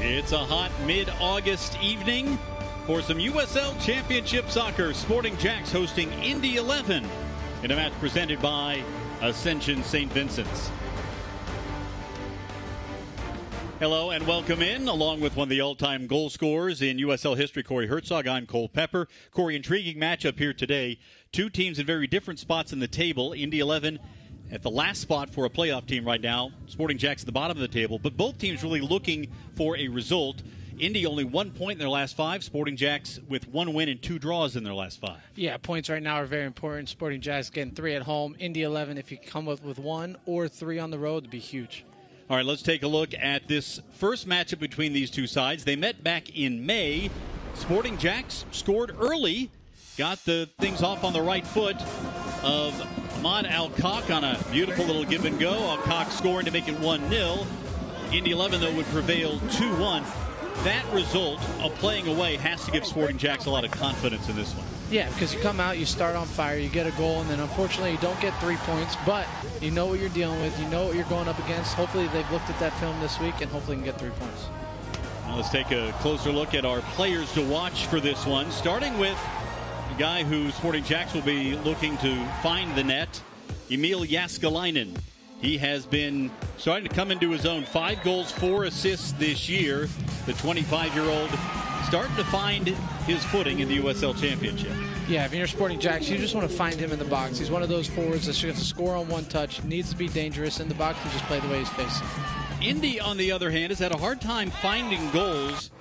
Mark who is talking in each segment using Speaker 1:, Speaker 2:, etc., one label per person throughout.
Speaker 1: It's a hot mid-August evening for some USL Championship soccer. Sporting JAX hosting Indy 11 in a match presented by Ascension St. Vincent's. Hello and welcome in, along with one of the all-time goal scorers in USL history, Corey Herzog. I'm Cole Pepper. Corey, intriguing matchup here today. Two teams in very different spots in the table. Indy 11 at the last spot for a playoff team right now. Sporting JAX at the bottom of the table, but both teams really looking for a result. Indy only 1 point in their last five. Sporting JAX with one win and two draws in their last five.
Speaker 2: Yeah, points right now are very important. Sporting JAX getting 3 at home. Indy 11, if you come with one or three on the road, would be huge.
Speaker 1: All right, let's take a look at this first matchup between these two sides. They met back in May. Sporting JAX scored early, got the things off on the right foot of Ahmad Alcock on a beautiful little give and go. Alcock scoring to make it 1-0. Indy 11, though, would prevail 2-1. That result of playing away has to give Sporting JAX a lot of confidence in this one.
Speaker 2: Yeah, because you come out, you start on fire, you get a goal, and then unfortunately you don't get 3 points, but you know what you're dealing with, you know what you're going up against. Hopefully they've looked at that film this week and hopefully can get 3 points.
Speaker 1: Now let's take a closer look at our players to watch for this one, starting with a guy who Sporting JAX will be looking to find the net, Emil Jaskalainen. He has been starting to come into his own. 5 goals, 4 assists this year. The 25-year-old starting to find his footing in the USL Championship.
Speaker 2: Yeah, if you're Sporting JAX, you just want to find him in the box. He's one of those forwards that's going to score on one touch, needs to be dangerous in the box, and just play the way he's facing.
Speaker 1: Indy, on the other hand, has had a hard time finding goals.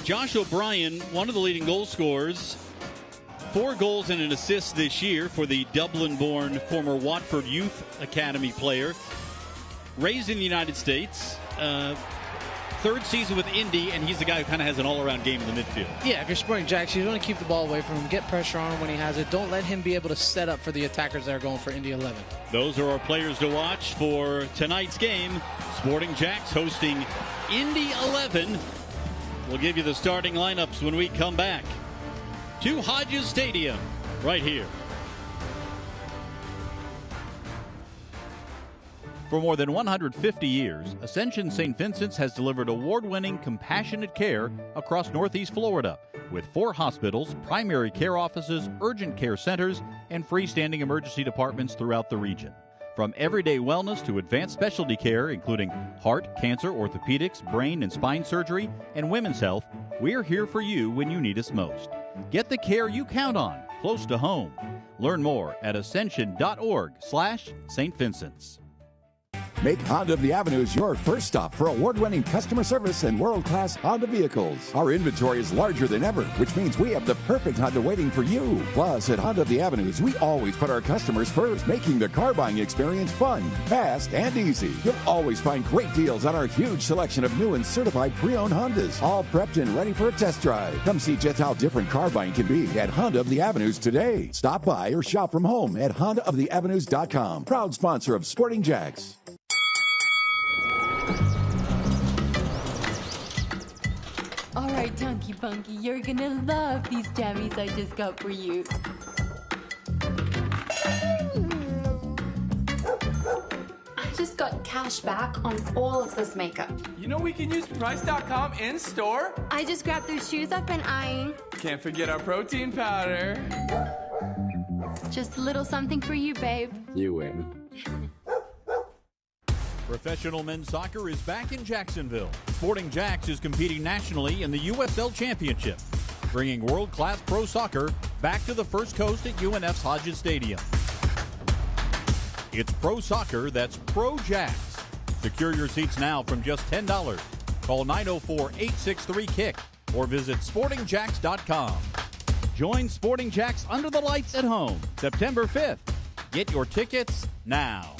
Speaker 1: Josh O'Brien, one of the leading goal scorers, 4 goals and an assist this year for the Dublin-born former Watford Youth Academy player. Raised in the United States. Third season with Indy, and he's the guy who kind of has an all-around game in the midfield. Yeah,
Speaker 2: if you're Sporting JAX, you want to keep the ball away from him, get pressure on him when he has it. Don't let him be able to set up for the attackers that are going for Indy 11.
Speaker 1: Those are our players to watch for tonight's game. Sporting JAX hosting Indy 11. We'll give you the starting lineups when we come back to Hodges Stadium right here. For more than 150 years, Ascension St. Vincent's has delivered award-winning compassionate care across Northeast Florida with 4 hospitals, primary care offices, urgent care centers, and freestanding emergency departments throughout the region. From everyday wellness to advanced specialty care, including heart, cancer, orthopedics, brain and spine surgery, and women's health, we're here for you when you need us most. Get the care you count on, close to home. Learn more at ascension.org/St. Vincent's.
Speaker 3: Make Honda of the Avenues your first stop for award-winning customer service and world-class Honda vehicles. Our inventory is larger than ever, which means we have the perfect Honda waiting for you. Plus, at Honda of the Avenues, we always put our customers first, making the car buying experience fun, fast, and easy. You'll always find great deals on our huge selection of new and certified pre-owned Hondas, all prepped and ready for a test drive. Come see just how different car buying can be at Honda of the Avenues today. Stop by or shop from home at HondaofTheAvenues.com. Proud sponsor of Sporting JAX.
Speaker 4: All right, Chunky Punky, you're gonna love these jammies I just got for you. I just got cash back on all of this makeup.
Speaker 5: You know we can use Price.com in store?
Speaker 4: I just grabbed those shoes up and
Speaker 5: Can't forget our protein powder.
Speaker 4: Just a little something for you, babe.
Speaker 5: You win.
Speaker 1: Professional men's soccer is back in Jacksonville. Sporting JAX is competing nationally in the USL Championship, bringing world-class pro soccer back to the First Coast at UNF's Hodges Stadium. It's pro soccer that's pro JAX. Secure your seats now from just $10. Call 904-863-KICK or visit sportingjax.com. Join Sporting JAX under the lights at home September 5th. Get your tickets now.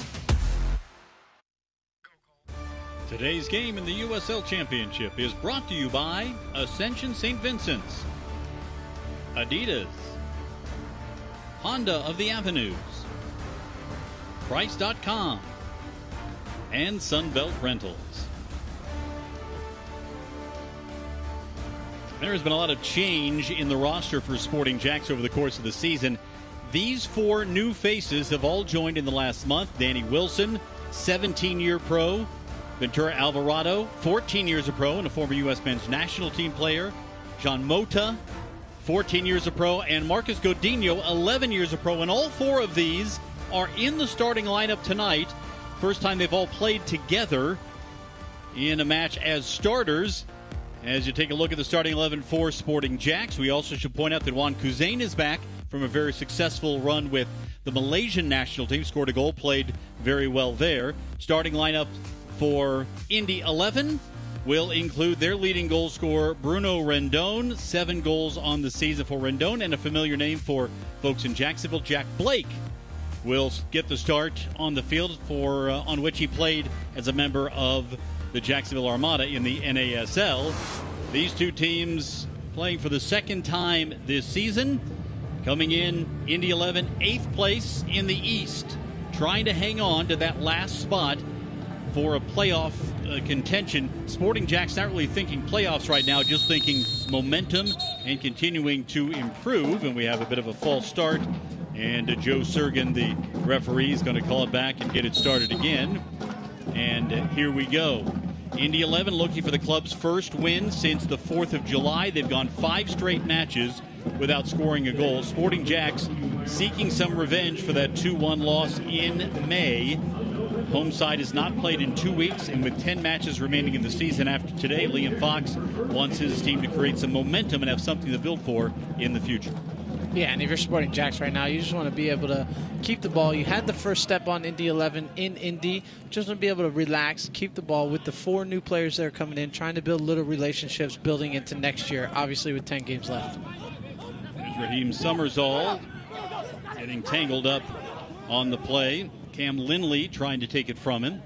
Speaker 1: Today's game in the USL Championship is brought to you by Ascension St. Vincent's, Adidas, Honda of the Avenues, Price.com, and Sunbelt Rentals. There has been a lot of change in the roster for Sporting JAX over the course of the season. These 4 new faces have all joined in the last month. Danny Wilson, 17-year pro. Ventura Alvarado, 14 years a pro and a former U.S. men's national team player. John Mota, 14 years a pro, and Marcus Godinho, 11 years a pro. And all four of these are in the starting lineup tonight. First time they've all played together in a match as starters. As you take a look at the starting 11 for Sporting JAX, we also should point out that Juan Kuzain is back from a very successful run with the Malaysian national team. Scored a goal, played very well there. Starting lineup for Indy 11 will include their leading goal scorer, Bruno Rendon, 7 goals on the season for Rendon, and a familiar name for folks in Jacksonville, Jack Blake, will get the start on the field for on which he played as a member of the Jacksonville Armada in the NASL. These two teams playing for the second time this season. Coming in, Indy 11, 8th place in the East, trying to hang on to that last spot for a playoff contention. Sporting JAX not really thinking playoffs right now, just thinking momentum and continuing to improve. And we have a bit of a false start. And Joe Sergen, the referee, is going to call it back and get it started again. And here we go. Indy 11 looking for the club's first win since the 4th of July. They've gone 5 straight matches without scoring a goal. Sporting JAX seeking some revenge for that 2-1 loss in May. Home side has not played in 2 weeks, and with 10 matches remaining in the season after today, Liam Fox wants his team to create some momentum and have something to build for in the future.
Speaker 2: Yeah, and if you're Sporting JAX right now, you just want to be able to keep the ball. You had the first step on Indy 11 in Indy. Just want to be able to relax, keep the ball with the 4 new players that are coming in, trying to build little relationships building into next year, obviously with 10 games left.
Speaker 1: There's Raheem Summersall getting tangled up on the play. Cam Lindley trying to take it from him.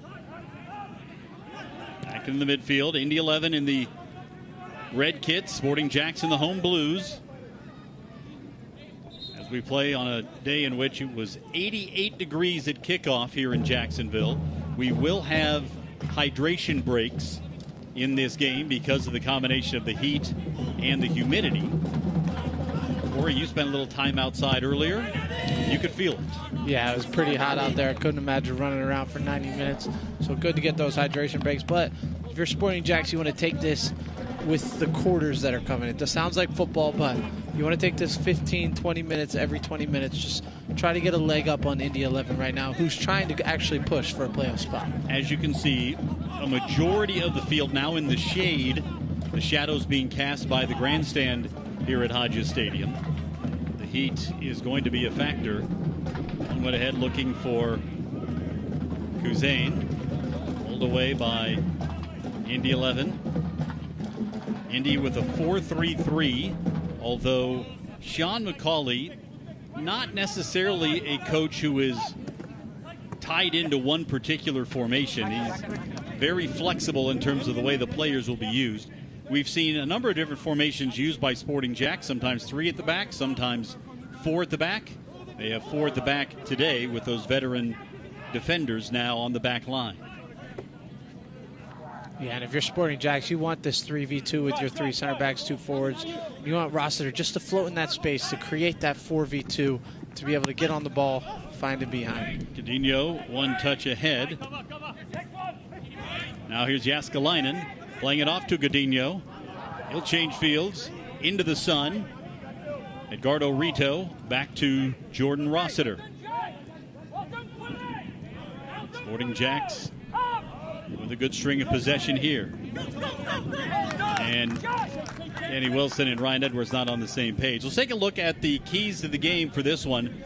Speaker 1: Back in the midfield, Indy 11 in the red kits, Sporting JAX in the home blues. As we play on a day in which it was 88 degrees at kickoff here in Jacksonville, we will have hydration breaks in this game because of the combination of the heat and the humidity. Corey, you spent a little time outside earlier. You could feel it.
Speaker 2: Yeah, it was pretty hot out there. I couldn't imagine running around for 90 minutes. So good to get those hydration breaks. But if you're Sporting JAX, you want to take this with the quarters that are coming. It just sounds like football, but you want to take this 15, 20 minutes every 20 minutes. Just try to get a leg up on Indy 11 right now, who's trying to actually push for a playoff spot. As
Speaker 1: you can see, a majority of the field now in the shade, the shadows being cast by the grandstand here at Hodges Stadium. The heat is going to be a factor. One went ahead looking for Kuzain, pulled away by Indy 11. Indy with a 4-3-3, although Sean McCauley, not necessarily a coach who is tied into one particular formation. He's very flexible in terms of the way the players will be used. We've seen a number of different formations used by Sporting JAX, sometimes 3 at the back, sometimes 4 at the back. They have 4 at the back today with those veteran defenders now on the back line.
Speaker 2: Yeah, and if you're Sporting JAX, you want this 3v2 with your 3 center backs, 2 forwards. You want Rossiter just to float in that space, to create that 4v2, to be able to get on the ball, find it behind.
Speaker 1: Godinho, 1 touch ahead. Now here's Jaskalainen playing it off to Godinho. He'll change fields into the sun. Edgardo Rito back to Jordan Rossiter. Sporting JAX with a good string of possession here. And Danny Wilson and Ryan Edwards not on the same page. Let's take a look at the keys to the game for this one.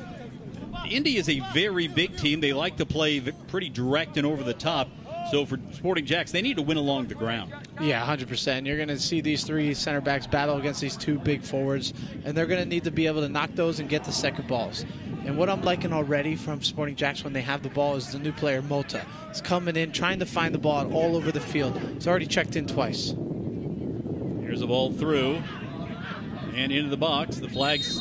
Speaker 1: Indy is a very big team. They like to play pretty direct and over the top. So for Sporting JAX, they need to win along the ground.
Speaker 2: Yeah, 100%. You're going to see these 3 center backs battle against these 2 big forwards, and they're going to need to be able to knock those and get the second balls. And what I'm liking already from Sporting JAX when they have the ball is the new player, Mota. He's coming in, trying to find the ball all over the field. He's already checked in twice.
Speaker 1: Here's a ball through and into the box. The flag's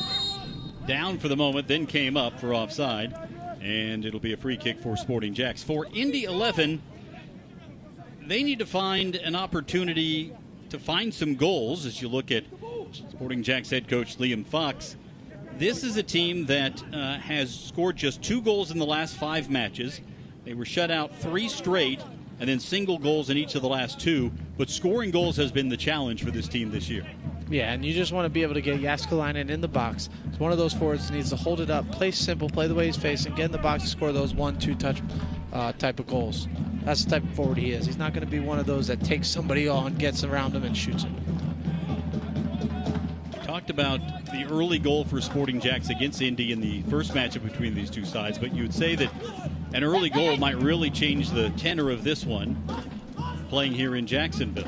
Speaker 1: down for the moment, then came up for offside. And it'll be a free kick for Sporting JAX. For Indy 11, they need to find an opportunity to find some goals. As you look at Sporting JAX head coach Liam Fox, this is a team that has scored just 2 goals in the last 5 matches. They were shut out 3 straight and then single goals in each of the last 2. But scoring goals has been the challenge for this team this year.
Speaker 2: Yeah, and you just want to be able to get Jääskeläinen in the box. It's one of those forwards that needs to hold it up, play simple, play the way he's facing, get in the box to score those 1-2 touch type of goals. That's the type of forward he is. He's not going to be one of those that takes somebody on, gets around him, and shoots him.
Speaker 1: We talked about the early goal for Sporting JAX against Indy in the first matchup between these two sides, but you would say that an early goal might really change the tenor of this one, playing here in Jacksonville.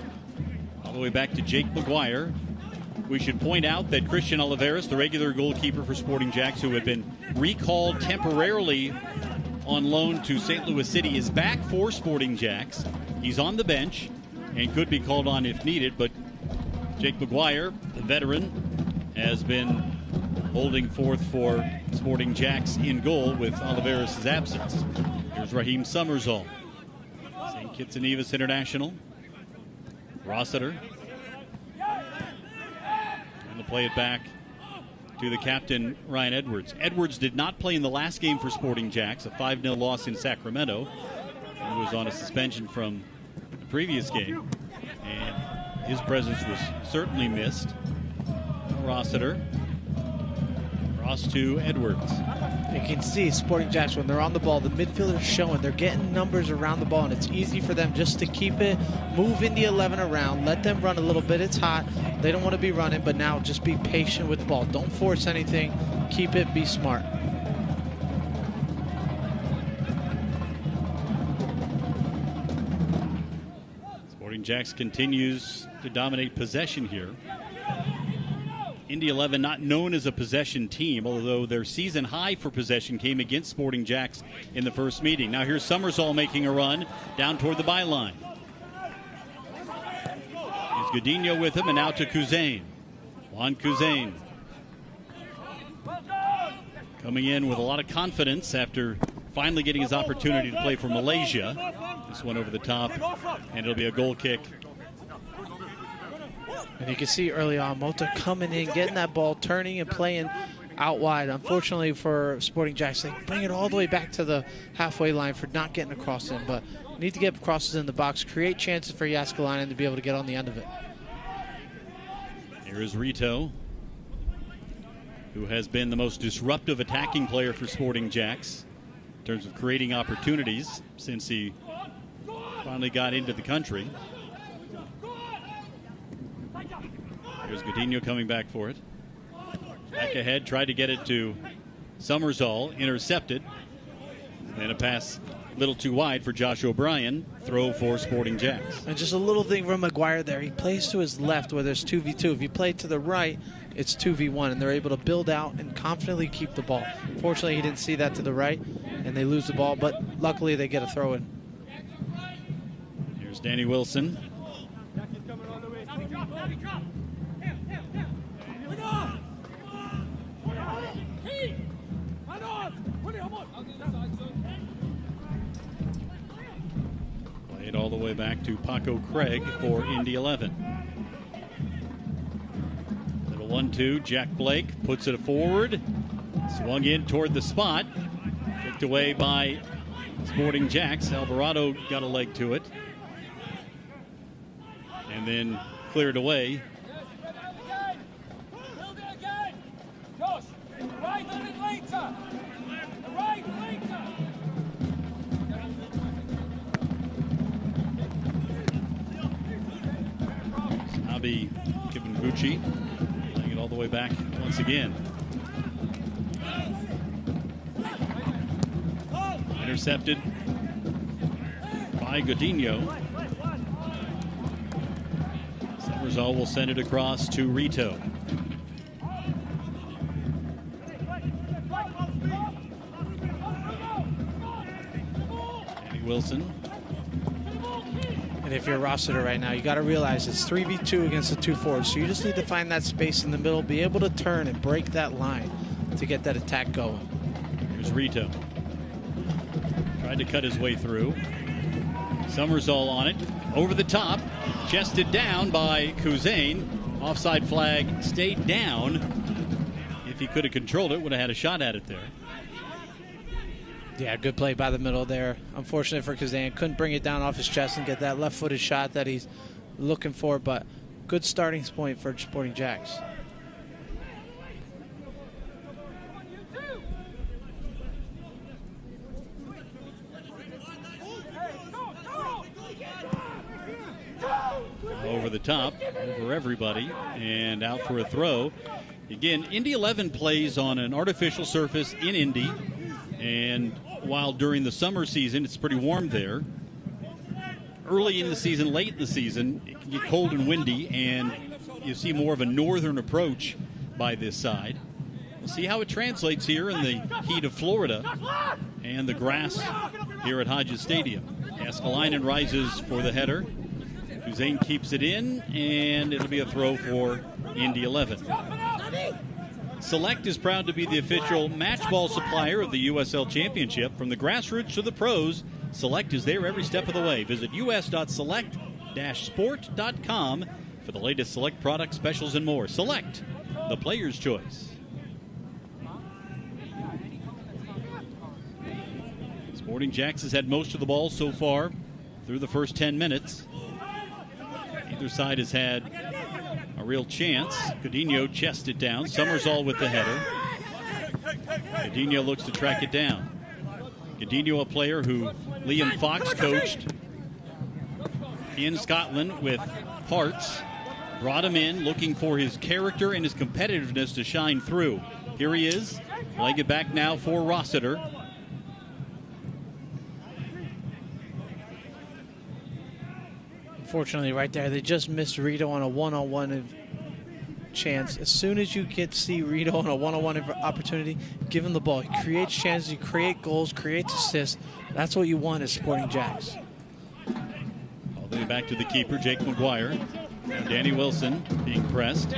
Speaker 1: All the way back to Jake Maguire. We should point out that Christian Oliveras, the regular goalkeeper for Sporting JAX, who had been recalled temporarily on loan to St. Louis City, is back for Sporting JAX. He's on the bench and could be called on if needed, but Jake Maguire, the veteran, has been holding forth for Sporting JAX in goal with Oliveras' absence. Here's Raheem Summersall, St. Kitts and Nevis international. Rossiter. And to play it back to the captain, Ryan Edwards. Edwards did not play in the last game for Sporting JAX, a 5-0 loss in Sacramento. He was on a suspension from the previous game, and his presence was certainly missed. Rossiter. Ross to Edwards.
Speaker 2: You can see Sporting JAX, when they're on the ball, the midfielders showing. They're getting numbers around the ball, and it's easy for them just to keep it, move in the 11 around, let them run a little bit. It's hot. They don't want to be running, but now just be patient with the ball. Don't force anything. Keep it. Be smart.
Speaker 1: Sporting JAX continues to dominate possession here. Indy 11 not known as a possession team, although their season high for possession came against Sporting JAX in the first meeting. Now here's Summersall making a run down toward the byline. Here's Godinho with him, and now to Kuzain. Juan Kuzain coming in with a lot of confidence after finally getting his opportunity to play for Malaysia. This one over the top, and it'll be a goal kick.
Speaker 2: And you can see early on Mota coming in, getting that ball, turning and playing out wide. Unfortunately for Sporting JAX, they bring it all the way back to the halfway line for not getting across in. But need to get crosses in the box, create chances for Jääskeläinen to be able to get on the end of it.
Speaker 1: Here is Rito, who has been the most disruptive attacking player for Sporting JAX in terms of creating opportunities since he finally got into the country. Here's Godinho coming back for it. Back ahead, tried to get it to Summersall, intercepted. And a pass a little too wide for Josh O'Brien. Throw for Sporting JAX.
Speaker 2: And just a little thing from Maguire there. He plays to his left where there's 2v2. If you play to the right, it's 2v1, and they're able to build out and confidently keep the ball. Fortunately, he didn't see that to the right, and they lose the ball, but luckily they get a throw in.
Speaker 1: Here's Danny Wilson. Played all the way back to Paco Craig for Indy 11. Little 1-2, Jack Blake puts it forward. Swung in toward the spot. Kicked away by Sporting JAX. Alvarado got a leg to it. And then cleared away. Abi Kibanguchi playing it all the way back once again. Intercepted by Godinho. Summersall will send it across to Rito. Danny Wilson.
Speaker 2: And if you're Rossiter right now, you got to realize it's 3v2 against the 2 forwards. So you just need to find that space in the middle, be able to turn and break that line to get that attack going.
Speaker 1: Here's Rito. Tried to cut his way through. Summersall on it. Over the top. Chested down by Kuzain. Offside flag stayed down. If he could have controlled it, would have had a shot at it there.
Speaker 2: Yeah, good play by the middle there. Unfortunate for Kazan. Couldn't bring it down off his chest and get that left-footed shot that he's looking for, but good starting point for Sporting JAX.
Speaker 1: Over the top, over everybody, and out for a throw. Again, Indy 11 plays on an artificial surface in Indy, and while during the summer season it's pretty warm there, early in the season, late in the season, it can get cold and windy, and you see more of a northern approach by this side. We'll see how it translates here in the heat of Florida and the grass here at Hodges Stadium. Jääskeläinen rises for the header. Kuzane keeps it in, and it'll be a throw for Indy 11. Select is proud to be the official match ball supplier of the USL Championship. From the grassroots to the pros, Select is there every step of the way. Visit us.select-sport.com for the latest Select product specials and more. Select, the player's choice. Sporting JAX has had most of the ball so far through the first 10 minutes. Either side has had a real chance. Godinho chests it down. Summersall with the header. Godinho looks to track it down. Godinho, a player who Liam Fox coached in Scotland with Hearts. Brought him in looking for his character and his competitiveness to shine through. Here he is. Leg it back now for Rossiter.
Speaker 2: Unfortunately, right there, they just missed Rito on a one-on-one chance. As soon as you get to see Rito on a one-on-one opportunity, give him the ball. He creates chances, he creates goals, creates assists. That's what you want as Sporting JAX.
Speaker 1: All the way back to the keeper, Jake McGuire. Danny Wilson being pressed,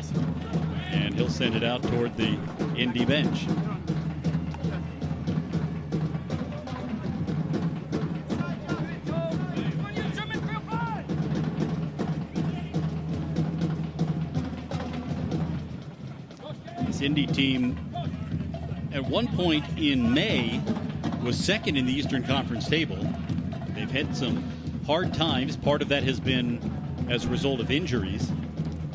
Speaker 1: and he'll send it out toward the Indy bench. Indy team at one point in May was second in the Eastern Conference table. They've had some hard times. Part of that has been as a result of injuries.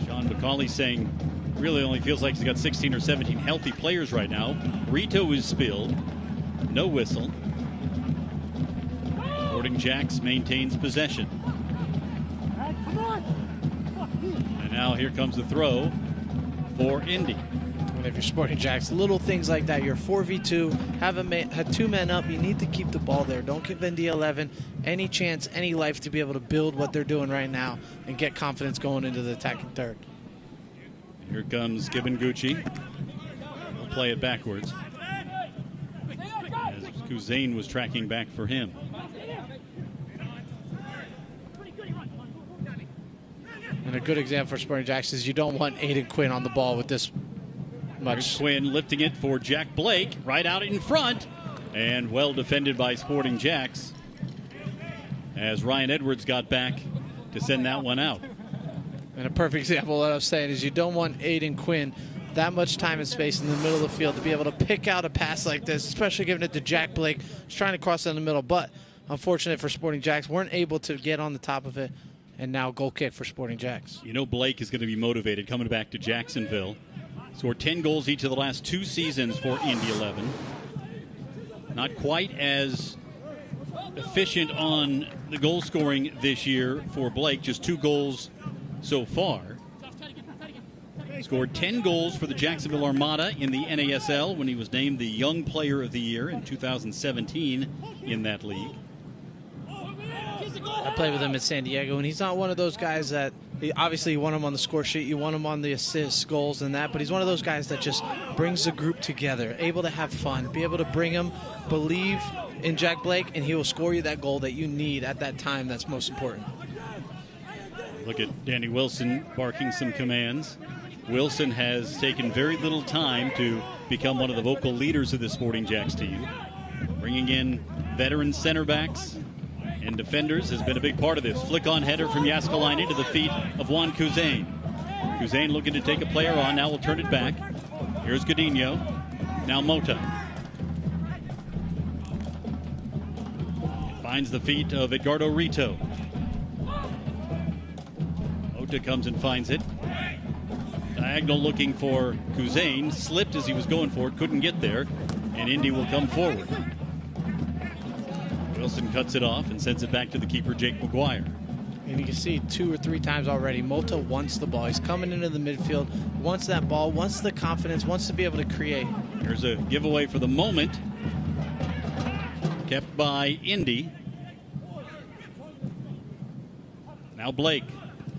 Speaker 1: Sean McCauley saying really only feels like he's got 16 or 17 healthy players right now. Rito is spilled. No whistle. Sporting JAX maintains possession. And now here comes the throw for Indy.
Speaker 2: If you're Sporting JAX, little things like that. You're 4v2, had two men up. You need to keep the ball there. Don't give Indy 11 any chance, any life to be able to build what they're doing right now and get confidence going into the attacking third.
Speaker 1: Here comes Gibbon-Gucci. We'll play it backwards as Kuzane was tracking back for him.
Speaker 2: And a good example for Sporting JAX is you don't want Aiden Quinn on the ball with this much.
Speaker 1: Quinn lifting it for Jack Blake, right out in front, and well defended by Sporting JAX as Ryan Edwards got back to send that one out.
Speaker 2: And a perfect example of what I was saying is you don't want Aiden Quinn that much time and space in the middle of the field to be able to pick out a pass like this, especially giving it to Jack Blake, who's trying to cross in the middle. But unfortunate for Sporting JAX, weren't able to get on the top of it, and now goal kick for Sporting JAX.
Speaker 1: You know Blake is going to be motivated coming back to Jacksonville. Scored 10 goals each of the last 2 seasons for Indy 11. Not quite as efficient on the goal scoring this year for Blake, just 2 goals so far. Scored 10 goals for the Jacksonville Armada in the NASL when he was named the Young Player of the Year in 2017 in that league.
Speaker 2: I played with him at San Diego, and he's not one of those guys that obviously you want him on the score sheet, you want him on the assists, goals, and that, but he's one of those guys that just brings the group together, able to have fun, be able to bring him, believe in Jack Blake, and he will score you that goal that you need at that time that's most important.
Speaker 1: Look at Danny Wilson barking some commands. Wilson has taken very little time to become one of the vocal leaders of the Sporting JAX team. Bringing in veteran center backs and defenders has been a big part of this. Flick-on header from Jääskeläinen to the feet of Juan Kuzane. Kuzane looking to take a player on. Now we'll turn it back. Here's Godinho. Now Mota. Finds the feet of Edgardo Rito. Ota comes and finds it. Diagonal looking for Kuzain. Slipped as he was going for it. Couldn't get there. And Indy will come forward. Wilson cuts it off and sends it back to the keeper, Jake McGuire.
Speaker 2: And you can see 2 or 3 times already, Mota wants the ball. He's coming into the midfield, wants that ball, wants the confidence, wants to be able to create.
Speaker 1: Here's a giveaway for the moment. Kept by Indy. Now Blake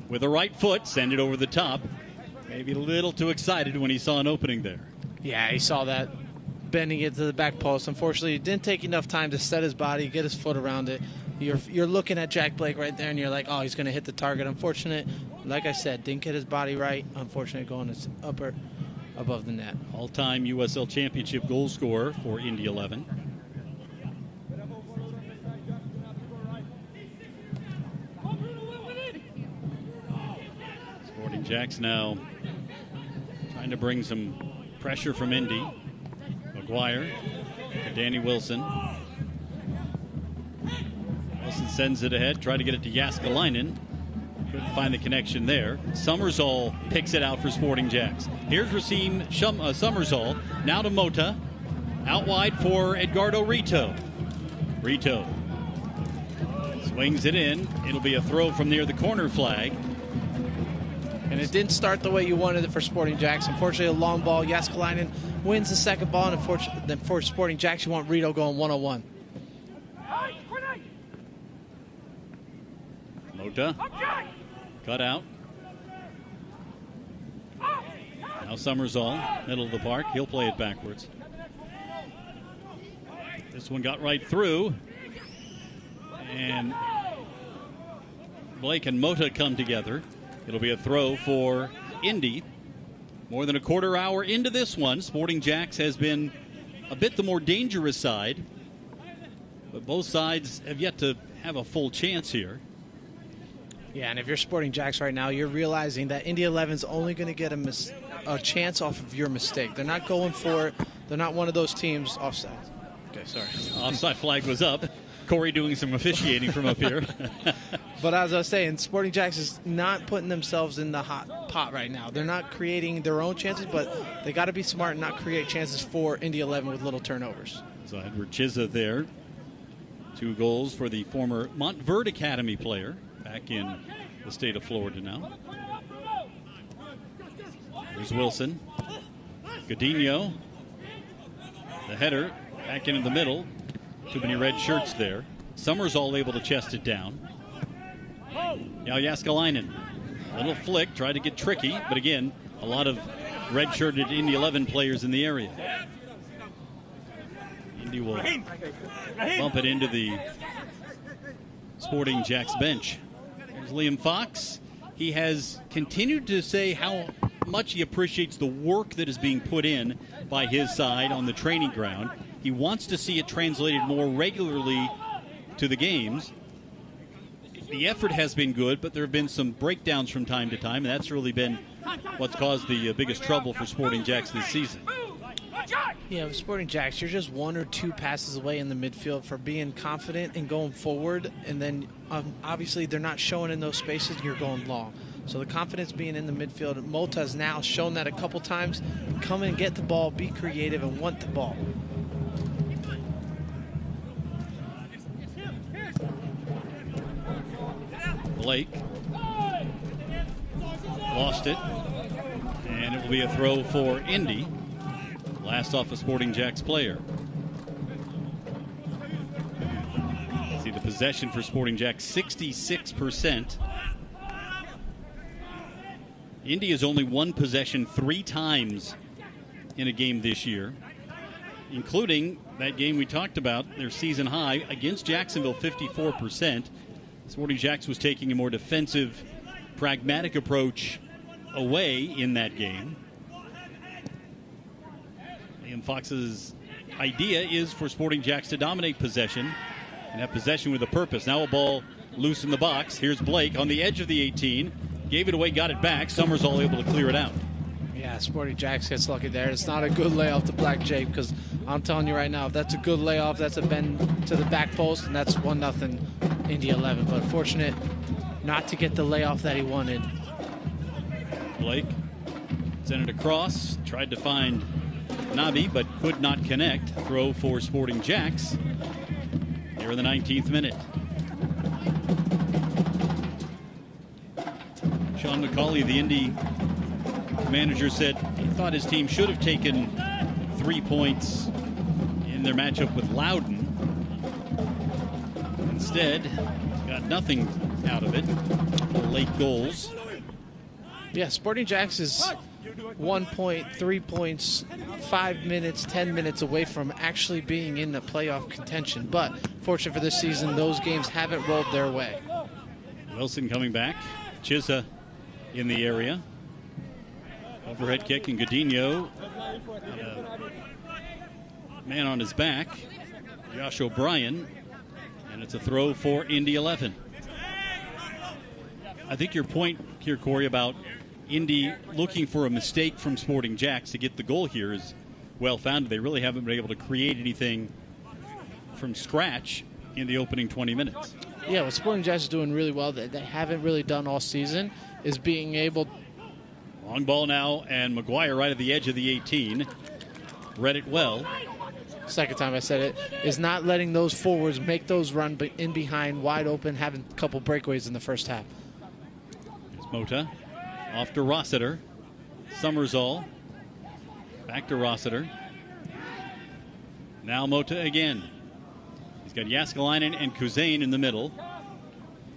Speaker 1: with a right foot, send it over the top. Maybe a little too excited when he saw an opening there.
Speaker 2: Yeah, he saw that, bending it to the back post. Unfortunately, it didn't take enough time to set his body, get his foot around it. You're looking at Jack Blake right there, and you're like, oh, he's going to hit the target. Unfortunate, like I said, didn't get his body right. Unfortunate, going his upper above the net.
Speaker 1: All-time USL Championship goal scorer for Indy 11. Sporting JAX now trying to bring some pressure from Indy. McGuire to Danny Wilson. Wilson sends it ahead, try to get it to Jaskalainen. Couldn't find the connection there. Summersall picks it out for Sporting JAX. Here's Racine Summersall. Now to Mota. Out wide for Edgardo Rito. Rito swings it in. It'll be a throw from near the corner flag.
Speaker 2: And it didn't start the way you wanted it for Sporting JAX. Unfortunately, a long ball. Jaskalainen wins the second ball. And then for Sporting JAX, you want Rito going 1-on-1.
Speaker 1: Mota cut out. Now Summersall, middle of the park. He'll play it backwards. This one got right through. And Blake and Mota come together. It'll be a throw for Indy. More than a quarter hour into this one, Sporting JAX has been a bit the more dangerous side. But both sides have yet to have a full chance here.
Speaker 2: Yeah, and if you're Sporting JAX right now, you're realizing that Indy 11's only going to get a chance off of your mistake. They're not going for it. They're not one of those teams. Offside. Okay, sorry.
Speaker 1: Offside flag was up. Corey doing some officiating from up here.
Speaker 2: But as I was saying, Sporting JAX is not putting themselves in the hot pot right now. They're not creating their own chances, but they got to be smart and not create chances for Indy 11 with little turnovers.
Speaker 1: So Edward Chiza there. 2 goals for the former Montverde Academy player. Back in the state of Florida now. Here's Wilson. Godinho. The header back into the middle. Too many red shirts there. Summersall able to chest it down. Now Jaskalainen. Little flick, tried to get tricky, but again, a lot of red-shirted Indy 11 players in the area. Indy will bump it into the Sporting JAX bench. There's Liam Fox. He has continued to say how much he appreciates the work that is being put in by his side on the training ground. He wants to see it translated more regularly to the games. The effort has been good, but there have been some breakdowns from time to time, and that's really been what's caused the biggest trouble for Sporting JAX this season.
Speaker 2: Yeah, with Sporting JAX, you're just 1 or 2 passes away in the midfield for being confident and going forward, and then obviously they're not showing in those spaces, and you're going long. So the confidence being in the midfield, Mota has now shown that a couple times. Come and get the ball, be creative, and want the ball.
Speaker 1: Blake lost it, and it will be a throw for Indy. Last off a Sporting JAX player. See the possession for Sporting JAX, 66%. Indy has only won possession 3 times in a game this year, including that game we talked about, their season high against Jacksonville, 54%. Sporting JAX was taking a more defensive, pragmatic approach away in that game. Liam Fox's idea is for Sporting JAX to dominate possession and have possession with a purpose. Now a ball loose in the box. Here's Blake on the edge of the 18. Gave it away, got it back. Summersall able to clear it out.
Speaker 2: Yeah, Sporting JAX gets lucky there. It's not a good layoff to Black Jake, because I'm telling you right now, if that's a good layoff, that's a bend to the back post, and that's 1-0 Indy 11. But fortunate not to get the layoff that he wanted.
Speaker 1: Blake sent it across, tried to find Nabi, but could not connect. Throw for Sporting JAX here in the 19th minute. Sean McCauley, the Indy manager, said he thought his team should have taken 3 points in their matchup with Loudoun. Instead, got nothing out of it. Late goals.
Speaker 2: Yeah, Sporting JAX is 1 point, 3 points, 5 minutes, 10 minutes away from actually being in the playoff contention. But fortunate for this season, those games haven't rolled their way.
Speaker 1: Wilson coming back. Chisa in the area. Overhead kick, and Godinho, man on his back, Josh O'Brien, and it's a throw for Indy 11. I think your point here, Corey, about Indy looking for a mistake from Sporting JAX to get the goal here is well-founded. They really haven't been able to create anything from scratch in the opening 20 minutes.
Speaker 2: Yeah, what Sporting JAX is doing really well that they haven't really done all season is being able.
Speaker 1: Long ball now, and McGuire right at the edge of the 18. Read it well.
Speaker 2: Second time I said it, is not letting those forwards make those run in behind, wide open, having a couple breakaways in the first half.
Speaker 1: Here's Mota. Off to Rossiter. Summersall. Back to Rossiter. Now Mota again. He's got Jaskalainen and Kuzain in the middle.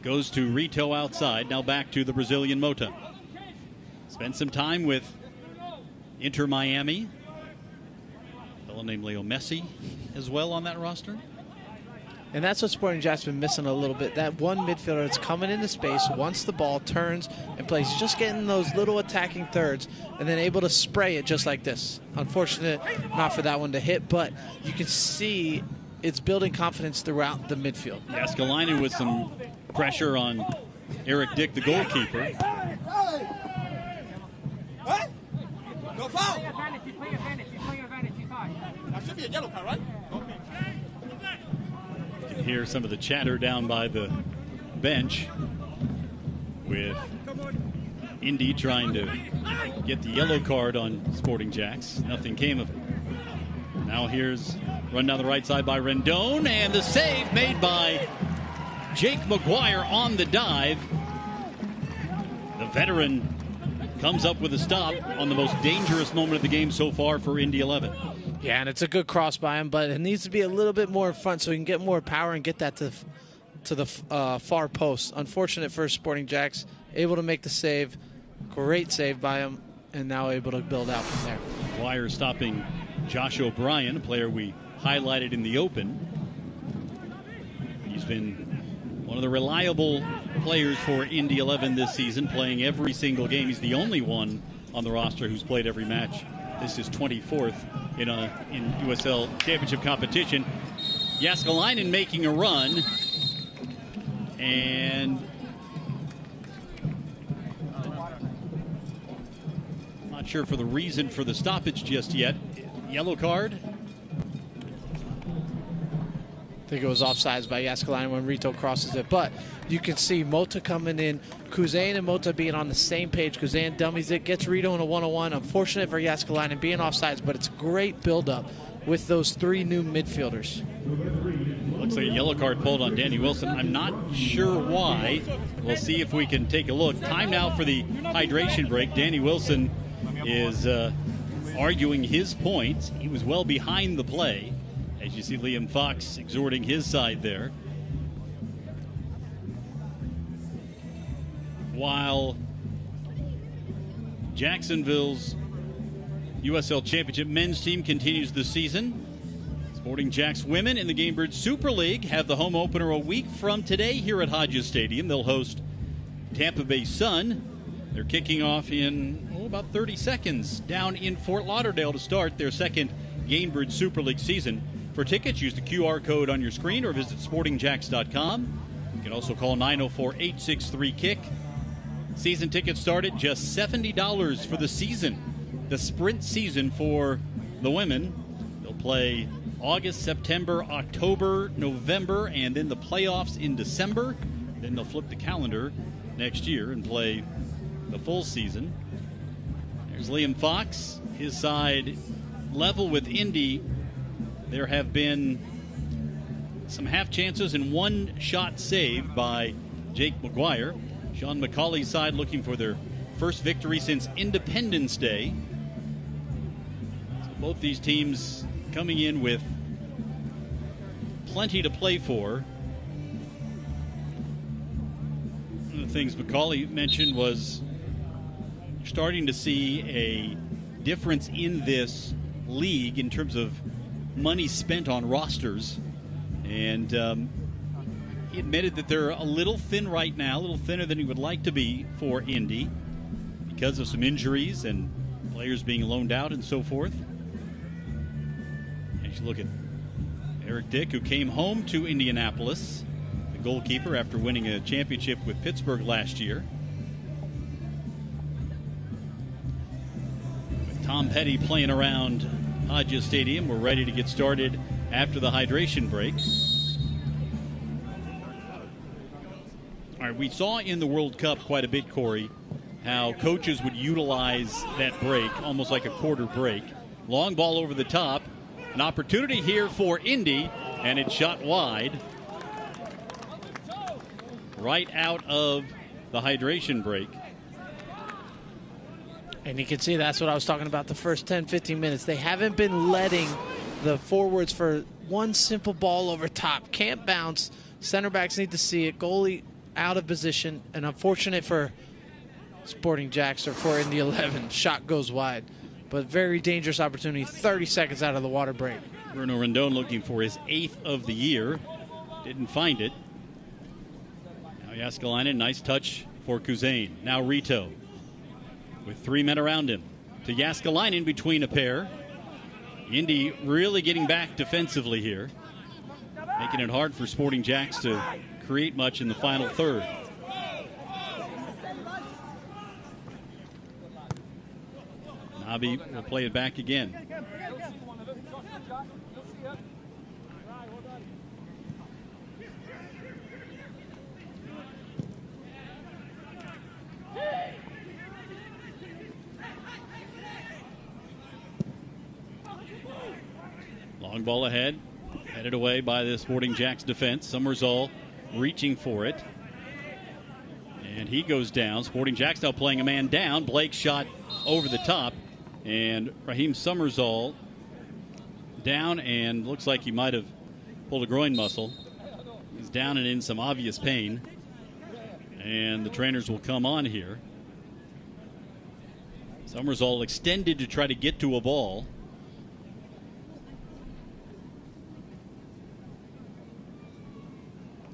Speaker 1: Goes to Rito outside. Now back to the Brazilian Mota. Spent some time with Inter Miami. A fellow named Leo Messi as well on that roster.
Speaker 2: And that's what Sporting JAX has been missing a little bit. That one midfielder that's coming into space, once the ball turns and plays, just getting those little attacking thirds and then able to spray it just like this. Unfortunate not for that one to hit, but you can see it's building confidence throughout the midfield.
Speaker 1: Jaskalainen with some pressure on Eric Dick, the goalkeeper.
Speaker 6: No foul. That should be a yellow card, right? Okay.
Speaker 1: You can hear some of the chatter down by the bench with Indy trying to get the yellow card on Sporting JAX. Nothing came of it. Now here's run down the right side by Rendon, and the save made by Jake McGuire on the dive. The veteran comes up with a stop on the most dangerous moment of the game so far for Indy 11.
Speaker 2: Yeah, and it's a good cross by him, but it needs to be a little bit more in front so he can get more power and get that to the far post. Unfortunate for Sporting JAX, able to make the save. Great save by him, and now able to build out from there.
Speaker 1: McGuire stopping Josh O'Brien, a player we highlighted in the open. He's been one of the reliable players for Indy 11 this season, playing every single game. He's the only one on the roster who's played every match. This is 24th in USL Championship competition. Jaskalainen making a run, and not sure for the reason for the stoppage just yet. Yellow card.
Speaker 2: I think it was offsides by Jaskalainen when Rito crosses it. But you can see Mota coming in, Kuzain and Mota being on the same page. Kuzain dummies it, gets Rito in a one-on-one. Unfortunate for Jaskalainen being offsides, but it's a great build-up with those three new midfielders.
Speaker 1: Looks like a yellow card pulled on Danny Wilson. I'm not sure why. We'll see if we can take a look. Time now for the hydration break. Danny Wilson is arguing his point. He was well behind the play. As you see Liam Fox exhorting his side there. While Jacksonville's USL Championship men's team continues the season, Sporting JAX women in the Gainbridge Super League have the home opener a week from today here at Hodges Stadium. They'll host Tampa Bay Sun. They're kicking off in about 30 seconds down in Fort Lauderdale to start their second Gainbridge Super League season. For tickets, use the QR code on your screen or visit sportingjax.com. You can also call 904-863-KICK. Season tickets start at just $70 for the season. the sprint season for the women. They'll play August, September, October, November, and then the playoffs in December. Then they'll flip the calendar next year and play the full season. There's Liam Fox, his side level with Indy. There have been some half chances and one shot saved by Jake McGuire. Sean McCauley's side looking for their first victory since Independence Day. So both these teams coming in with plenty to play for. One of the things McCauley mentioned was starting to see a difference in this league in terms of money spent on rosters. And he admitted that they're a little thin right now, a little thinner than he would like to be for Indy because of some injuries and players being loaned out and so forth. As you look at Eric Dick, who came home to Indianapolis, the goalkeeper, after winning a championship with Pittsburgh last year. With Tom Petty playing around Hodges Stadium, we're ready to get started after the hydration break. All right, we saw in the World Cup quite a bit, Corey, how coaches would utilize that break, almost like a quarter break. Long ball over the top. An opportunity here for Indy, and it's shot wide. Right out of the hydration break.
Speaker 2: And you can see that's what I was talking about the first 10, 15 minutes. They haven't been letting the forwards for one simple ball over top. Can't bounce. Center backs need to see it. Goalie out of position. And unfortunate for Sporting JAX or for Indy 11. Shot goes wide. But very dangerous opportunity. 30 seconds out of the water break.
Speaker 1: Bruno Rendon looking for his 8th of the year. Didn't find it. Now Jaskalainen, nice touch for Kuzain. Now Rito with 3 men around him. To Jaskalainen between a pair. Indy really getting back defensively here. Making it hard for Sporting JAX to create much in the final third. Nabi will play it back again. Long ball ahead, headed away by the Sporting JAX defense. Summersall reaching for it. And he goes down. Sporting JAX now playing a man down. Blake shot over the top. And Raheem Summersall down, and looks like he might have pulled a groin muscle. He's down and in some obvious pain. And the trainers will come on here. Summersall extended to try to get to a ball.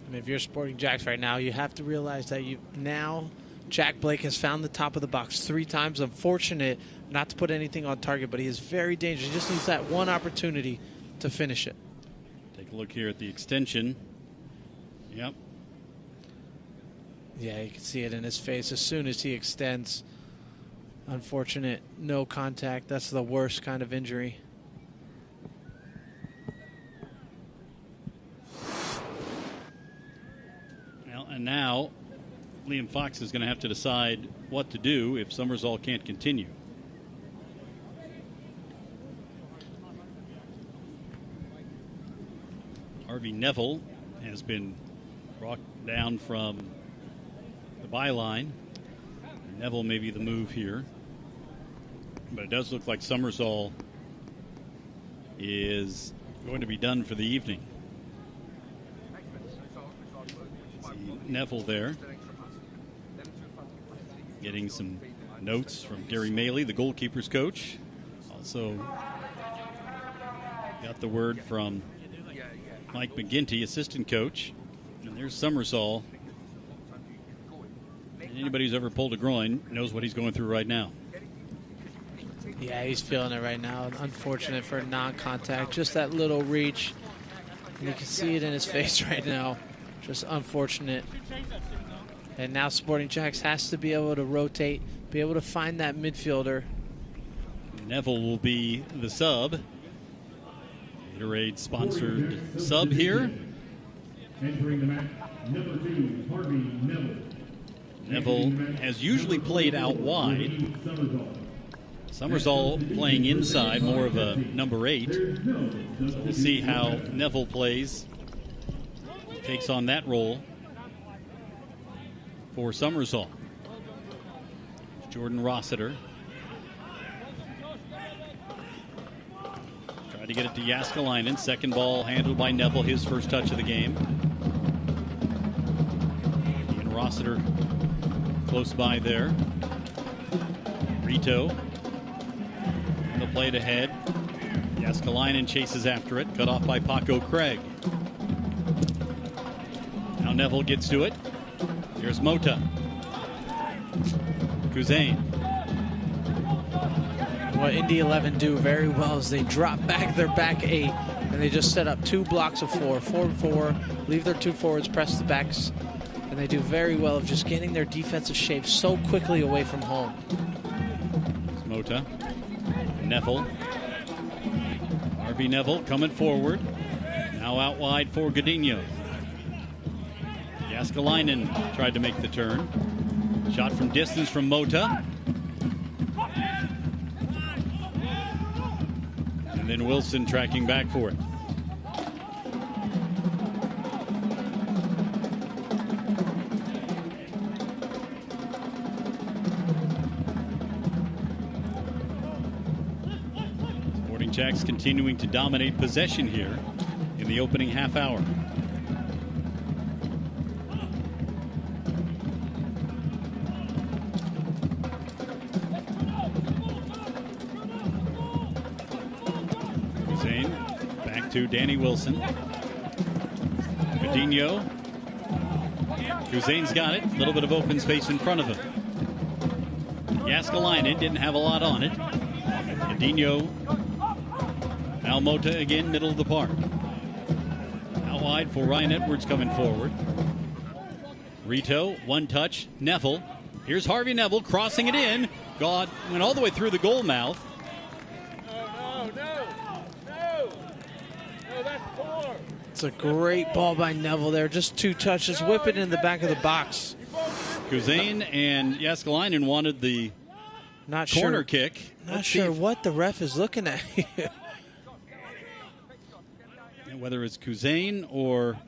Speaker 2: And if you're Sporting JAX right now, you have to realize that Jack Blake has found the top of the box 3 times. Unfortunate not to put anything on target, but he is very dangerous. He just needs that one opportunity to finish it.
Speaker 1: Take a look here at the extension. Yep.
Speaker 2: Yeah, you can see it in his face as soon as he extends. Unfortunate, no contact. That's the worst kind of injury.
Speaker 1: Well, and now Liam Fox is going to have to decide what to do if Summersall can't continue. Harvey Neville has been brought down from the byline. Neville may be the move here. But it does look like Summersall is going to be done for the evening. See Neville there, getting some notes from Gary Maley, the goalkeepers coach. Also got the word from Mike McGinty, assistant coach. And there's Summersall. And anybody who's ever pulled a groin knows what he's going through right now.
Speaker 2: Yeah, he's feeling it right now. Unfortunate for non-contact. Just that little reach. And you can see it in his face right now. Just unfortunate. And now Sporting JAX has to be able to rotate, be able to find that midfielder.
Speaker 1: Neville will be the sub. Gatorade-sponsored sub here.
Speaker 7: Entering the match, number 2, Harvey Neville.
Speaker 1: Neville has usually played out wide. Summersall playing inside, more of a number 8. So we'll see how Neville plays. Takes on that role for Summersall. Jordan Rossiter. Tried to get it to Jääskeläinen. Second ball handled by Neville, his first touch of the game. Ian Rossiter close by there. Rito. And the play ahead. Jääskeläinen chases after it. Cut off by Paco Craig. Now Neville gets to it. Here's Mota. Kuzain.
Speaker 2: What Indy 11 do very well is they drop back their back 8 and they just set up 2 blocks of 4, 4-4, leave their 2 forwards, press the backs, and they do very well of just getting their defensive shape so quickly away from home.
Speaker 1: It's Mota. Neville. Harvey Neville coming forward. Now out wide for Godinho. Jääskeläinen tried to make the turn. Shot from distance from Mota. And then Wilson tracking back for it. Sporting JAX continuing to dominate possession here in the opening half hour. To Danny Wilson. Godinho. Kuzain's got it. A little bit of open space in front of him. Jääskeläinen didn't have a lot on it. Godinho. Now Mota again, middle of the park. Out wide for Ryan Edwards coming forward. Rito, one touch. Neville. Here's Harvey Neville crossing it in. God went all the way through the goal mouth.
Speaker 2: It's a great ball by Neville there. Just 2 touches. Whip it in the back of the box.
Speaker 1: Kuzain and Jääskeläinen wanted the corner kick.
Speaker 2: Not sure what the ref is looking at here.
Speaker 1: Whether it's Kuzain or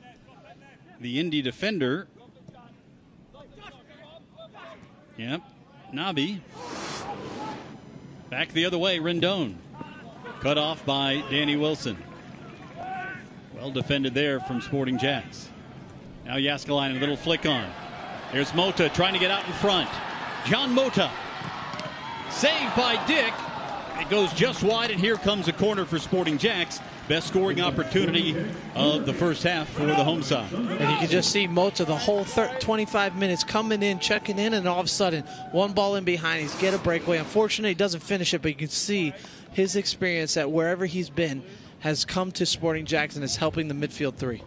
Speaker 1: the Indy defender. Yep. Nabi. Back the other way, Rendon. Cut off by Danny Wilson. Well defended there from Sporting JAX. Now Jääskeläinen, a little flick on. There's Mota trying to get out in front. John Mota. Saved by Dick. It goes just wide, and here comes a corner for Sporting JAX. Best scoring opportunity of the first half for the home side.
Speaker 2: And you can just see Mota the whole 25 minutes coming in, checking in, and all of a sudden, one ball in behind. He's get a breakaway. Unfortunately, he doesn't finish it, but you can see his experience at wherever he's been has come to Sporting JAX and is helping the midfield 3.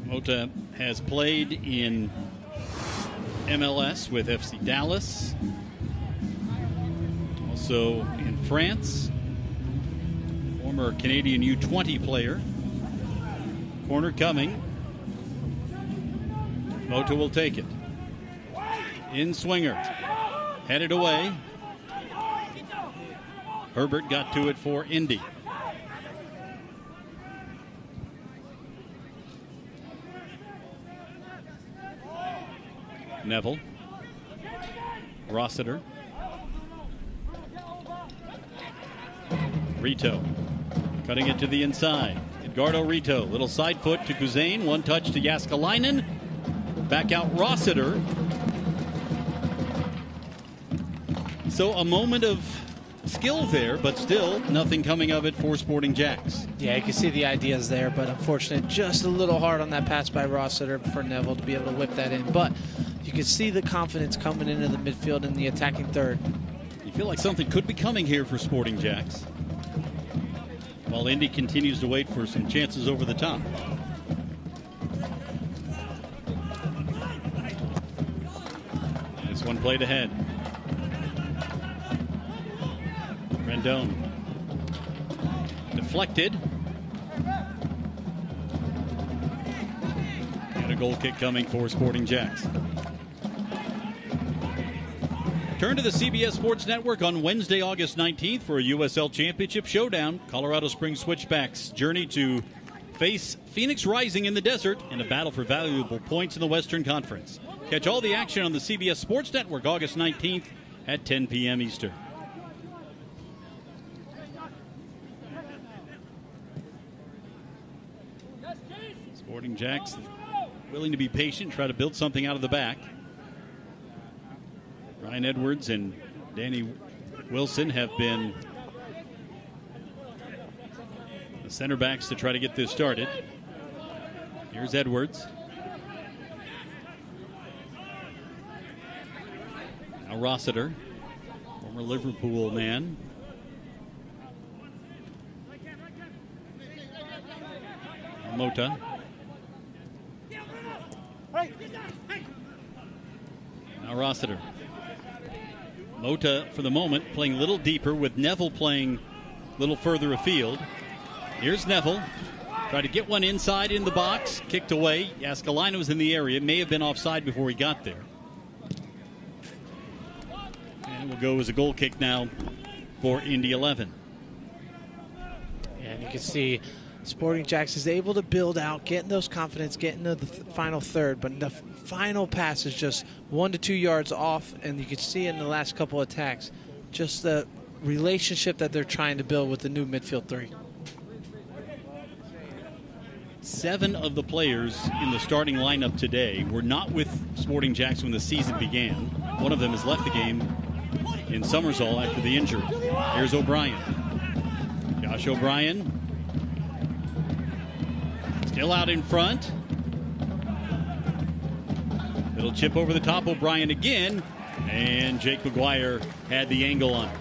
Speaker 1: Mota has played in MLS with FC Dallas, also in France, former Canadian U20 player. Corner coming. Mota will take it. In swinger. Headed away. Herbert got to it for Indy. Neville. Rossiter. Rito. Cutting it to the inside. Edgardo Rito. Little side foot to Kuzain. One touch to Jääskeläinen. Back out Rossiter. So a moment of skill there, but still nothing coming of it for Sporting JAX.
Speaker 2: Yeah, you can see the ideas there, but unfortunately just a little hard on that pass by Rossiter for Neville to be able to whip that in. But you can see the confidence coming into the midfield in the attacking third.
Speaker 1: You feel like something could be coming here for Sporting JAX, while Indy continues to wait for some chances over the top. As One played ahead. Rendon. Deflected. And a goal kick coming for Sporting JAX. Turn to the CBS Sports Network on Wednesday, August 19th for a USL Championship showdown. Colorado Springs Switchbacks journey to face Phoenix Rising in the desert in a battle for valuable points in the Western Conference. Catch all the action on the CBS Sports Network August 19th at 10 p.m. Eastern. Sporting JAX willing to be patient, try to build something out of the back. Ryan Edwards and Danny Wilson have been the center backs to try to get this started. Here's Edwards. Now Rossiter, former Liverpool man. Mota. Now Rossiter. Mota, for the moment, playing a little deeper with Neville playing a little further afield. Here's Neville. Tried to get one inside in the box. Kicked away. Yaskalainen was in the area. It may have been offside before he got there. And will go as a goal kick now for Indy 11.
Speaker 2: Yeah, and you can see Sporting JAX is able to build out, getting those confidence, getting to the final third, but the final pass is just 1 to 2 yards off, and you can see in the last couple of attacks just the relationship that they're trying to build with the new midfield three.
Speaker 1: 7 of the players in the starting lineup today were not with Sporting JAX when the season began. One of them has left the game in Summersall after the injury. Here's O'Brien. Josh O'Brien. Still out in front. Little chip over the top. O'Brien again. And Jake McGuire had the angle on it.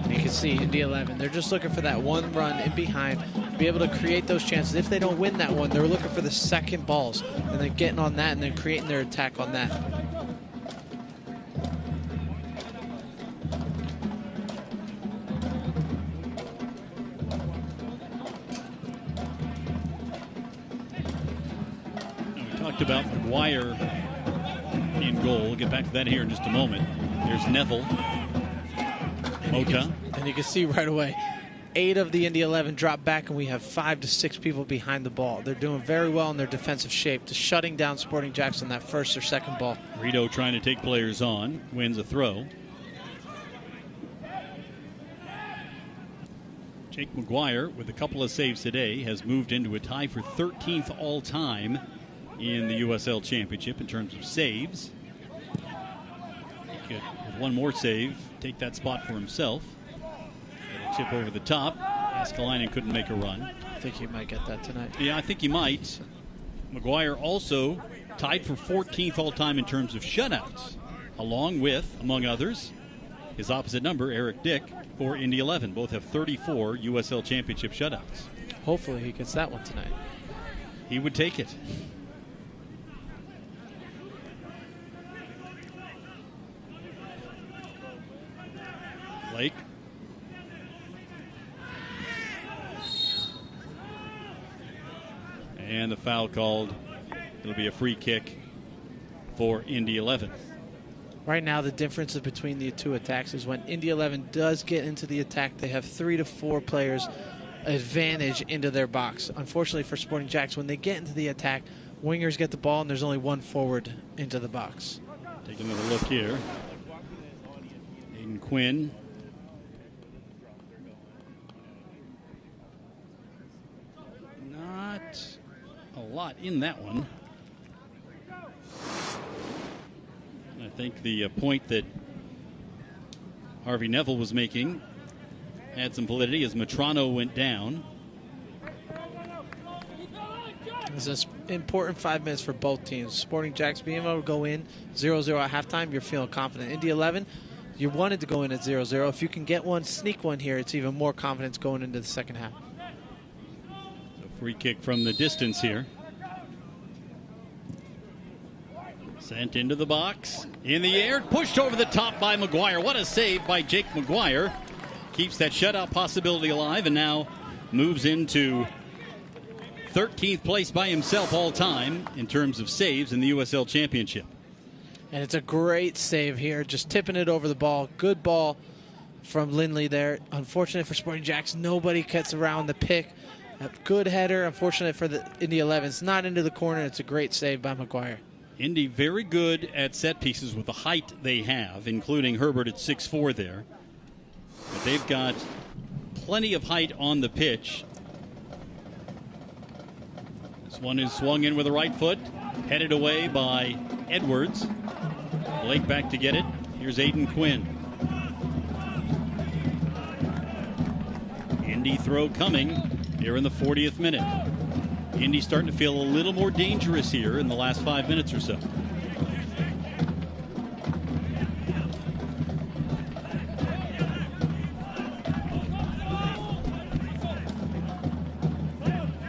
Speaker 2: You can see Indy 11, they're just looking for that one run in behind to be able to create those chances. If they don't win that one, they're looking for the second balls and then getting on that and then creating their attack on that.
Speaker 1: About McGuire in goal. We'll get back to that here in just a moment. Here's Neville. Mota.
Speaker 2: And you can see right away, 8 of the Indy 11 drop back, and we have 5 to 6 people behind the ball. They're doing very well in their defensive shape to shutting down Sporting JAX on that first or second ball.
Speaker 1: Rito trying to take players on. Wins a throw. Jake McGuire, with a couple of saves today, has moved into a tie for 13th all-time in the USL Championship in terms of saves. He could, with one more save, take that spot for himself. Little chip over the top. Yaskalainen couldn't make a run.
Speaker 2: I think he might get that tonight.
Speaker 1: Yeah, I think he might. McGuire also tied for 14th all-time in terms of shutouts, along with, among others, his opposite number, Eric Dick, for Indy 11. Both have 34 USL Championship shutouts.
Speaker 2: Hopefully he gets that one tonight.
Speaker 1: He would take it. Blake. And the foul called. It'll be a free kick for Indy 11.
Speaker 2: Right now, the difference between the two attacks is when Indy 11 does get into the attack, they have 3 to 4 players advantage into their box. Unfortunately for Sporting JAX, when they get into the attack, wingers get the ball and there's only one forward into the box.
Speaker 1: Take another look here. Aiden Quinn. Not a lot in that one. I think the point that Harvey Neville was making had some validity as Matrano went down.
Speaker 2: It's an important 5 minutes for both teams. Sporting JAX being able to go in 0-0 at halftime, you're feeling confident. Indy 11, you wanted to go in at 0-0. If you can get one, sneak one here, it's even more confidence going into the second half.
Speaker 1: A free kick from the distance here.
Speaker 8: Sent into the box. In the air. Pushed over the top by McGuire. What a save by Jake McGuire. Keeps that shutout possibility alive and now moves into 13th place by himself all time in terms of saves in the USL Championship.
Speaker 2: And it's a great save here. Just tipping it over the ball. Good ball from Lindley there. Unfortunate for Sporting JAX, nobody gets around the pick. A good header. Unfortunate for the Indy 11. It's not into the corner. It's a great save by McGuire.
Speaker 8: Indy very good at set pieces with the height they have, including Herbert at 6'4" there. But they've got plenty of height on the pitch. This one is swung in with the right foot, headed away by Edwards. Blake back to get it. Here's Aiden Quinn. Indy throw coming here in the 40th minute. Indy starting to feel a little more dangerous here in the last 5 minutes or so.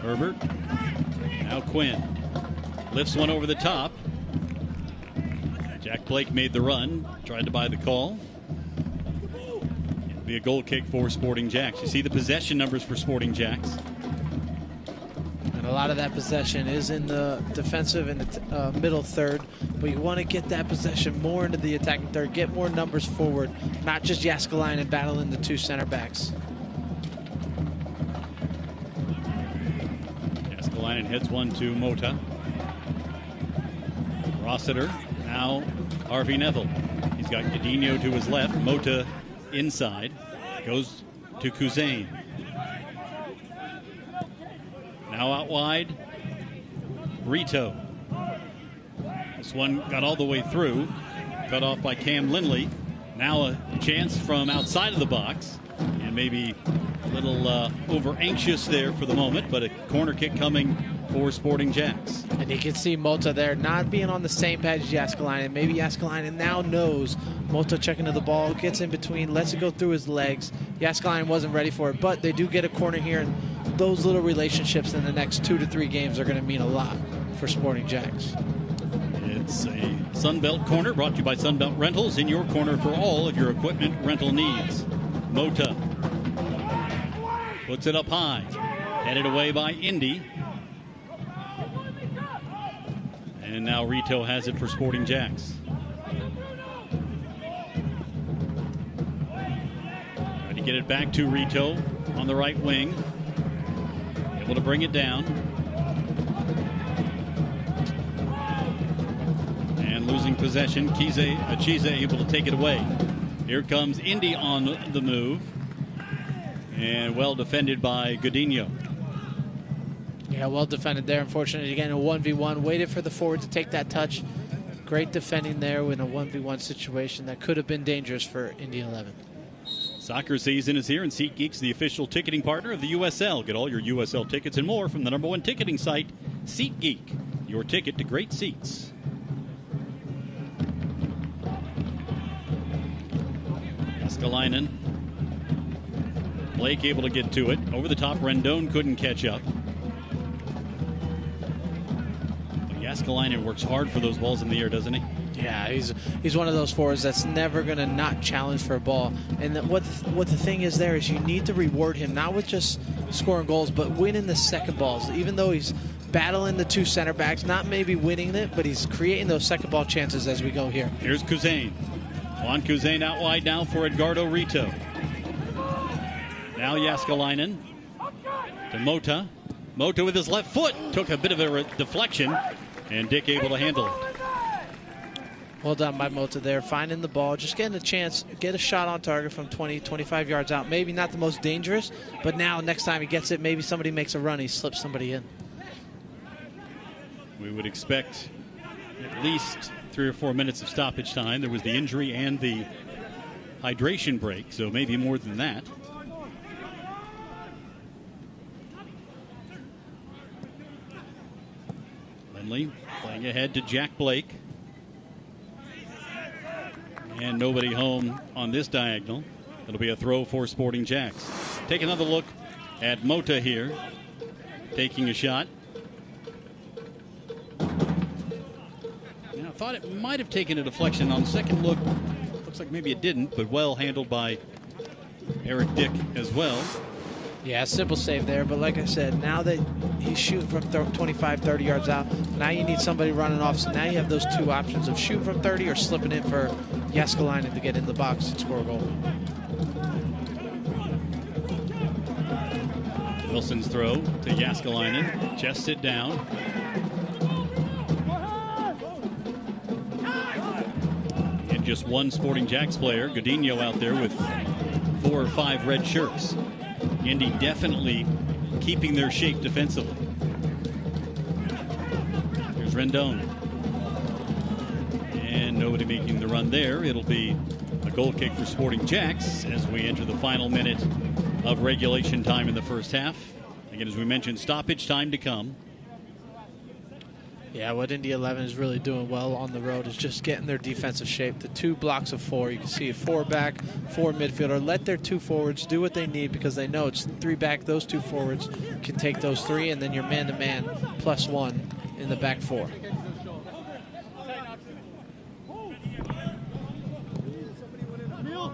Speaker 8: Herbert. Now Quinn. Lifts one over the top. Jack Blake made the run. Tried to buy the call. It'll be a goal kick for Sporting JAX. You see the possession numbers for Sporting JAX.
Speaker 2: And a lot of that possession is in the defensive and the middle third. But you want to get that possession more into the attacking third. Get more numbers forward. Not just Jääskeläinen battling the two center backs.
Speaker 8: Jääskeläinen heads one to Mota. Rossiter. Now Harvey Neville. He's got Gainbridge to his left. Mota inside. Goes to Kuzain. Now out wide. Rito. This one got all the way through. Cut off by Cam Lindley. Now a chance from outside of the box. And maybe a little over anxious there for the moment, but a corner kick coming for Sporting JAX.
Speaker 2: And you can see Mota there not being on the same page as Jääskeläinen. Maybe Jääskeläinen now knows Mota checking to the ball, gets in between, lets it go through his legs. Jääskeläinen wasn't ready for it, but they do get a corner here, and those little relationships in the next 2 to 3 games are going to mean a lot for Sporting JAX.
Speaker 8: It's a Sunbelt corner brought to you by Sunbelt Rentals, in your corner for all of your equipment rental needs. Mota puts it up high, headed away by Indy. And now Rito has it for Sporting JAX. Trying to get it back to Rito on the right wing. Able to bring it down. And losing possession. Achize able to take it away. Here comes Indy on the move. And well defended by Gainbridge.
Speaker 2: Yeah, well defended there. Unfortunately, again, a 1v1. Waited for the forward to take that touch. Great defending there in a 1v1 situation that could have been dangerous for Indy 11.
Speaker 8: Soccer season is here, and SeatGeek's the official ticketing partner of the USL. Get all your USL tickets and more from the #1 ticketing site, SeatGeek. Your ticket to great seats. Jääskeläinen. Blake able to get to it. Over the top, Rendon couldn't catch up. Jääskeläinen works hard for those balls in the air, doesn't he?
Speaker 2: Yeah, he's one of those forwards that's never going to not challenge for a ball. And what the thing is there is you need to reward him, not with just scoring goals, but winning the second balls. Even though he's battling the two center backs, not maybe winning it, but he's creating those second ball chances as we go here.
Speaker 8: Here's Kuzain. Juan Kuzain out wide now for Edgardo Rito. Now Jääskeläinen to Mota. Mota with his left foot took a bit of a deflection, and Dick able to handle it.
Speaker 2: Well done by Mota there, finding the ball, just getting a chance, get a shot on target from 20, 25 yards out. Maybe not the most dangerous, but now next time he gets it, maybe somebody makes a run, he slips somebody in.
Speaker 8: We would expect at least 3 or 4 minutes of stoppage time. There was the injury and the hydration break, so maybe more than that. Lindley playing ahead to Jack Blake. And nobody home on this diagonal. It'll be a throw for Sporting JAX. Take another look at Mota here. Taking a shot. Now thought it might have taken a deflection on the second look. Looks like maybe it didn't, but well handled by Eric Dick as well.
Speaker 2: Yeah, simple save there, but like I said, now that he's shooting from 25, 30 yards out, now you need somebody running off, so now you have those two options of shooting from 30 or slipping in for Jääskeläinen to get in the box and score a goal.
Speaker 8: Wilson's throw to Jääskeläinen, chests it down. And just one Sporting JAX player, Godinho, out there with 4 or 5 red shirts. Indy definitely keeping their shape defensively. Here's Rendon. And nobody making the run there. It'll be a goal kick for Sporting JAX as we enter the final minute of regulation time in the first half. Again, as we mentioned, stoppage time to come.
Speaker 2: Yeah, what Indy 11 is really doing well on the road is just getting their defensive shape. The 2 blocks of 4, you can see 4 back, 4 midfielder. Let their 2 forwards do what they need because they know it's 3 back. Those 2 forwards can take those 3, and then you're man-to-man +1 in the back 4.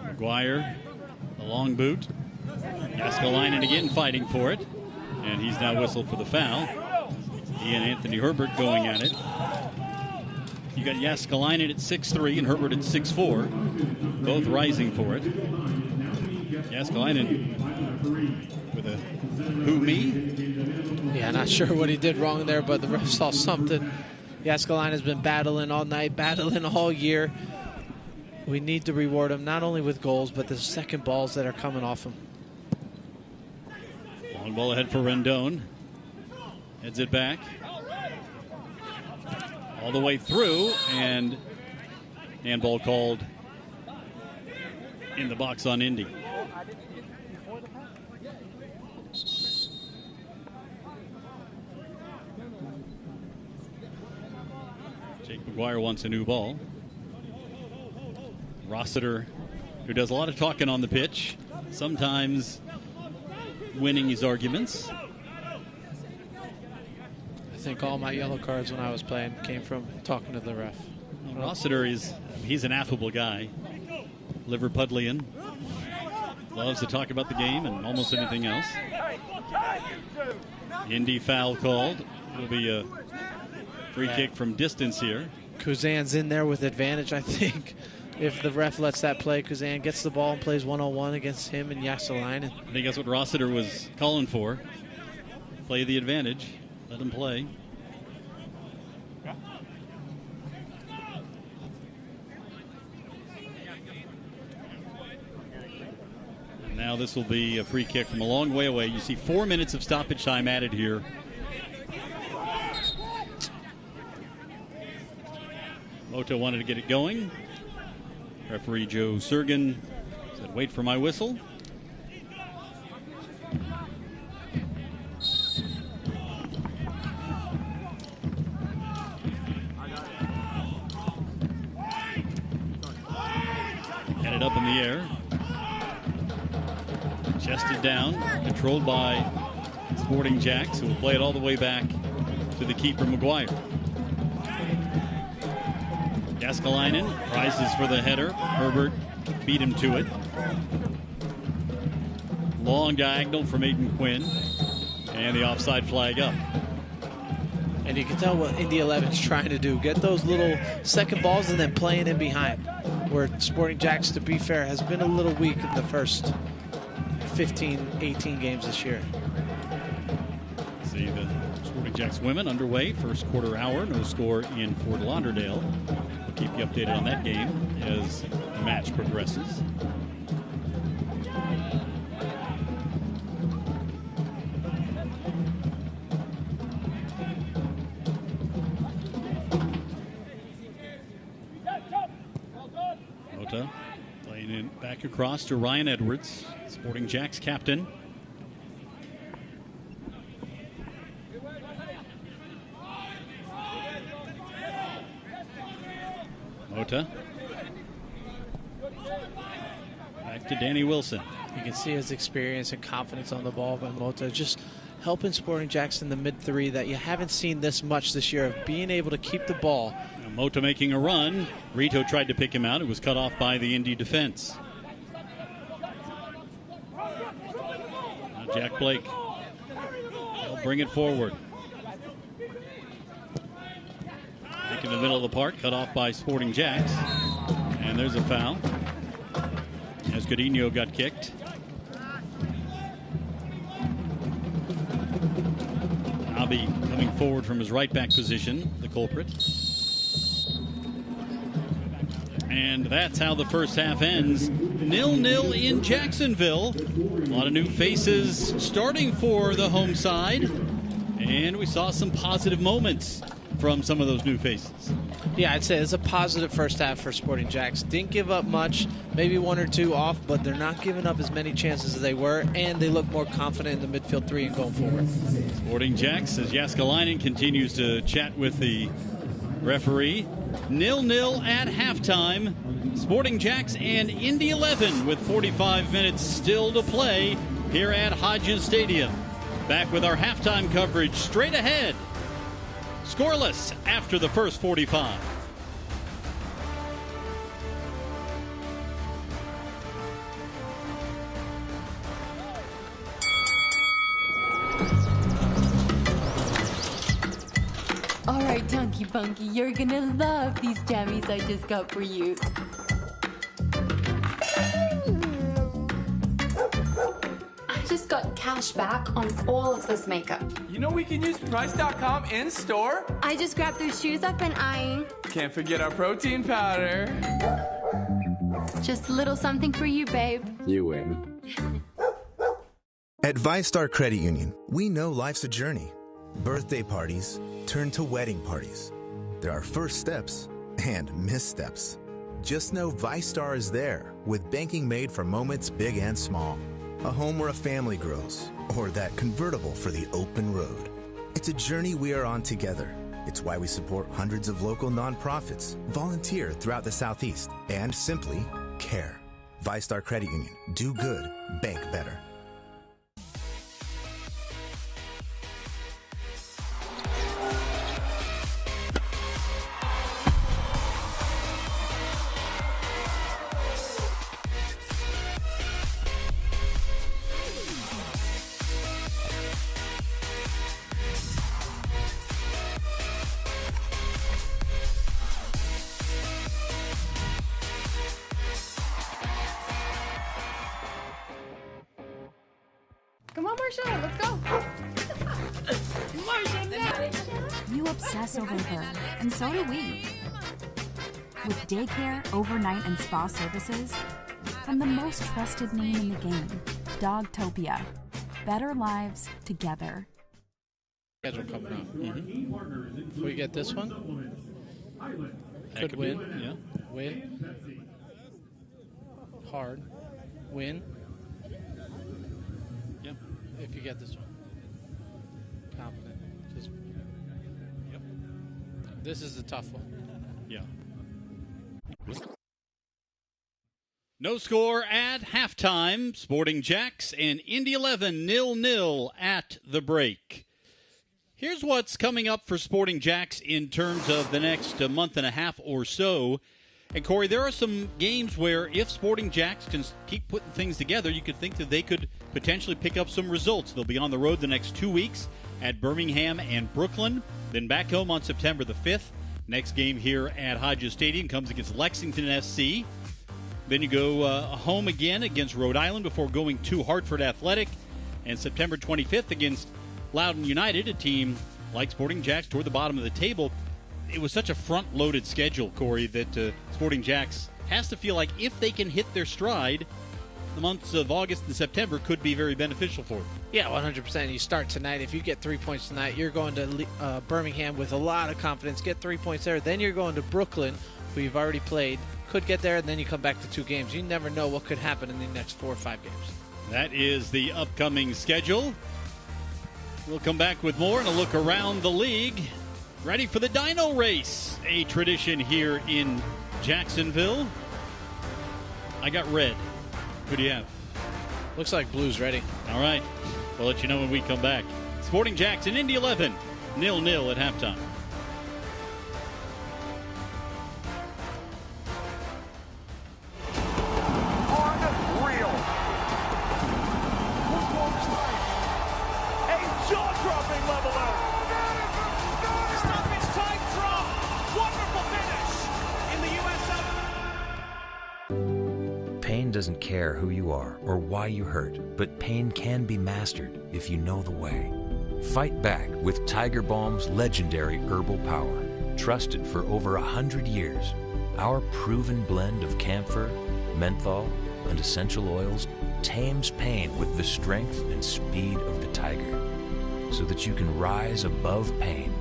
Speaker 8: Maguire, the long boot. Jääskeläinen again fighting for it, and he's now whistled for the foul. He and Anthony Herbert going at it. You got Jääskeläinen at 6'3" and Herbert at 6'4", both rising for it. Jääskeläinen with a who me?
Speaker 2: Yeah, not sure what he did wrong there, but the ref saw something. Jääskeläinen has been battling all night, battling all year. We need to reward him not only with goals, but the second balls that are coming off him.
Speaker 8: Long ball ahead for Rendon. Heads it back. All the way through, and handball called in the box on Indy. Jake Maguire wants a new ball. Rossiter, who does a lot of talking on the pitch, sometimes winning his arguments.
Speaker 2: I think all my yellow cards when I was playing came from talking to the ref.
Speaker 8: Well, Rossiter he's an affable guy. Liverpudlian. Loves to talk about the game and almost anything else. Indy foul called. It'll be a free kick from distance here.
Speaker 2: Kuzan's in there with advantage, I think. If the ref lets that play, Kuzan gets the ball and plays 1-on-1 against him and Jääskeläinen.
Speaker 8: I think that's what Rossiter was calling for. Play the advantage. Let him play. And now this will be a free kick from a long way away. You see 4 minutes of stoppage time added here. Mota wanted to get it going. Referee Joe Sergen said, "Wait for my whistle." Headed up in the air. Chested down. Controlled by Sporting JAX, who will play it all the way back to the keeper, Maguire. Jääskeläinen rises for the header. Herbert beat him to it. Long diagonal from Aiden Quinn. And the offside flag up.
Speaker 2: And you can tell what Indy 11 is trying to do. Get those little second balls and then playing in behind. Where Sporting JAX, to be fair, has been a little weak in the first 15, 18 games this year.
Speaker 8: See the Sporting JAX women underway. First quarter hour. No score in Fort Lauderdale. We'll keep you updated on that game as the match progresses. Mota playing it back across to Ryan Edwards, Sporting JAX captain. Mota. Back to Danny Wilson.
Speaker 2: You can see his experience and confidence on the ball by Mota. Just helping Sporting Jackson the mid-3 that you haven't seen this much this year, of being able to keep the ball.
Speaker 8: Now, Mota making a run. Rito tried to pick him out. It was cut off by the Indy defense. Now Jack Blake. He'll bring it forward. Back in the middle of the park, cut off by Sporting Jacks. And there's a foul, as Godinho got kicked. Abi coming forward from his right back position, the culprit. And that's how the first half ends. 0-0 in Jacksonville. A lot of new faces starting for the home side. And we saw some positive moments from some of those new faces.
Speaker 2: Yeah, I'd say it's a positive first half for Sporting Jacks. Didn't give up much, maybe 1 or 2 off, but they're not giving up as many chances as they were, and they look more confident in the midfield 3 and going forward.
Speaker 8: Sporting Jacks, as Jaskalainen continues to chat with the referee. 0-0 at halftime. Sporting Jacks and Indy 11 with 45 minutes still to play here at Hodges Stadium. Back with our halftime coverage straight ahead. Scoreless after the first 45.
Speaker 4: All right, Donkey Punky, you're gonna love these jammies I just got for you.
Speaker 9: I just got cash back on all of this makeup.
Speaker 5: You know we can use Price.com in store?
Speaker 9: I just grabbed those shoes I've been eyeing.
Speaker 5: Can't forget our protein powder.
Speaker 4: Just a little something for you, babe.
Speaker 10: You win.
Speaker 11: At ViStar Credit Union, we know life's a journey. Birthday parties turn to wedding parties. There are first steps and missteps. Just know ViStar is there with banking made for moments big and small. A home where a family grows, or that convertible for the open road. It's a journey we are on together. It's why we support hundreds of local nonprofits, volunteer throughout the Southeast, and simply care. ViStar Credit Union. Do good. Bank better.
Speaker 12: Come on, Marsha, let's go.
Speaker 13: You obsess over her, and so do we. With daycare, overnight, and spa services, from the most trusted name in the game, Dogtopia. Better lives together.
Speaker 2: Schedule coming up. If we get this one, could win.
Speaker 8: Yeah.
Speaker 2: Win. Hard. Win.
Speaker 8: Yep.
Speaker 2: If you get this one. Confident. Just.
Speaker 8: Yep.
Speaker 2: This is the tough one.
Speaker 8: Yeah. No score at halftime. Sporting Jacks and Indy 11 0-0 at the break. Here's what's coming up for Sporting Jacks in terms of the next month and a half or so. And, Corey, there are some games where if Sporting Jacks can keep putting things together, you could think that they could potentially pick up some results. They'll be on the road the next 2 weeks at Birmingham and Brooklyn, then back home on September the 5th. Next game here at Hodges Stadium comes against Lexington SC. Then you go home again against Rhode Island before going to Hartford Athletic. And September 25th against Loudoun United, a team like Sporting Jacks toward the bottom of the table. It was such a front-loaded schedule, Corey, that Sporting Jacks has to feel like if they can hit their stride, the months of August and September could be very beneficial for them.
Speaker 2: Yeah, 100%. You start tonight. If you get 3 points tonight, you're going to Birmingham with a lot of confidence. Get 3 points there. Then you're going to Brooklyn, who you've already played. Could get there, and then you come back to 2 games. You never know what could happen in the next 4 or 5 games.
Speaker 8: That is the upcoming schedule. We'll come back with more and a look around the league. Ready for the Dino Race, a tradition here in Jacksonville. I got red. Who do you have?
Speaker 2: Looks like blue's ready.
Speaker 8: All right. We'll let you know when we come back. Sporting JAX and Indy 11, 0-0 at halftime.
Speaker 10: Unreal. A jaw-dropping leveler. Stoppage time drop. Wonderful finish in the USL.
Speaker 14: Pain doesn't care who you are or why you hurt, but pain can be mastered if you know the way. Fight back with Tiger Balm's legendary herbal power. Trusted for over 100 years, our proven blend of camphor, menthol, and essential oils tames pain with the strength and speed of the tiger, so that you can rise above pain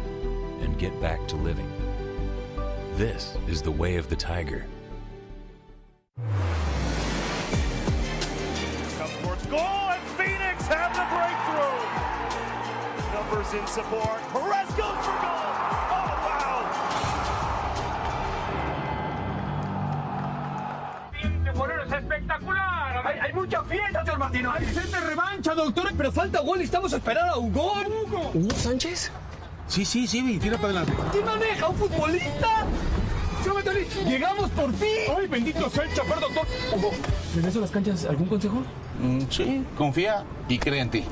Speaker 14: and get back to living. This is the way of the tiger.
Speaker 10: Comes towards goal, and Phoenix have the breakthrough. Numbers in support. Perez goes for goal. Oh, wow.
Speaker 15: Es espectacular. Hay mucha fiesta, señor Martino. Hay gente revancha, doctor. Pero falta gol. Necesitamos esperar a Hugo. ¿Hugo Sánchez? Sí, tira para adelante. ¿Quién maneja? ¿Un futbolista? Llegamos por fin. Ay, bendito sea el chofer, doctor. Hugo, ¿regreso a las canchas? ¿Algún consejo?
Speaker 16: Sí, confía y cree en ti.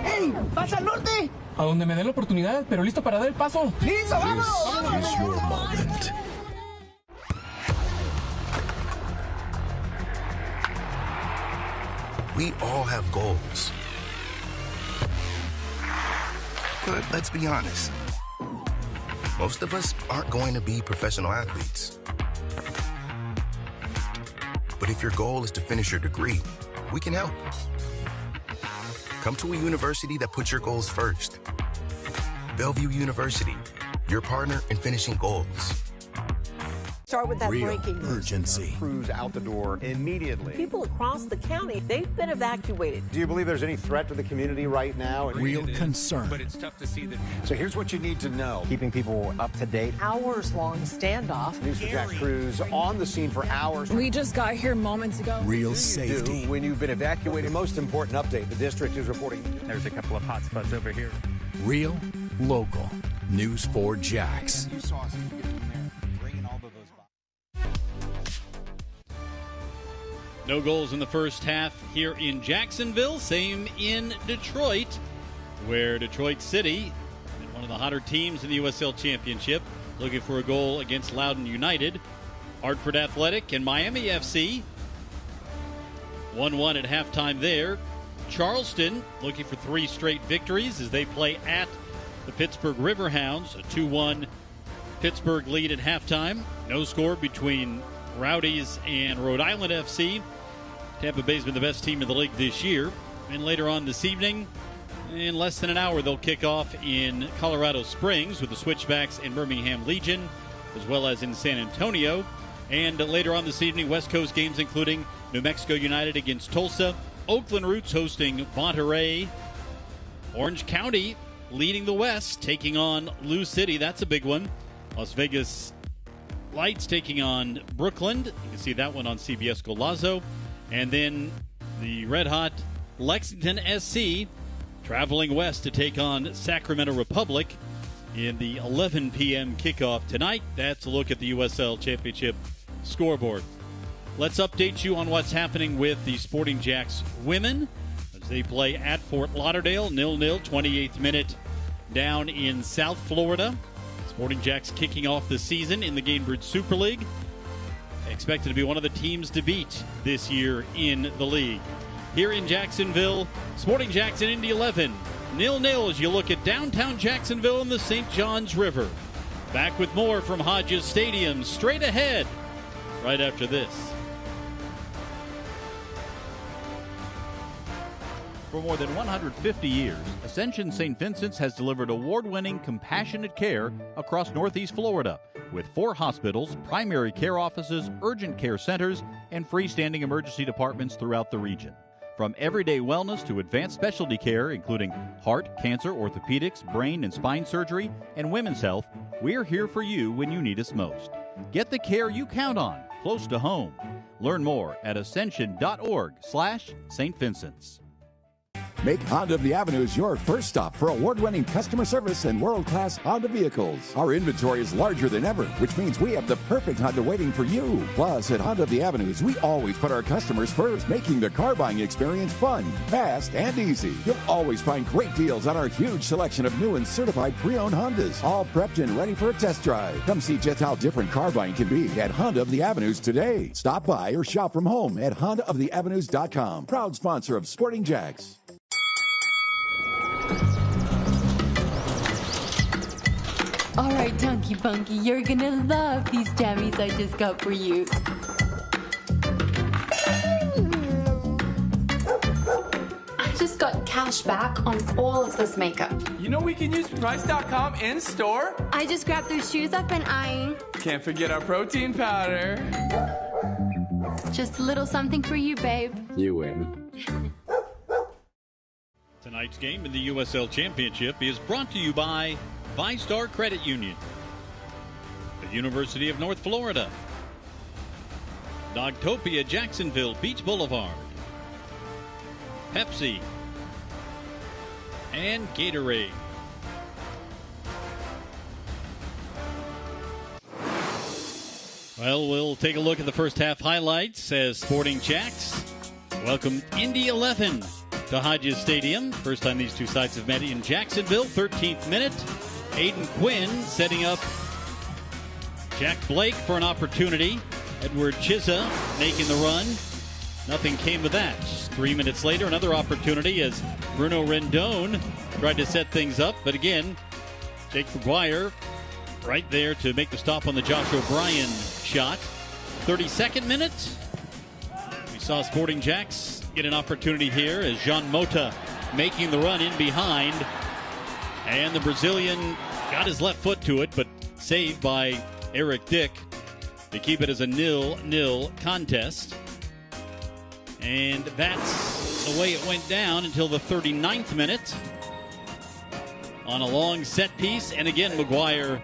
Speaker 15: ¡Ey! ¡Vas al norte!
Speaker 17: A donde me dé la oportunidad, pero listo para dar el paso.
Speaker 15: ¡Listo, vamos!
Speaker 11: This is your moment. We all have goals. But let's be honest. Most of us aren't going to be professional athletes. But if your goal is to finish your degree, we can help. Come to a university that puts your goals first. Bellevue University, your partner in finishing goals.
Speaker 18: Start with that
Speaker 11: Real
Speaker 18: breaking news.
Speaker 11: urgency.
Speaker 19: Crews out the door immediately.
Speaker 18: People across the county, they've been evacuated.
Speaker 19: Do you believe there's any threat to the community right now?
Speaker 11: Real concern.
Speaker 19: But it's tough to see that. So here's what you need to know. Keeping people up to date.
Speaker 18: Hours-long standoff.
Speaker 19: News for JAX crews on the scene for hours.
Speaker 20: We just got here moments ago.
Speaker 11: Real safety.
Speaker 19: When you've been evacuated. Most important update, the district is reporting.
Speaker 21: There's a couple of hot spots over here.
Speaker 11: Real, local. News for JAX.
Speaker 8: No goals in the first half here in Jacksonville. Same in Detroit, where Detroit City, one of the hotter teams in the USL Championship, looking for a goal against Loudoun United. Hartford Athletic and Miami FC 1-1 at halftime there. Charleston looking for 3 straight victories as they play at the Pittsburgh Riverhounds. A 2-1 Pittsburgh lead at halftime. No score between Rowdies and Rhode Island FC. Tampa Bay's been the best team in the league this year. And later on this evening, in less than an hour, they'll kick off in Colorado Springs with the Switchbacks and Birmingham Legion, as well as in San Antonio. And later on this evening, West Coast games including New Mexico United against Tulsa, Oakland Roots hosting Monterey, Orange County leading the West, taking on Lou City. That's a big one. Las Vegas Lights taking on Brooklyn. You can see that one on CBS Golazo. And then the red-hot Lexington SC traveling west to take on Sacramento Republic in the 11 p.m. kickoff tonight. That's a look at the USL Championship scoreboard. Let's update you on what's happening with the Sporting JAX women as they play at Fort Lauderdale, 0-0, 28th minute down in South Florida. Sporting JAX kicking off the season in the Gainbridge Super League. Expected to be one of the teams to beat this year in the league. Here in Jacksonville, Sporting JAX and Indy 11, 0-0 as you look at downtown Jacksonville and the St. Johns River. Back with more from Hodges Stadium straight ahead right after this.
Speaker 1: For more than 150 years, Ascension St. Vincent's has delivered award-winning compassionate care across Northeast Florida with 4 hospitals, primary care offices, urgent care centers, and freestanding emergency departments throughout the region. From everyday wellness to advanced specialty care, including heart, cancer, orthopedics, brain and spine surgery, and women's health, we're here for you when you need us most. Get the care you count on, close to home. Learn more at ascension.org/St. Vincent's.
Speaker 3: Make Honda of the Avenues your first stop for award-winning customer service and world-class Honda vehicles. Our inventory is larger than ever, which means we have the perfect Honda waiting for you. Plus, at Honda of the Avenues, we always put our customers first, making the car buying experience fun, fast, and easy. You'll always find great deals on our huge selection of new and certified pre-owned Hondas, all prepped and ready for a test drive. Come see just how different car buying can be at Honda of the Avenues today. Stop by or shop from home at HondaofTheAvenues.com. Proud sponsor of Sporting JAX.
Speaker 4: All right, Tunky Punky, you're gonna love these jammies I just got for you.
Speaker 9: I just got cash back on all of this makeup.
Speaker 5: You know we can use Price.com in store?
Speaker 12: I just grabbed those shoes I've been eyeing.
Speaker 5: Can't forget our protein powder.
Speaker 12: Just a little something for you, babe.
Speaker 22: You win.
Speaker 8: Tonight's game in the USL Championship is brought to you by VyStar Credit Union, the University of North Florida, Dogtopia Jacksonville Beach Boulevard, Pepsi, and Gatorade. Well, we'll take a look at the first half highlights as Sporting JAX welcomed Indy 11 to Hodges Stadium. First time these two sides have met in Jacksonville. 13th minute. Aiden Quinn setting up Jack Blake for an opportunity. Edward Chizza making the run. Nothing came of that. 3 minutes later, another opportunity as Bruno Rendon tried to set things up. But again, Jake McGuire right there to make the stop on the Josh O'Brien shot. 32nd minute. We saw Sporting JAX get an opportunity here as Jean Mota making the run in behind. And the Brazilian got his left foot to it, but saved by Eric Dick to keep it as a 0-0 contest. And that's the way it went down until the 39th minute on a long set piece. And again, McGuire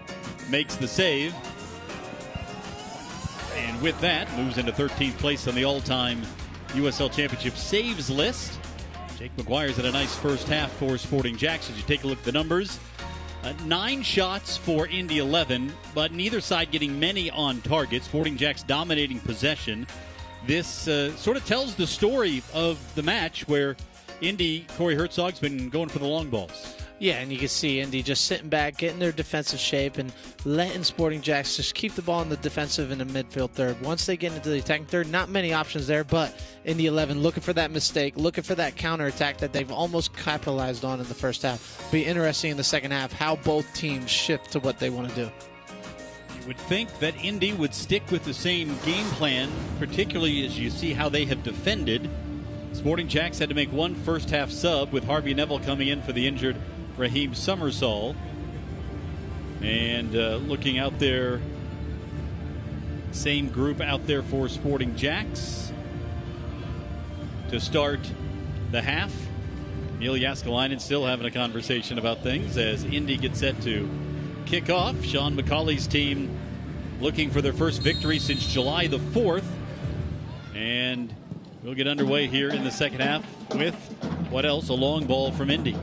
Speaker 8: makes the save. And with that, moves into 13th place on the all-time USL Championship saves list. Jake McGuire's had a nice first half for Sporting JAX. As you take a look at the numbers, 9 shots for Indy 11, but neither side getting many on target. Sporting JAX dominating possession. This sort of tells the story of the match where Indy, Corey Herzog's been going for the long balls.
Speaker 2: Yeah, and you can see Indy just sitting back, getting their defensive shape, and letting Sporting JAX just keep the ball in the defensive and the midfield third. Once they get into the attacking third, not many options there, but Indy 11 looking for that mistake, looking for that counterattack that they've almost capitalized on in the first half. Be interesting in the second half how both teams shift to what they want to do.
Speaker 8: You would think that Indy would stick with the same game plan, particularly as you see how they have defended. Sporting JAX had to make one first half sub with Harvey Neville coming in for the injured Raheem Summersall. And looking out there, same group out there for Sporting JAX to start the half. Neil Yaskalainen still having a conversation about things as Indy gets set to kick off. Sean McCauley's team looking for their first victory since July the 4th. And we'll get underway here in the second half with, what else, a long ball from Indy.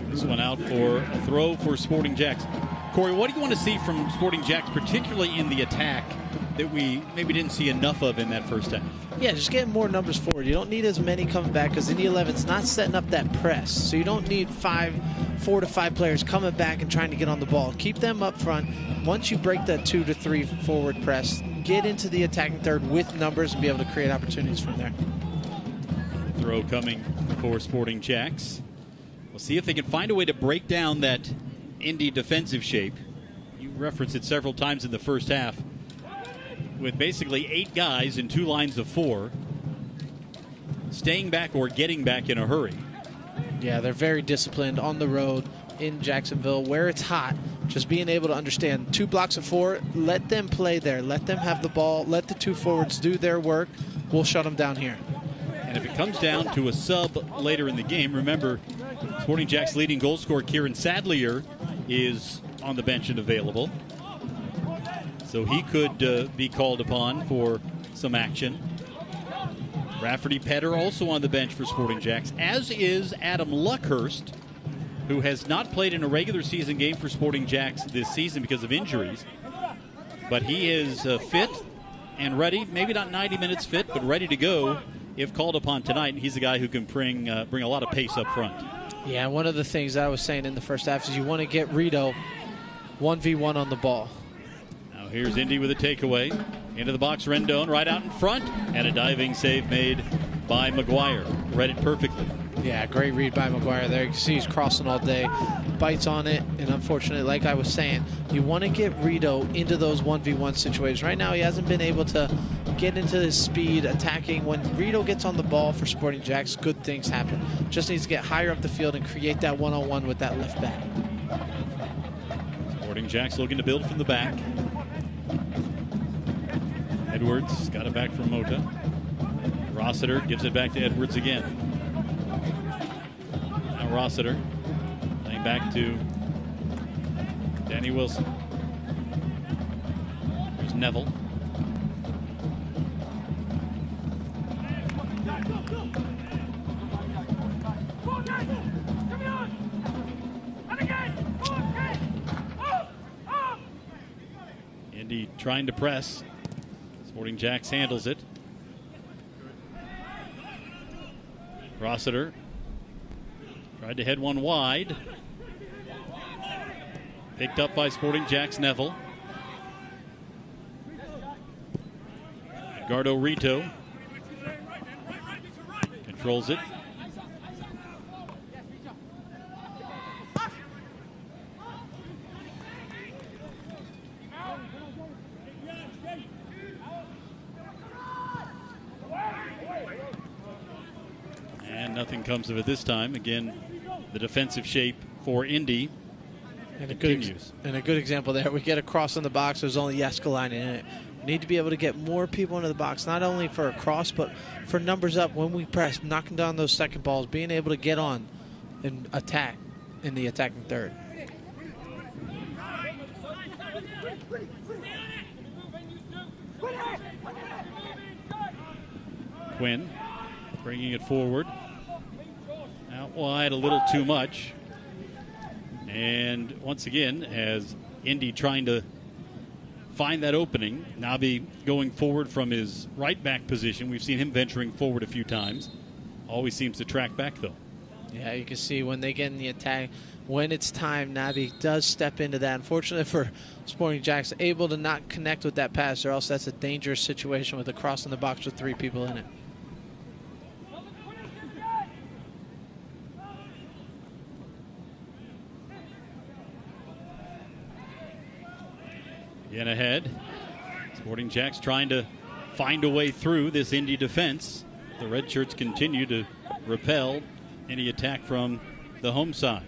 Speaker 8: This one out for a throw for Sporting JAX. Corey, what do you want to see from Sporting JAX, particularly in the attack, that we maybe didn't see enough of in that first half?
Speaker 2: Yeah, just getting more numbers forward. You don't need as many coming back because Indy 11's not setting up that press. So you don't need 4 to 5 players coming back and trying to get on the ball. Keep them up front. Once you break that 2 to 3 forward press, get into the attacking third with numbers and be able to create opportunities from there.
Speaker 8: Throw coming for Sporting JAX. We'll see if they can find a way to break down that Indy defensive shape. You referenced it several times in the first half with basically 8 guys in 2 lines of 4 staying back or getting back in a hurry.
Speaker 2: Yeah, they're very disciplined on the road in Jacksonville where it's hot. Just being able to understand 2 blocks of 4, let them play there. Let them have the ball. Let the 2 forwards do their work. We'll shut them down here.
Speaker 8: And if it comes down to a sub later in the game, remember, Sporting JAX leading goal scorer Kieran Sadlier is on the bench and available. So he could be called upon for some action. Rafferty Petter also on the bench for Sporting Jacks, as is Adam Luckhurst, who has not played in a regular season game for Sporting Jacks this season because of injuries. But he is fit and ready, maybe not 90 minutes fit, but ready to go if called upon tonight. He's a guy who can bring a lot of pace up front.
Speaker 2: Yeah, one of the things I was saying in the first half is you want to get Rito 1v1 on the ball.
Speaker 8: Now here's Indy with a takeaway. Into the box, Rendon right out in front, and a diving save made by McGuire. Read it perfectly.
Speaker 2: Yeah, great read by McGuire there. You can see he's crossing all day, bites on it, and unfortunately, like I was saying, you want to get Rito into those 1v1 situations. Right now, he hasn't been able to get into his speed, attacking. When Rito gets on the ball for Sporting Jacks, good things happen. Just needs to get higher up the field and create that one-on-one with that left back.
Speaker 8: Sporting Jacks looking to build from the back. Edwards got it back from Mota. Rossiter gives it back to Edwards again. Now Rossiter playing back to Danny Wilson. There's Neville. Indy trying to press. Sporting Jacks handles it. Rossiter tried to head one wide. Picked up by Sporting Jacks Neville. Edgardo Rito controls it. And nothing comes of it this time. Again, the defensive shape for Indy continues.
Speaker 2: And a good example there. We get a cross in the box. There's only Yaskalainen in it. We need to be able to get more people into the box, not only for a cross, but for numbers up when we press, knocking down those second balls, being able to get on and attack in the attacking third.
Speaker 8: Quinn bringing it forward. Out wide a little too much. And once again, as Indy trying to find that opening, Nabi going forward from his right back position. We've seen him venturing forward a few times. Always seems to track back, though.
Speaker 2: Yeah, you can see when they get in the attack, when it's time, Nabi does step into that. Unfortunately for Sporting Jacks, able to not connect with that pass, or else that's a dangerous situation with a cross in the box with 3 people in it.
Speaker 8: In ahead. Sporting Jacks trying to find a way through this Indy defense. The red shirts continue to repel any attack from the home side.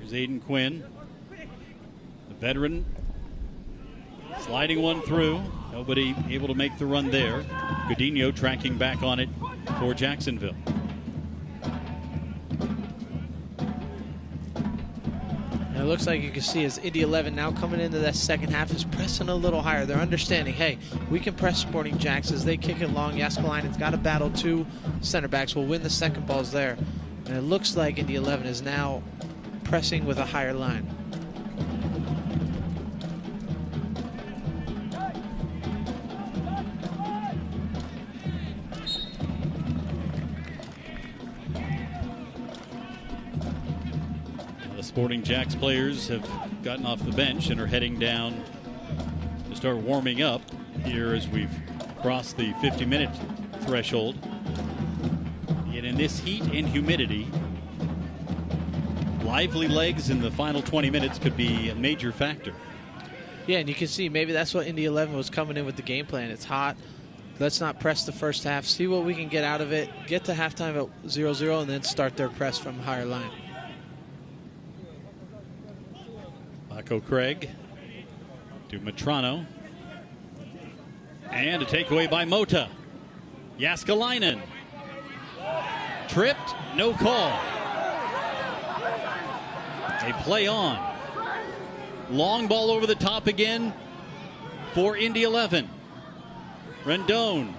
Speaker 8: Here's Aiden Quinn, the veteran, sliding one through. Nobody able to make the run there. Godinho tracking back on it for Jacksonville.
Speaker 2: It looks like you can see as Indy 11 now coming into that second half is pressing a little higher. They're understanding, hey, we can press Sporting Jacks as they kick it long. Yaskalainen's got to battle 2 center backs. We'll win the second balls there. And it looks like Indy 11 is now pressing with a higher line.
Speaker 8: Sporting Jacks players have gotten off the bench and are heading down to start warming up here as we've crossed the 50-minute threshold. Yet in this heat and humidity, lively legs in the final 20 minutes could be a major factor.
Speaker 2: Yeah, and you can see maybe that's what Indy 11 was coming in with the game plan. It's hot. Let's not press the first half. See what we can get out of it. Get to halftime at 0-0 and then start their press from a higher line.
Speaker 8: Paco Craig to Matrano. And a takeaway by Mota. Yaskalainen. Tripped, no call. They play on. Long ball over the top again for Indy 11. Rendon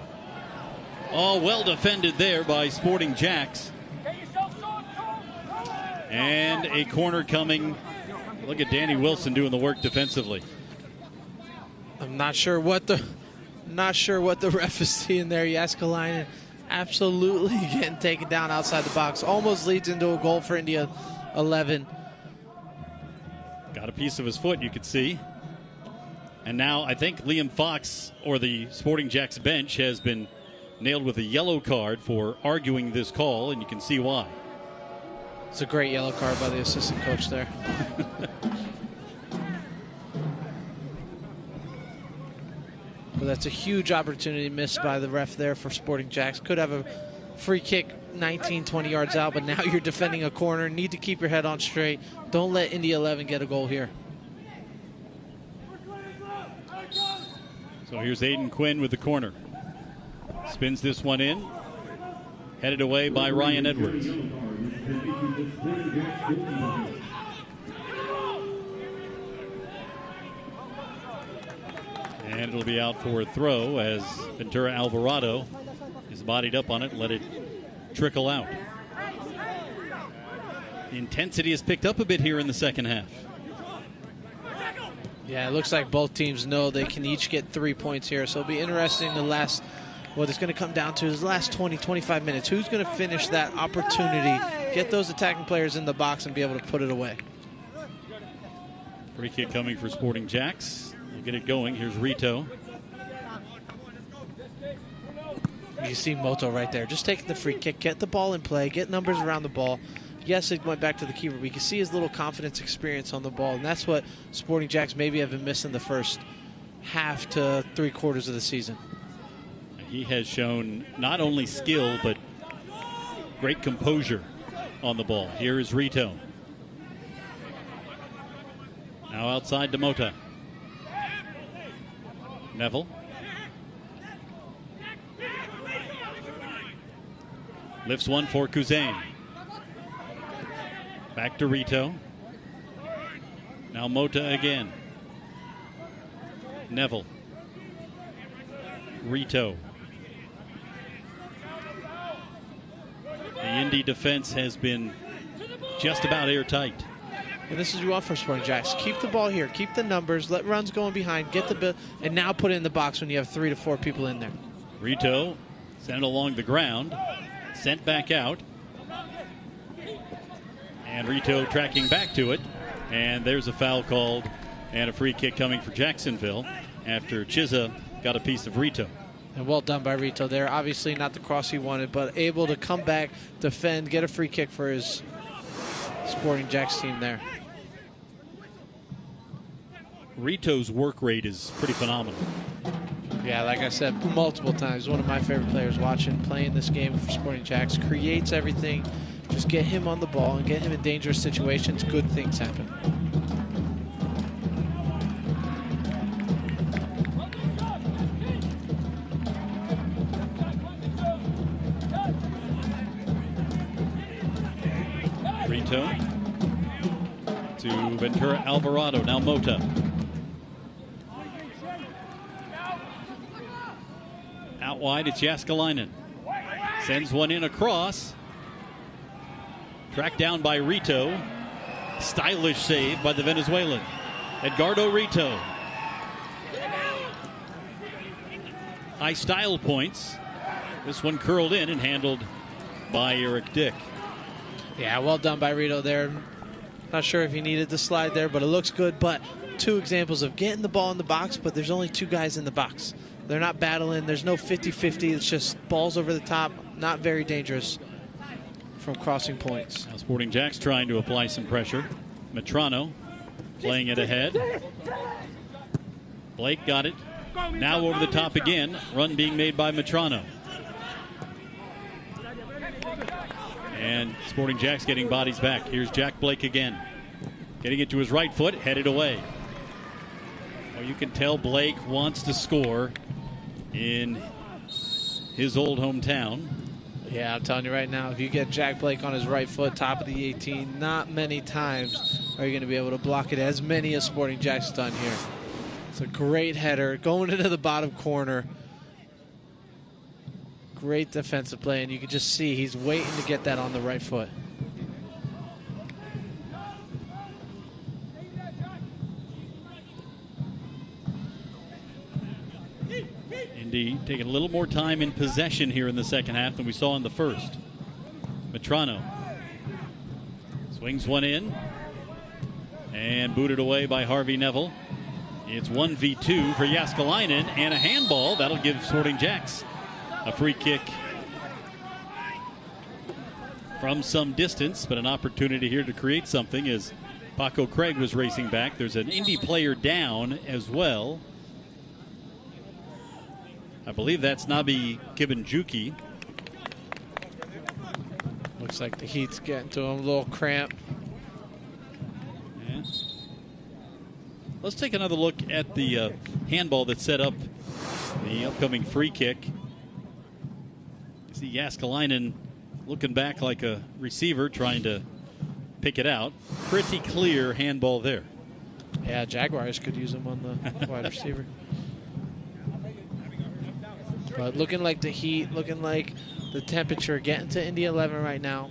Speaker 8: Oh, well defended there by Sporting JAX. And a corner coming. Look at Danny Wilson doing the work defensively.
Speaker 2: I'm not sure what the ref is seeing there. Jääskeläinen absolutely getting taken down outside the box. Almost leads into a goal for India 11.
Speaker 8: Got a piece of his foot, you could see. And now I think Liam Fox, or the Sporting JAX bench, has been nailed with a yellow card for arguing this call, and you can see why.
Speaker 2: It's a great yellow card by the assistant coach there. But that's a huge opportunity missed by the ref there for Sporting JAX. Could have a free kick 19, 20 yards out, but now you're defending a corner. Need to keep your head on straight. Don't let Indy 11 get a goal here.
Speaker 8: So here's Aiden Quinn with the corner. Spins this one in. Headed away by Ryan Edwards. And it'll be out for a throw as Ventura Alvarado is bodied up on it. Let it trickle out. The intensity has picked up a bit here in the second half.
Speaker 2: Yeah, it looks like both teams know they can each get 3 points here. So it'll be interesting what it's going to come down to is the last 20, 25 minutes. Who's going to finish that opportunity, get those attacking players in the box and be able to put it away?
Speaker 8: Free kick coming for Sporting JAX. We'll get it going. Here's Rito.
Speaker 2: You see Moto right there. Just taking the free kick, get the ball in play, get numbers around the ball. Yes, it went back to the keeper, but you can see his little confidence experience on the ball, and that's what Sporting JAX maybe have been missing the first half to 3/4 of the season.
Speaker 8: He has shown not only skill, but great composure on the ball. Here is Rito. Now outside to Mota. Neville. Lifts one for Kuzain. Back to Rito. Now Mota again. Neville. Rito. The Indy defense has been just about airtight.
Speaker 2: And this is what you want from Sporting JAX. Keep the ball here. Keep the numbers. Let runs go in behind. Get the bill. And now put it in the box when you have 3 to 4 people in there.
Speaker 8: Rito sent it along the ground. Sent back out. And Rito tracking back to it. And there's a foul called. And a free kick coming for Jacksonville after Chiza got a piece of Rito.
Speaker 2: And well done by Rito there. Obviously not the cross he wanted, but able to come back, defend, get a free kick for his Sporting JAX team there.
Speaker 8: Rito's work rate is pretty phenomenal.
Speaker 2: Yeah, like I said multiple times, one of my favorite players watching, playing this game for Sporting JAX. Creates everything. Just get him on the ball and get him in dangerous situations. Good things happen.
Speaker 8: Rito to Ventura Alvarado. Now Mota. Out wide, it's Jääskeläinen. Sends one in across. Tracked down by Rito. Stylish save by the Venezuelan. Edgardo Rito. High style points. This one curled in and handled by Eric Dick.
Speaker 2: Yeah, well done by Rito there. Not sure if he needed the slide there, but it looks good. But 2 examples of getting the ball in the box, but there's only 2 guys in the box. They're not battling. There's no 50-50. It's just balls over the top. Not very dangerous from crossing points.
Speaker 8: Now Sporting JAX trying to apply some pressure. Metrano playing it ahead. Blake got it. Now over the top again. Run being made by Metrano. And Sporting JAX getting bodies back. Here's Jack Blake again. Getting it to his right foot, headed away. Well, you can tell Blake wants to score in his old hometown.
Speaker 2: Yeah, I'm telling you right now, if you get Jack Blake on his right foot, top of the 18, not many times are you going to be able to block it as many as Sporting JAX done here. It's a great header going into the bottom corner. Great defensive play, and you can just see he's waiting to get that on the right foot.
Speaker 8: Indy taking a little more time in possession here in the second half than we saw in the first. Metrano swings one in and booted away by Harvey Neville. It's 1v2 for Jääskeläinen and a handball. That'll give Sporting JAX a free kick from some distance, but an opportunity here to create something as Paco Craig was racing back. There's an Indy player down as well. I believe that's Nabi Kibenjuki.
Speaker 2: Looks like the heat's getting to him, a little cramp.
Speaker 8: Yeah. Let's take another look at the handball that set up the upcoming free kick. You see Jääskeläinen looking back like a receiver trying to pick it out. Pretty clear handball there.
Speaker 2: Yeah, Jaguars could use him on the wide receiver. But looking like the heat, looking like the temperature, getting to Indy 11 right now.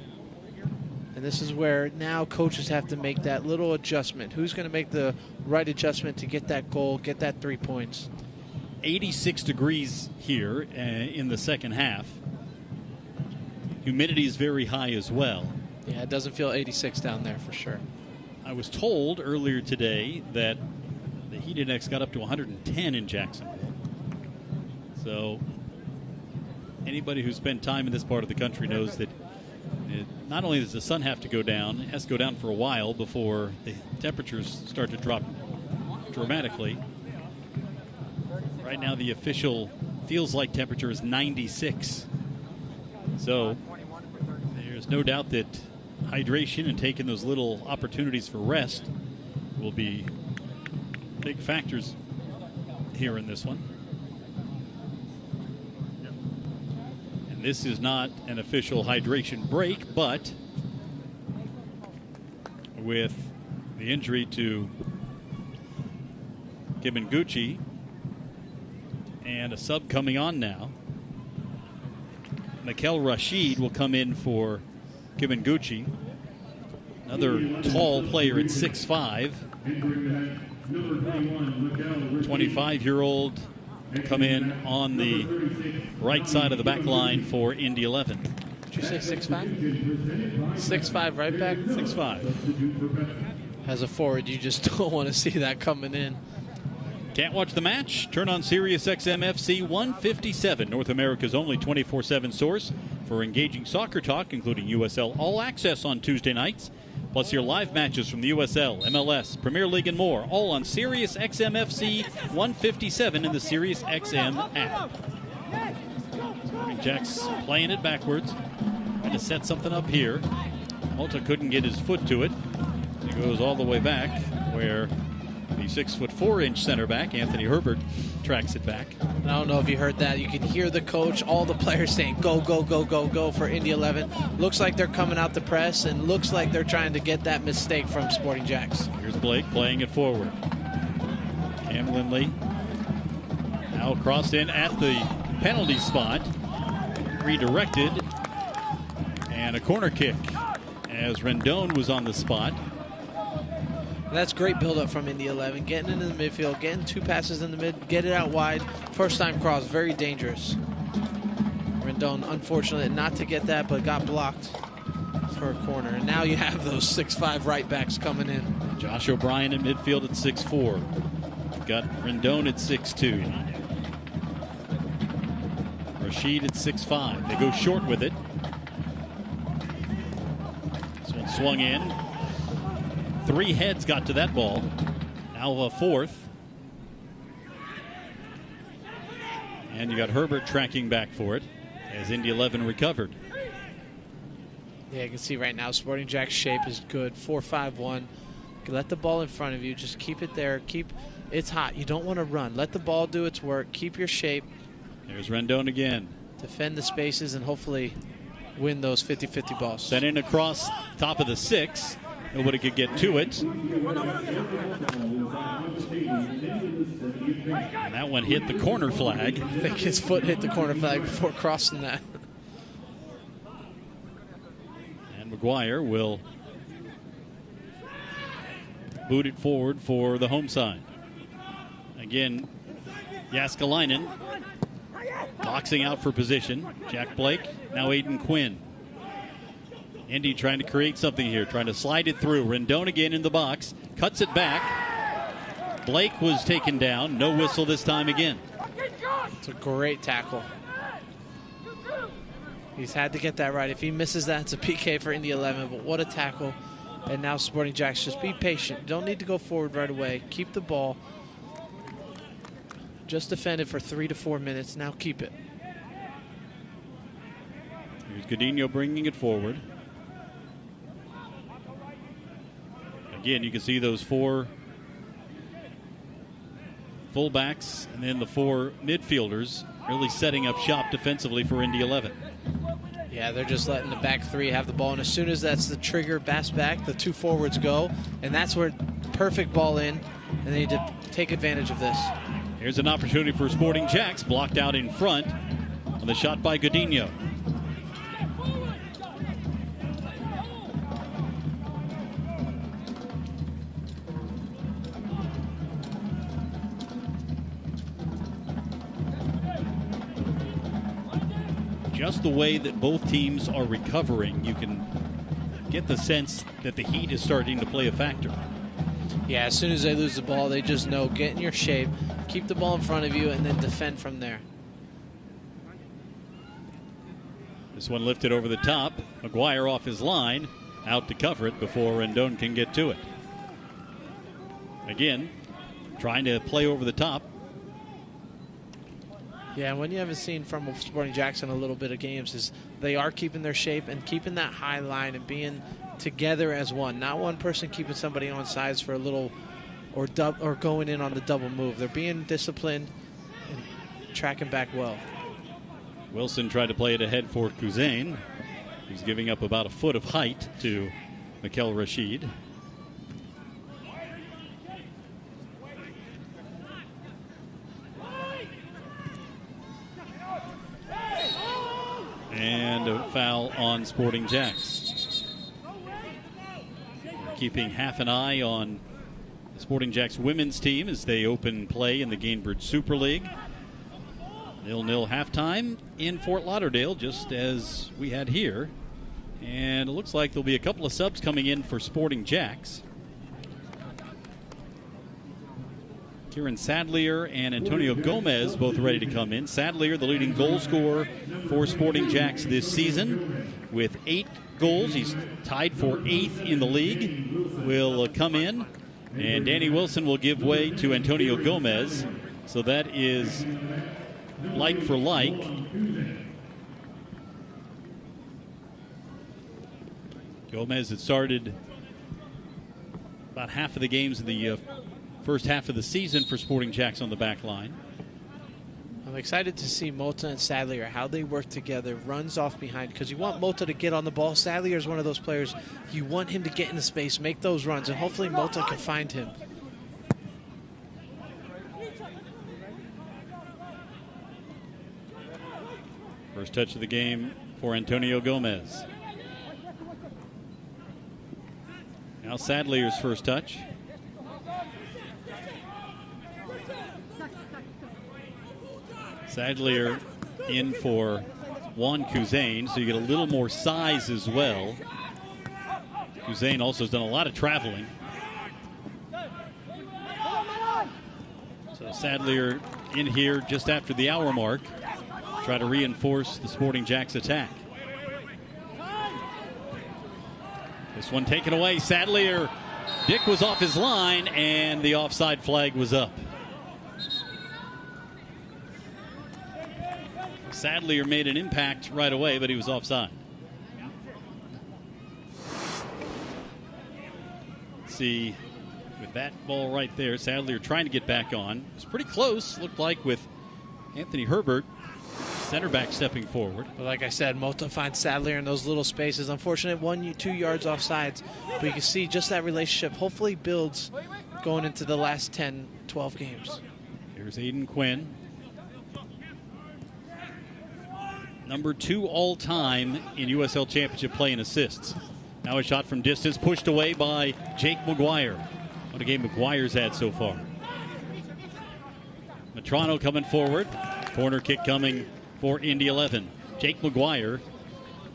Speaker 2: And this is where now coaches have to make that little adjustment. Who's going to make the right adjustment to get that goal, get that 3 points?
Speaker 8: 86 degrees here in the second half. Humidity is very high as well.
Speaker 2: Yeah, it doesn't feel 86 down there for sure.
Speaker 8: I was told earlier today that the heat index got up to 110 in Jacksonville. So anybody who's spent time in this part of the country knows that not only does the sun have to go down, it has to go down for a while before the temperatures start to drop dramatically. Right now the official feels like temperature is 96. So there's no doubt that hydration and taking those little opportunities for rest will be big factors here in this one. And this is not an official hydration break, but with the injury to Kibenjuki and a sub coming on now, Mikel Rashid will come in for Kibenjuki, another tall player at 6'5". 25-year-old come in on the right side of the back line for Indy 11.
Speaker 2: Did you say 6'5"? 6'5" right back?
Speaker 8: 6'5".
Speaker 2: As a forward, you just don't want to see that coming in.
Speaker 8: Can't watch the match? Turn on Sirius XM FC 157, North America's only 24/7 source for engaging soccer talk, including USL All Access on Tuesday nights, plus your live matches from the USL, MLS, Premier League, and more, all on Sirius XM FC 157 in the Sirius XM app. JAX playing it backwards, trying to set something up here. Malta couldn't get his foot to it. He goes all the way back where the 6'4" center back, Anthony Herbert, tracks it back.
Speaker 2: I don't know if you heard that. You can hear the coach, all the players saying, go, go, go, go, go for Indy 11. Looks like they're coming out the press, and looks like they're trying to get that mistake from Sporting JAX.
Speaker 8: Here's Blake playing it forward. Cam Lindley now crossed in at the penalty spot. Redirected. And a corner kick as Rendon was on the spot.
Speaker 2: That's great build-up from Indy 11. Getting into the midfield, getting two passes in the mid, get it out wide. First-time cross, very dangerous. Rendon, unfortunately, not to get that, but got blocked for a corner. And now you have those 6'5" right-backs coming in.
Speaker 8: Josh O'Brien in midfield at 6'4". Got Rendon at 6'2". Rashid at 6'5". They go short with it. This one swung in. Three heads got to that ball. Now a fourth. And you got Herbert tracking back for it as Indy 11 recovered.
Speaker 2: Yeah, you can see right now Sporting JAX shape is good. 4-5-1. Let the ball in front of you. Just keep it there. It's hot. You don't want to run. Let the ball do its work. Keep your shape.
Speaker 8: There's Rendon again.
Speaker 2: Defend the spaces and hopefully win those 50-50 balls.
Speaker 8: Sent in across top of the 6. Nobody could get to it. And that one hit the corner flag.
Speaker 2: I think his foot hit the corner flag before crossing that.
Speaker 8: And McGuire will boot it forward for the home side. Again, Jaskalainen boxing out for position. Jack Blake, now Aiden Quinn. Indy trying to create something here, trying to slide it through. Rendon again in the box, cuts it back. Blake was taken down. No whistle this time again.
Speaker 2: It's a great tackle. He's had to get that right. If he misses that, it's a PK for Indy 11, but what a tackle. And now Sporting Jacks, just be patient. You don't need to go forward right away. Keep the ball. Just defend it for 3 to 4 minutes. Now keep it.
Speaker 8: Here's Godinho bringing it forward. Again, you can see those 4 fullbacks and then the 4 midfielders really setting up shop defensively for Indy 11.
Speaker 2: Yeah, they're just letting the back 3 have the ball. And as soon as that's the trigger, pass back, the 2 forwards go. And that's where perfect ball in. And they need to take advantage of this.
Speaker 8: Here's an opportunity for Sporting Jacks, blocked out in front on the shot by Godinho. Just the way that both teams are recovering, you can get the sense that the heat is starting to play a factor.
Speaker 2: Yeah, as soon as they lose the ball, they just know, get in your shape, keep the ball in front of you, and then defend from there.
Speaker 8: This one lifted over the top. McGuire off his line, out to cover it before Rendon can get to it. Again, trying to play over the top.
Speaker 2: Yeah, and when you haven't seen from Sporting Jackson a little bit of games is they are keeping their shape and keeping that high line and being together as one. Not one person keeping somebody on sides for a little or going in on the double move. They're being disciplined and tracking back well.
Speaker 8: Wilson tried to play it ahead for Kuzain. He's giving up about a foot of height to Mikel Rashid. And a foul on Sporting Jacks. Keeping half an eye on the Sporting Jacks women's team as they open play in the Gainbridge Super League. 0-0 halftime in Fort Lauderdale, just as we had here. And it looks like there'll be a couple of subs coming in for Sporting Jacks. Kieran Sadlier and Antonio Gomez both ready to come in. Sadlier, the leading goal scorer for Sporting Jacks this season with 8 goals. He's tied for 8th in the league. Will come in, and Danny Wilson will give way to Antonio Gomez. So that is like for like. Gomez had started about half of the games in the first half of the season for Sporting Jacks on the back line.
Speaker 2: I'm excited to see Mota and Sadlier, how they work together, runs off behind, because you want Mota to get on the ball. Sadlier is one of those players, you want him to get into space, make those runs, and hopefully Mota can find him.
Speaker 8: First touch of the game for Antonio Gomez. Now Sadlier's first touch. Sadlier in for Juan Kuzain, so you get a little more size as well. Kuzain also has done a lot of traveling. So Sadlier in here just after the hour mark. Try to reinforce the Sporting Jacks attack. This one taken away. Sadlier, Dick was off his line, and the offside flag was up. Sadlier made an impact right away, but he was offside. Let's see, with that ball right there, Sadlier trying to get back on. It was pretty close, looked like, with Anthony Herbert center back stepping forward.
Speaker 2: But like I said, Mota finds Sadler in those little spaces. Unfortunate 1-2 yards off sides. But you can see just that relationship hopefully builds going into the last 10, 12 games.
Speaker 8: Here's Aiden Quinn. Number 2 all-time in USL Championship play in assists. Now a shot from distance, pushed away by Jake McGuire. What a game McGuire's had so far. Matrano coming forward. Corner kick coming for Indy 11. Jake McGuire.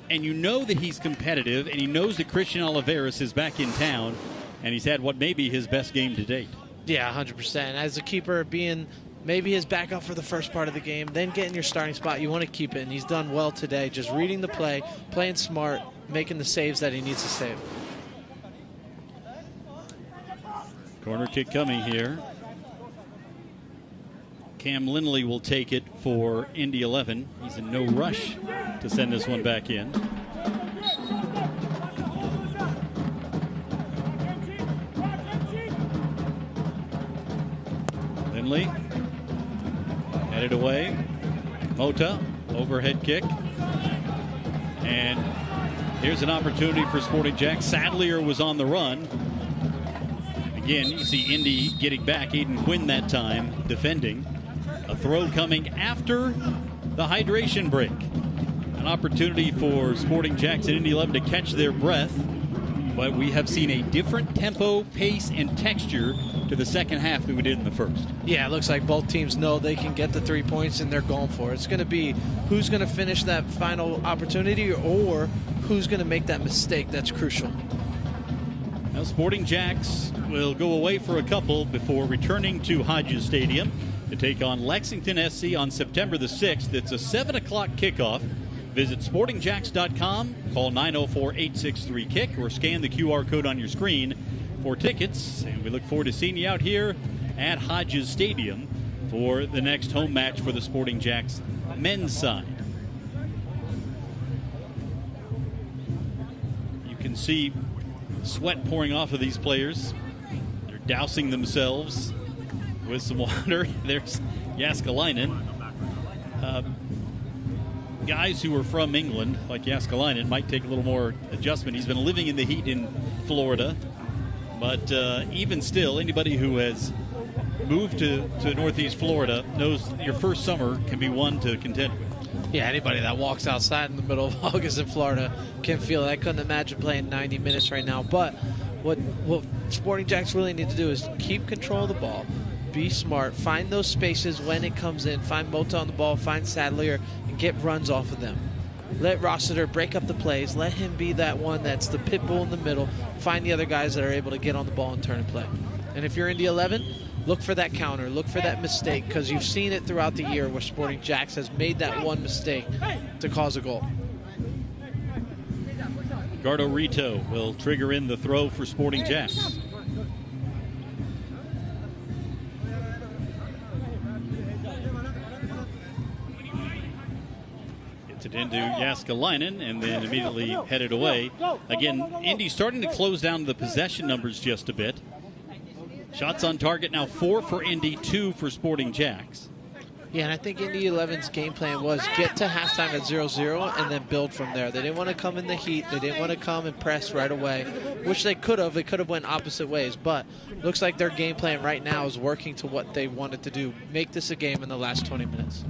Speaker 8: And you know that he's competitive, and he knows that Christian Oliveras is back in town, and he's had what may be his best game to date.
Speaker 2: Yeah, 100%. As a keeper, being maybe his backup for the first part of the game, then getting your starting spot, you want to keep it, and he's done well today, just reading the play, playing smart, making the saves that he needs to save.
Speaker 8: Corner kick coming here. Cam Lindley will take it for Indy 11. He's in no rush to send this one back in. Lindley headed away. Mota, overhead kick. And here's an opportunity for Sporting JAX. Sadlier was on the run. Again, you see Indy getting back. Aiden Quinn that time defending. A throw coming after the hydration break. An opportunity for Sporting JAX and Indy 11 to catch their breath. But we have seen a different tempo, pace, and texture to the second half than we did in the first.
Speaker 2: Yeah, it looks like both teams know they can get the 3 points and they're going for it. It's going to be who's going to finish that final opportunity or who's going to make that mistake that's crucial.
Speaker 8: Now Sporting JAX will go away for a couple before returning to Hodges Stadium to take on Lexington SC on September the 6th. It's a 7 o'clock kickoff. Visit sportingjax.com, call 904-863-KICK, or scan the QR code on your screen for tickets. And we look forward to seeing you out here at Hodges Stadium for the next home match for the Sporting JAX men's side. You can see sweat pouring off of these players. They're dousing themselves with some water. There's Jaskalainen. Guys who are from England, like Jaskalainen, might take a little more adjustment. He's been living in the heat in Florida. But even still, anybody who has moved to Northeast Florida knows your first summer can be one to contend with.
Speaker 2: Yeah, anybody that walks outside in the middle of August in Florida can feel it. I couldn't imagine playing 90 minutes right now. But what Sporting JAX really need to do is keep control of the ball, be smart, find those spaces when it comes in, find Mota on the ball, find Sadlier, and get runs off of them. Let Rossiter break up the plays. Let him be that one that's the pit bull in the middle. Find the other guys that are able to get on the ball and turn and play. And if you're Indy 11, look for that counter. Look for that mistake, because you've seen it throughout the year where Sporting JAX has made that one mistake to cause a goal.
Speaker 8: Gardo Rito will trigger in the throw for Sporting JAX. Gets it into Jaskalainen and then immediately headed away. Again, Indy starting to close down the possession numbers just a bit. Shots on target now 4 for Indy, 2 for Sporting JAX.
Speaker 2: Yeah, and I think Indy 11's game plan was get to halftime at 0-0 and then build from there. They didn't want to come in the heat. They didn't want to come and press right away, which they could have. They could have went opposite ways, but looks like their game plan right now is working to what they wanted to do. Make this a game in the last 20 minutes.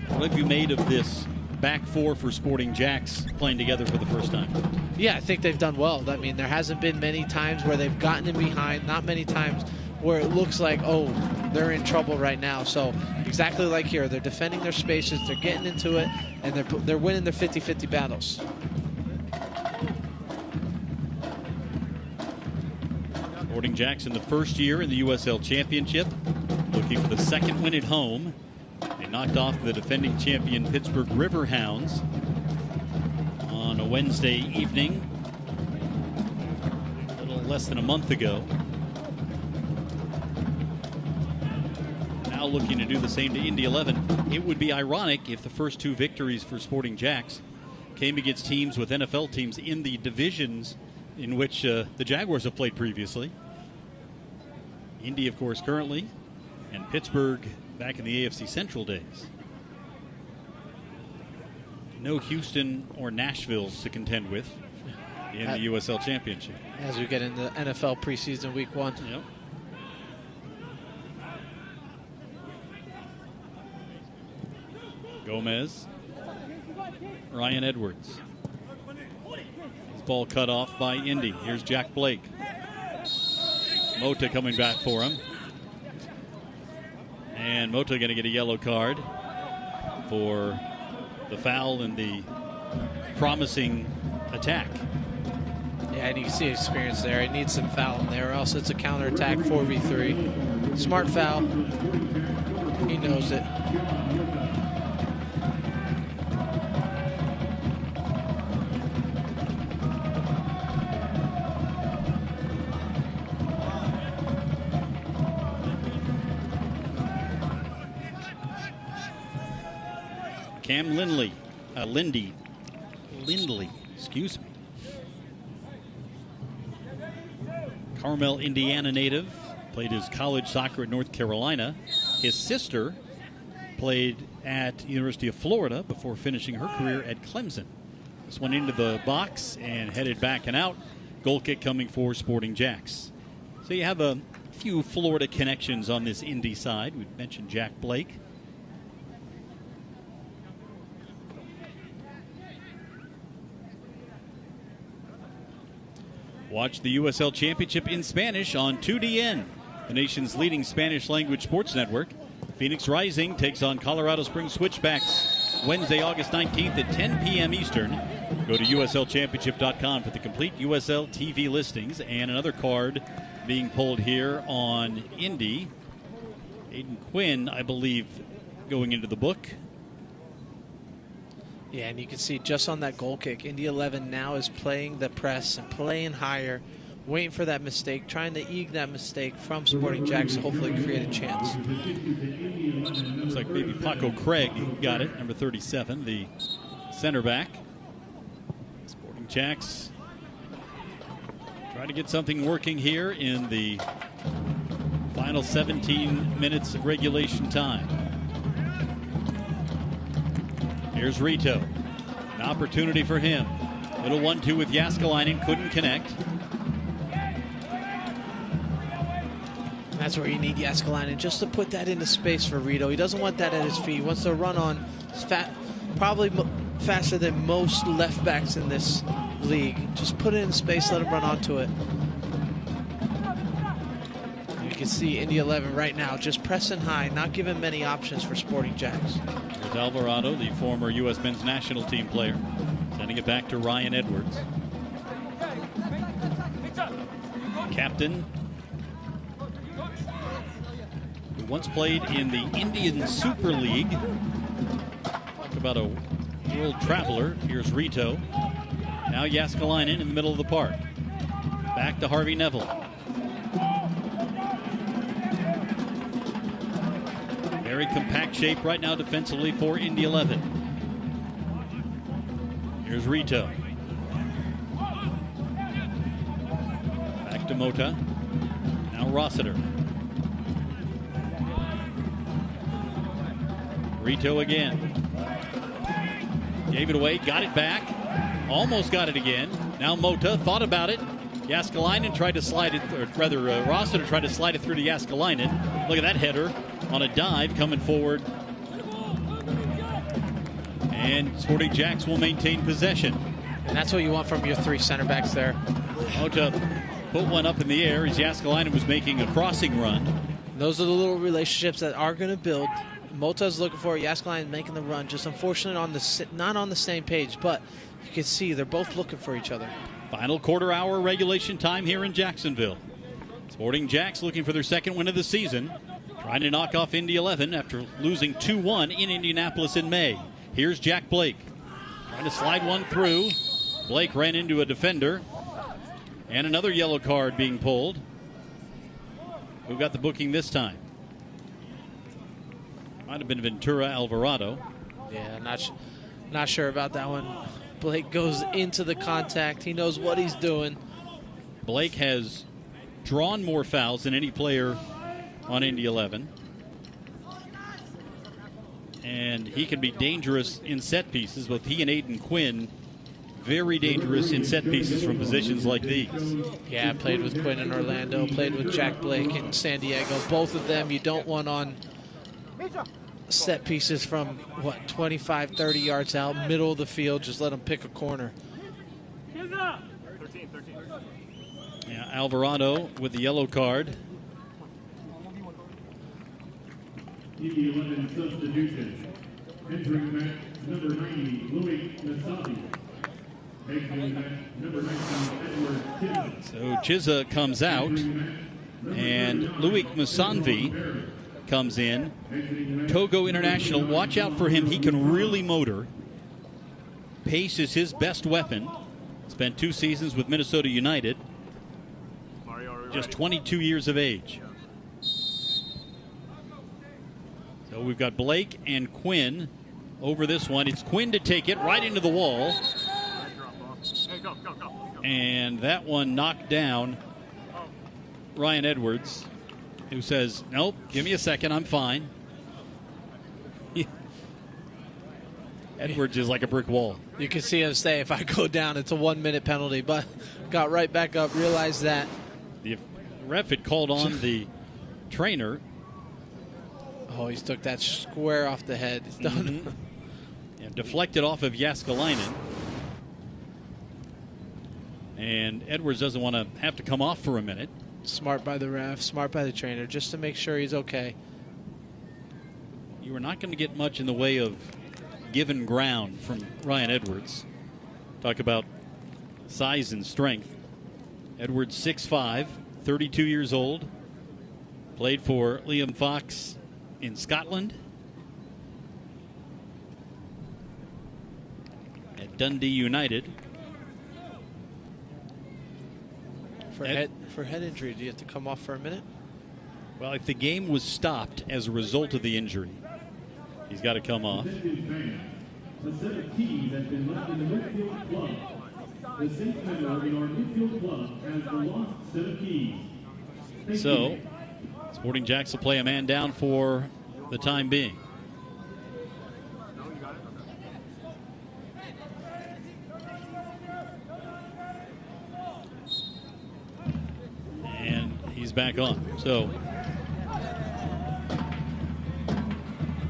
Speaker 8: What have you made of this back four for Sporting JAX playing together for the first time?
Speaker 2: Yeah, I think they've done well. I mean, there hasn't been many times where they've gotten in behind, not many times where it looks like, oh, they're in trouble right now. So exactly like here, they're defending their spaces, they're getting into it, and they're winning their 50-50 battles.
Speaker 8: Sporting JAX in the first year in the USL Championship, looking for the second win at home. They knocked off the defending champion Pittsburgh Riverhounds on a Wednesday evening, a little less than a month ago. Now looking to do the same to Indy 11. It would be ironic if the first two victories for Sporting JAX came against teams with NFL teams in the divisions in which the Jaguars have played previously. Indy, of course, currently, and Pittsburgh back in the AFC Central days. no Houston or Nashville's to contend with in the USL Championship.
Speaker 2: As we get into NFL preseason week 1.
Speaker 8: Yep. Gomez. Ryan Edwards. His ball cut off by Indy. Here's Jack Blake. Mota coming back for him. And Mota going to get a yellow card for the foul and the promising attack.
Speaker 2: Yeah, and you can see experience there. He needs some foul in there, or else it's a counterattack 4v3. Smart foul. He knows it.
Speaker 8: Cam Lindley, excuse me. Carmel, Indiana native, played his college soccer at North Carolina. His sister played at University of Florida before finishing her career at Clemson. This one into the box and headed back and out. Goal kick coming for Sporting JAX. So you have a few Florida connections on this Indy side. We mentioned Jack Blake. Watch the USL Championship in Spanish on 2DN, the nation's leading Spanish-language sports network. Phoenix Rising takes on Colorado Springs Switchbacks Wednesday, August 19th at 10 p.m. Eastern. Go to uslchampionship.com for the complete USL TV listings. And another card being pulled here on Indy. Aiden Quinn, I believe, going into the book.
Speaker 2: Yeah, and you can see just on that goal kick, Indy 11 now is playing the press and playing higher, waiting for that mistake, trying to eke that mistake from Sporting JAX to hopefully create a chance.
Speaker 8: Looks like maybe Paco Craig got it, number 37, the center back. Sporting JAX trying to get something working here in the final 17 minutes of regulation time. Here's Rito. An opportunity for him. Little 1-2 with Jääskeläinen. Couldn't connect.
Speaker 2: That's where you need Jääskeläinen, just to put that into space for Rito. He doesn't want that at his feet. He wants to run on probably faster than most left backs in this league. Just put it in space, let him run onto it. You can see Indy 11 right now just pressing high, not giving many options for Sporting JAX.
Speaker 8: Here's Alvarado, the former U.S. men's national team player, sending it back to Ryan Edwards. Captain, who once played in the Indian Super League. Talk about a world traveler. Here's Rito. Now Jääskeläinen in the middle of the park. Back to Harvey Neville. Very compact shape right now defensively for Indy 11. Here's Rito. Back to Mota. Now Rossiter. Rito again. Gave it away, got it back. Almost got it again. Now Mota thought about it. Jääskeläinen tried to slide it, or rather Rossiter tried to slide it through to Jääskeläinen. Look at that header on a dive coming forward. And Sporting JAX will maintain possession.
Speaker 2: And that's what you want from your three center backs there.
Speaker 8: Mota put one up in the air as Jääskeläinen was making a crossing run.
Speaker 2: Those are the little relationships that are going to build. Mota's looking for Jääskeläinen making the run. Just unfortunately not on the same page, but you can see they're both looking for each other.
Speaker 8: Final quarter-hour regulation time here in Jacksonville. Sporting JAX looking for their second win of the season, trying to knock off Indy 11 after losing 2-1 in Indianapolis in May. Here's Jack Blake trying to slide one through. Blake ran into a defender, and another yellow card being pulled. Who got the booking this time? Might have been Ventura Alvarado.
Speaker 2: Yeah, not sure about that one. Blake goes into the contact. He knows what he's doing.
Speaker 8: Blake has drawn more fouls than any player on Indy 11. And he can be dangerous in set pieces. Both he and Aiden Quinn, very dangerous in set pieces from positions like these.
Speaker 2: Yeah, I played with Quinn in Orlando, played with Jack Blake in San Diego. Both of them you don't want on set pieces from, 25, 30 yards out, middle of the field. Just let them pick a corner.
Speaker 8: Yeah, Alvarado with the yellow card.
Speaker 7: Indy 11 substitution. Entering the match, number 90, Louis Nasabi. Exiting the match, number 19, Edward Chiza.
Speaker 8: So Chiza comes out, and Louis Musanvi comes in. Togo International, watch out for him. He can really motor. Pace is his best weapon. Spent 2 seasons with Minnesota United. Just 22 years of age. So we've got Blake and Quinn over this one. It's Quinn to take it right into the wall. And that one knocked down Ryan Edwards, who says, nope, give me a second, I'm fine. Edwards is like a brick wall.
Speaker 2: You can see him say, if I go down, it's a 1-minute penalty. But got right back up, realized that.
Speaker 8: The ref had called on the trainer.
Speaker 2: Oh, he's took that square off the head. He's done.
Speaker 8: Mm-hmm. And deflected off of Jaskalainen. And Edwards doesn't want to have to come off for a minute.
Speaker 2: Smart by the ref, smart by the trainer, just to make sure he's okay.
Speaker 8: You are not going to get much in the way of given ground from Ryan Edwards. Talk about size and strength. Edwards 6'5", 32 years old. Played for Liam Fox in Scotland. At Dundee United.
Speaker 2: For head injury, do you have to come off for a minute?
Speaker 8: Well, if the game was stopped as a result of the injury, he's got to come off.
Speaker 7: A set of keys has been left in the midfield club. The safe member in our midfield club has the lost set of keys.
Speaker 8: So, Sporting Jacks will play a man down for the time being. And he's back on. So,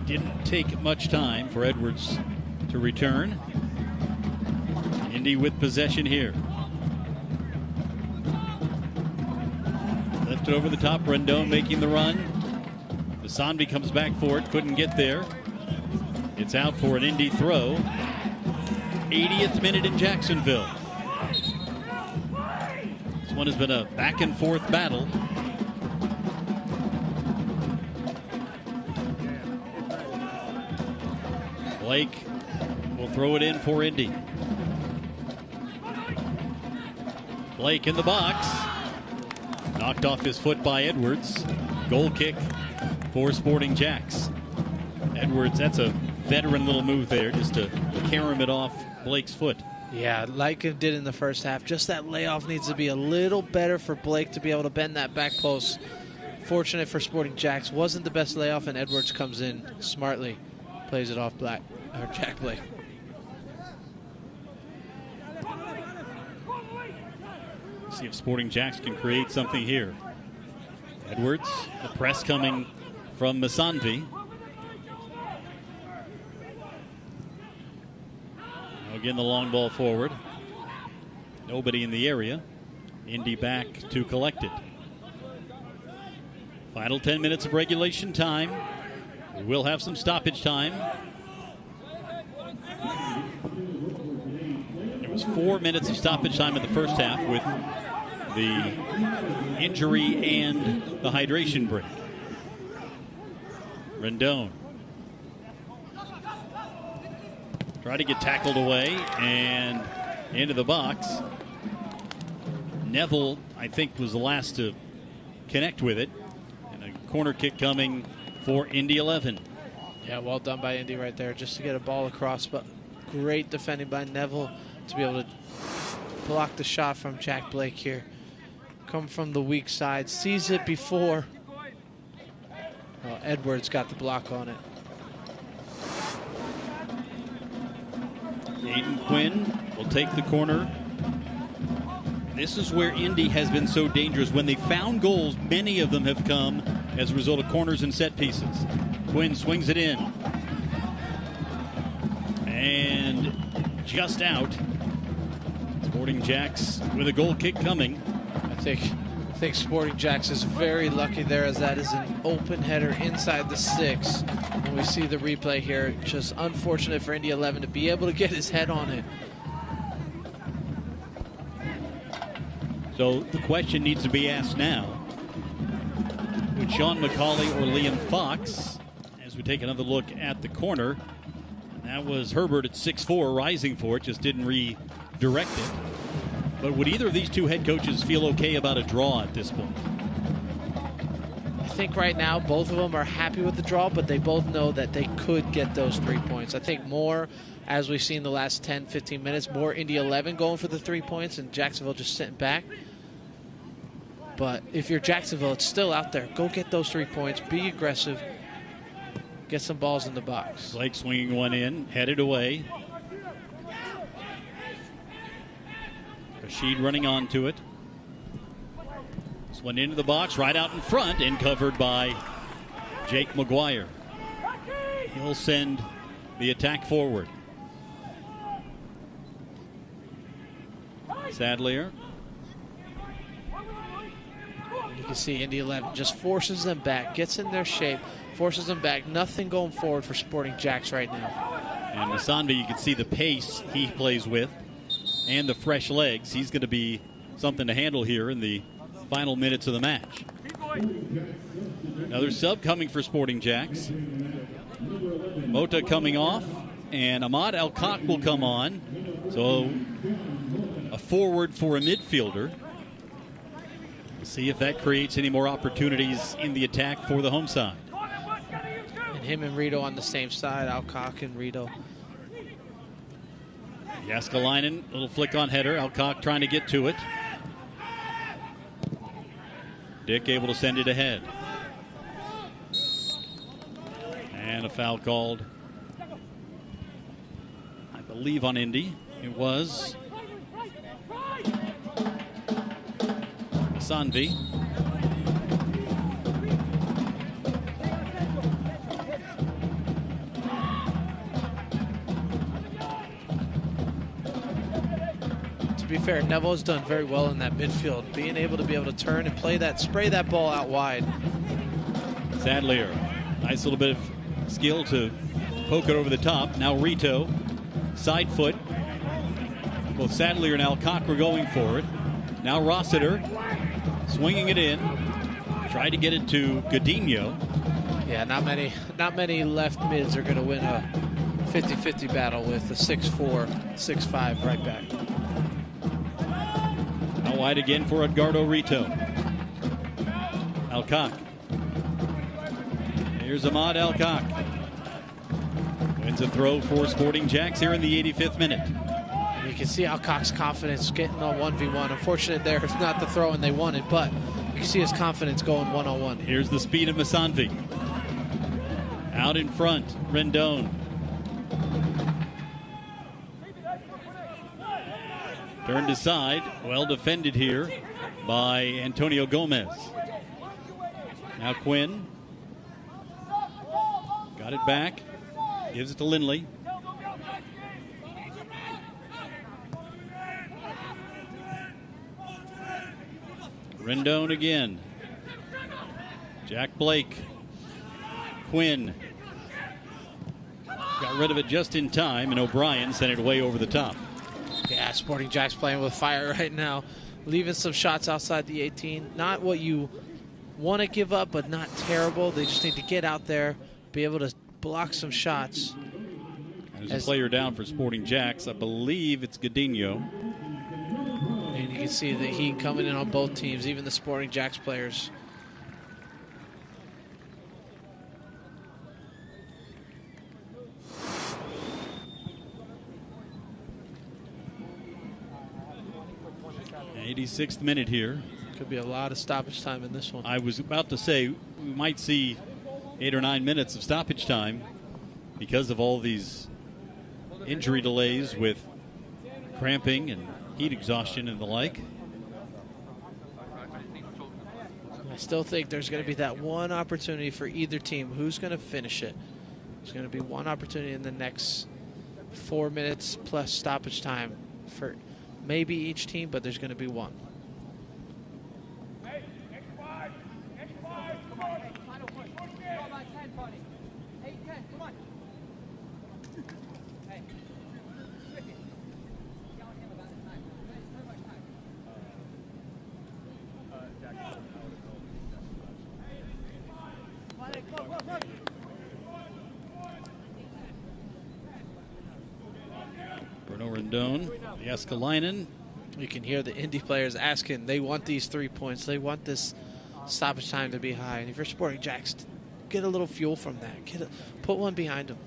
Speaker 8: didn't take much time for Edwards to return. Indy with possession here. Lifted over the top, Rendon making the run. Musanvi comes back for it, couldn't get there. It's out for an Indy throw. 80th minute in Jacksonville. This one has been a back and forth battle. Blake will throw it in for Indy. Blake in the box. Knocked off his foot by Edwards. Goal kick for Sporting Jacks. Edwards, that's a veteran little move there, just to carom it off Blake's foot.
Speaker 2: Yeah, like it did in the first half. Just that layoff needs to be a little better for Blake to be able to bend that back post. Fortunate for Sporting Jacks. Wasn't the best layoff, and Edwards comes in smartly. Plays it off Jack Blake.
Speaker 8: See if Sporting Jacks can create something here. Edwards, the press coming from Musanvi. Now again, the long ball forward. Nobody in the area. Indy back to collect it. Final 10 minutes of regulation time. We will have some stoppage time. There was 4 minutes of stoppage time in the first half with the injury and the hydration break. Rendon. Try to get tackled away and into the box. Neville, I think, was the last to connect with it. And a corner kick coming for Indy 11.
Speaker 2: Yeah, well done by Indy right there, just to get a ball across. But great defending by Neville to be able to block the shot from Jack Blake here. Come from the weak side, sees it before. Well, Edwards got the block on it.
Speaker 8: Aiden Quinn will take the corner. This is where Indy has been so dangerous. When they found goals, many of them have come as a result of corners and set pieces. Quinn swings it in. And just out. Sporting JAX with a goal kick coming.
Speaker 2: I think Sporting JAX is very lucky there, as that is an open header inside the 6. When we see the replay here, just unfortunate for Indy 11 to be able to get his head on it.
Speaker 8: So the question needs to be asked now. With Sean McCauley or Liam Fox, as we take another look at the corner. That was Herbert at 6'4", rising for it, just didn't redirect it. But would either of these two head coaches feel okay about a draw at this point?
Speaker 2: I think right now both of them are happy with the draw, but they both know that they could get those 3 points. I think more, as we've seen the last 10, 15 minutes, more Indy 11 going for the 3 points and Jacksonville just sitting back. But if you're Jacksonville, it's still out there. Go get those 3 points. Be aggressive. Get some balls in the box.
Speaker 8: Blake swinging one in, headed away. Rashid running onto it. This one into the box, right out in front, and covered by Jake McGuire. He'll send the attack forward. Sadlier.
Speaker 2: You can see Indy 11 just forces them back, gets in their shape, forces them back. Nothing going forward for Sporting JAX right now.
Speaker 8: And Masanvi, you can see the pace he plays with and the fresh legs. He's going to be something to handle here in the final minutes of the match. Another sub coming for Sporting JAX. Mota coming off, and Ahmad Alcock will come on. So a forward for a midfielder. We'll see if that creates any more opportunities in the attack for the home side.
Speaker 2: And him and Rito on the same side, Alcock and Rito.
Speaker 8: Jaskalainen, little flick on header. Alcock trying to get to it. Dick able to send it ahead. And a foul called, I believe, on Indy. It was Sanvi.
Speaker 2: To be fair, Neville's done very well in that midfield, being able to turn and play that, spray that ball out wide.
Speaker 8: Sadlier, nice little bit of skill to poke it over the top. Now Rito, side foot. Both Sadlier and Alcock were going for it. Now Rossiter, swinging it in. Tried to get it to Godinho.
Speaker 2: Yeah, not many left mids are going to win a 50-50 battle with a 6'4", 6'5" right back.
Speaker 8: Out wide again for Edgardo Rito. Alcock. Here's Ahmad Alcock. Wins a throw for Sporting JAX here in the 85th minute.
Speaker 2: You can see Alcock's confidence getting on 1v1. Unfortunate there, it's not the throw and they wanted, but you can see his confidence going one-on-one.
Speaker 8: Here's the speed of Masanvi. Out in front, Rendon. Turned aside, well defended here by Antonio Gomez. Now Quinn. Got it back, gives it to Lindley. Rendon again. Jack Blake. Quinn. Got rid of it just in time, and O'Brien sent it way over the top.
Speaker 2: Yeah, Sporting JAX playing with fire right now. Leaving some shots outside the 18. Not what you want to give up, but not terrible. They just need to get out there, be able to block some shots.
Speaker 8: There's a player down for Sporting JAX. I believe it's Godinho.
Speaker 2: And you can see the heat coming in on both teams, even the Sporting JAX players.
Speaker 8: The 86th minute here.
Speaker 2: Could be a lot of stoppage time in this one.
Speaker 8: I was about to say we might see 8 or 9 minutes of stoppage time because of all these injury delays with cramping and heat exhaustion and the like.
Speaker 2: I still think there's going to be that one opportunity for either team. Who's going to finish it? There's going to be one opportunity in the next 4 minutes plus stoppage time for maybe each team, but there's going to be one.
Speaker 8: Bruno Rendon, the Escalainen.
Speaker 2: You can hear the Indy players asking. They want these 3 points. They want this stoppage time to be high. And if you're Sporting JAX, get a little fuel from that. Put one behind them.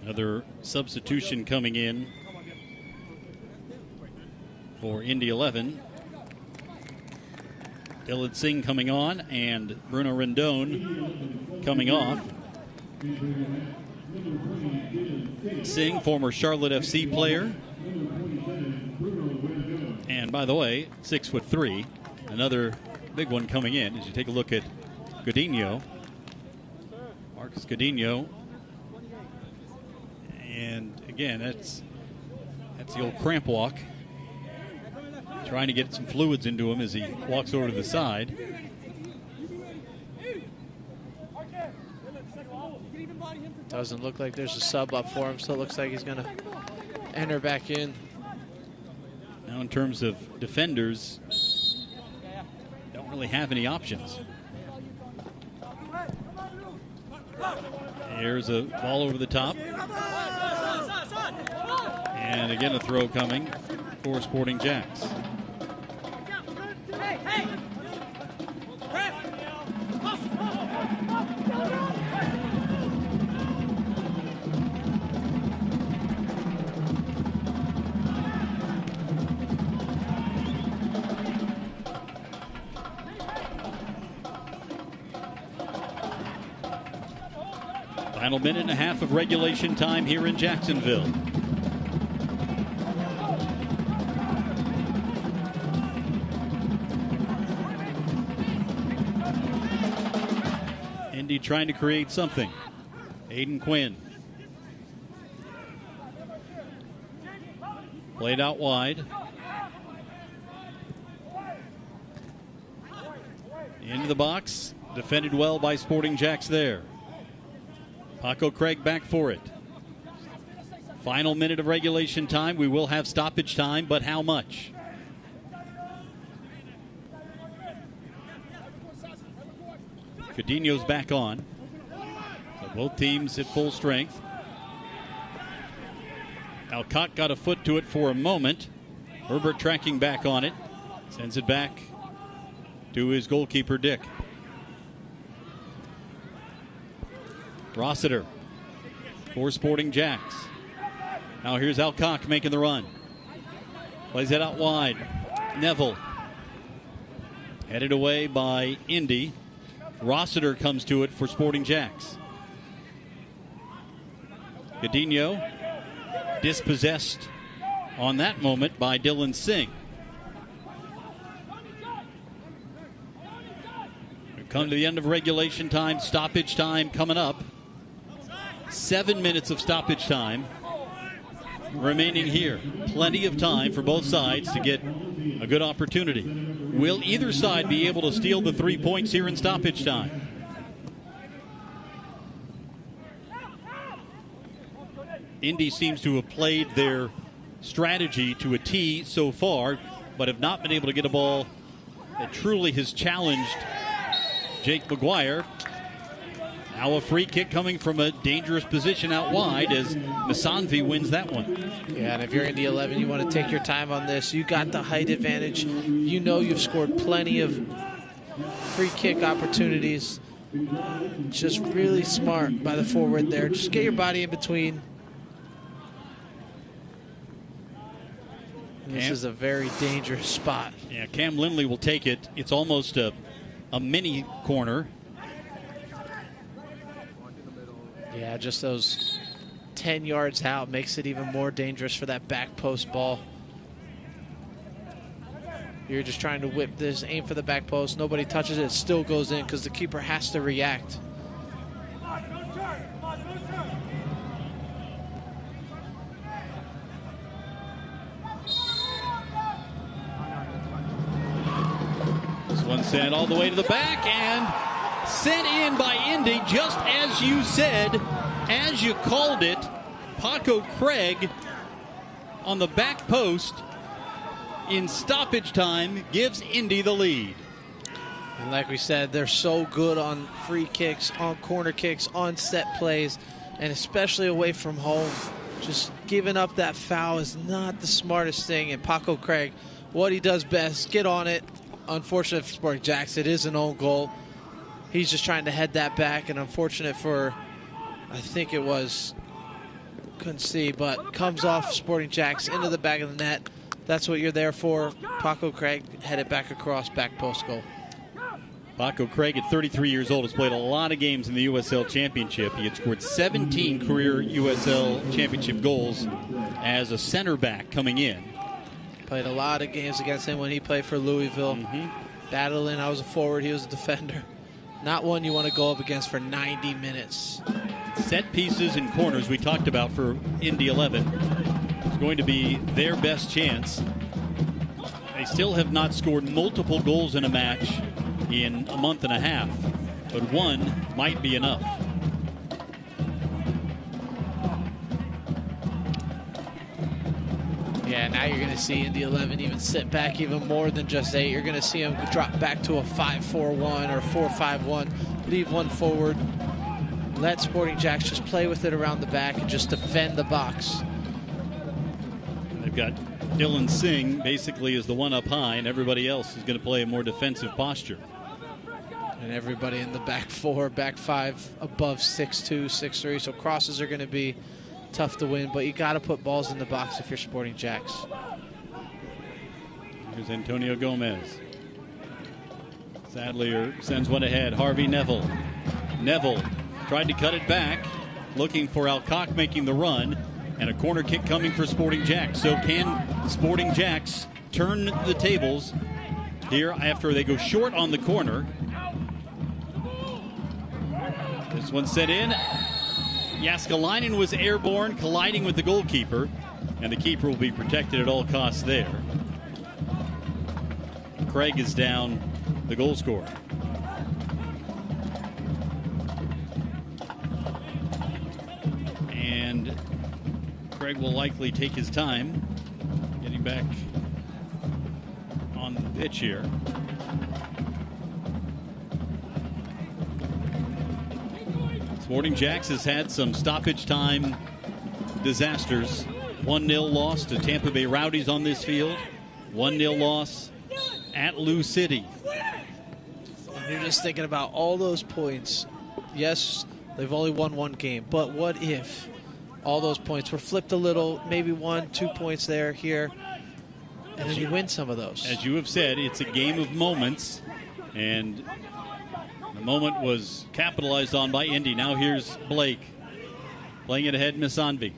Speaker 8: Another substitution coming in for Indy 11. Dylan Singh coming on and Bruno Rendon coming off. Singh, former Charlotte FC player. And by the way, 6'3". Another big one coming in as you take a look at Godinho. Marcus Godinho. And again, that's the old cramp walk. Trying to get some fluids into him as he walks over to the side.
Speaker 2: Doesn't look like there's a sub up for him. Still looks like he's going to enter back in.
Speaker 8: Now in terms of defenders, don't really have any options. Here's a ball over the top. And again a throw coming for Sporting JAX. Final minute and a half of regulation time here in Jacksonville. Indy trying to create something. Aiden Quinn. Played out wide. Into the box. Defended well by Sporting JAX there. Paco Craig back for it. Final minute of regulation time. We will have stoppage time, but how much? Coutinho's back on. So both teams at full strength. Alcott got a foot to it for a moment. Herbert tracking back on it. Sends it back to his goalkeeper, Dick. Rossiter for Sporting JAX. Now here's Alcock making the run. Plays it out wide. Neville. Headed away by Indy. Rossiter comes to it for Sporting JAX. Godinho dispossessed on that moment by Dylan Singh. We've come to the end of regulation time. Stoppage time coming up. 7 minutes of stoppage time remaining here. Plenty of time for both sides to get a good opportunity. Will either side be able to steal the 3 points here in stoppage time? Indy seems to have played their strategy to a T so far, but have not been able to get a ball that truly has challenged Jake McGuire. Now a free kick coming from a dangerous position out wide as Masanvi wins that one.
Speaker 2: Yeah, and if you're Indy 11, you want to take your time on this. You got the height advantage. You know you've scored plenty of free kick opportunities. Just really smart by the forward there. Just get your body in between. This is a very dangerous spot.
Speaker 8: Yeah, Cam Lindley will take it. It's almost a mini corner.
Speaker 2: Yeah, just those 10 yards out, makes it even more dangerous for that back post ball. You're just trying to whip this, aim for the back post. Nobody touches it, it still goes in because the keeper has to react.
Speaker 8: This one sent all the way to the back and sent in by Indy, just as you said, as you called it. Paco Craig on the back post in stoppage time gives Indy the lead.
Speaker 2: And like we said, they're so good on free kicks, on corner kicks, on set plays, and especially away from home. Just giving up that foul is not the smartest thing. And Paco Craig, what he does best, get on it. Unfortunate for Sporting JAX, it is an own goal. He's just trying to head that back, and unfortunate for, I think it was, couldn't see, but comes off Sporting JAX into the back of the net. That's what you're there for. Paco Craig headed back across, back post goal.
Speaker 8: Paco Craig, at 33 years old, has played a lot of games in the USL Championship. He had scored 17 career USL Championship goals as a center back coming in.
Speaker 2: Played a lot of games against him when he played for Louisville. Battling, I was a forward, he was a defender. Not one you want to go up against for 90 minutes.
Speaker 8: Set pieces and corners we talked about for Indy 11 is going to be their best chance. They still have not scored multiple goals in a match in a month and a half, but one might be enough.
Speaker 2: Yeah, now you're going to see Indy 11 even sit back even more than just 8. You're going to see them drop back to a 5-4-1 or 4-5-1, leave one forward, let Sporting JAX just play with it around the back and just defend the box.
Speaker 8: They've got Dylan Singh basically is the one up high, and everybody else is going to play a more defensive posture.
Speaker 2: And everybody in the back 4, back 5 above 6'2", 6'3", so crosses are going to be tough to win, but you got to put balls in the box if you're Sporting JAX.
Speaker 8: Here's Antonio Gomez. Sadlier sends one ahead. Harvey Neville. Neville tried to cut it back, looking for Alcock making the run, and a corner kick coming for Sporting JAX. So can Sporting JAX turn the tables here after they go short on the corner? This one sent in. Jaskalainen was airborne, colliding with the goalkeeper, and the keeper will be protected at all costs there. Craig is down, the goal scorer. And Craig will likely take his time getting back on the pitch here. Sporting JAX has had some stoppage time disasters. 1-0 loss to Tampa Bay Rowdies on this field. 1-0 loss at Lou City.
Speaker 2: And you're just thinking about all those points. Yes, they've only won one game, but what if all those points were flipped a little, maybe 1-2 points there, here, and then you win some of those?
Speaker 8: As you have said, it's a game of moments, and the moment was capitalized on by Indy. Now here's Blake playing it ahead, Misanvi.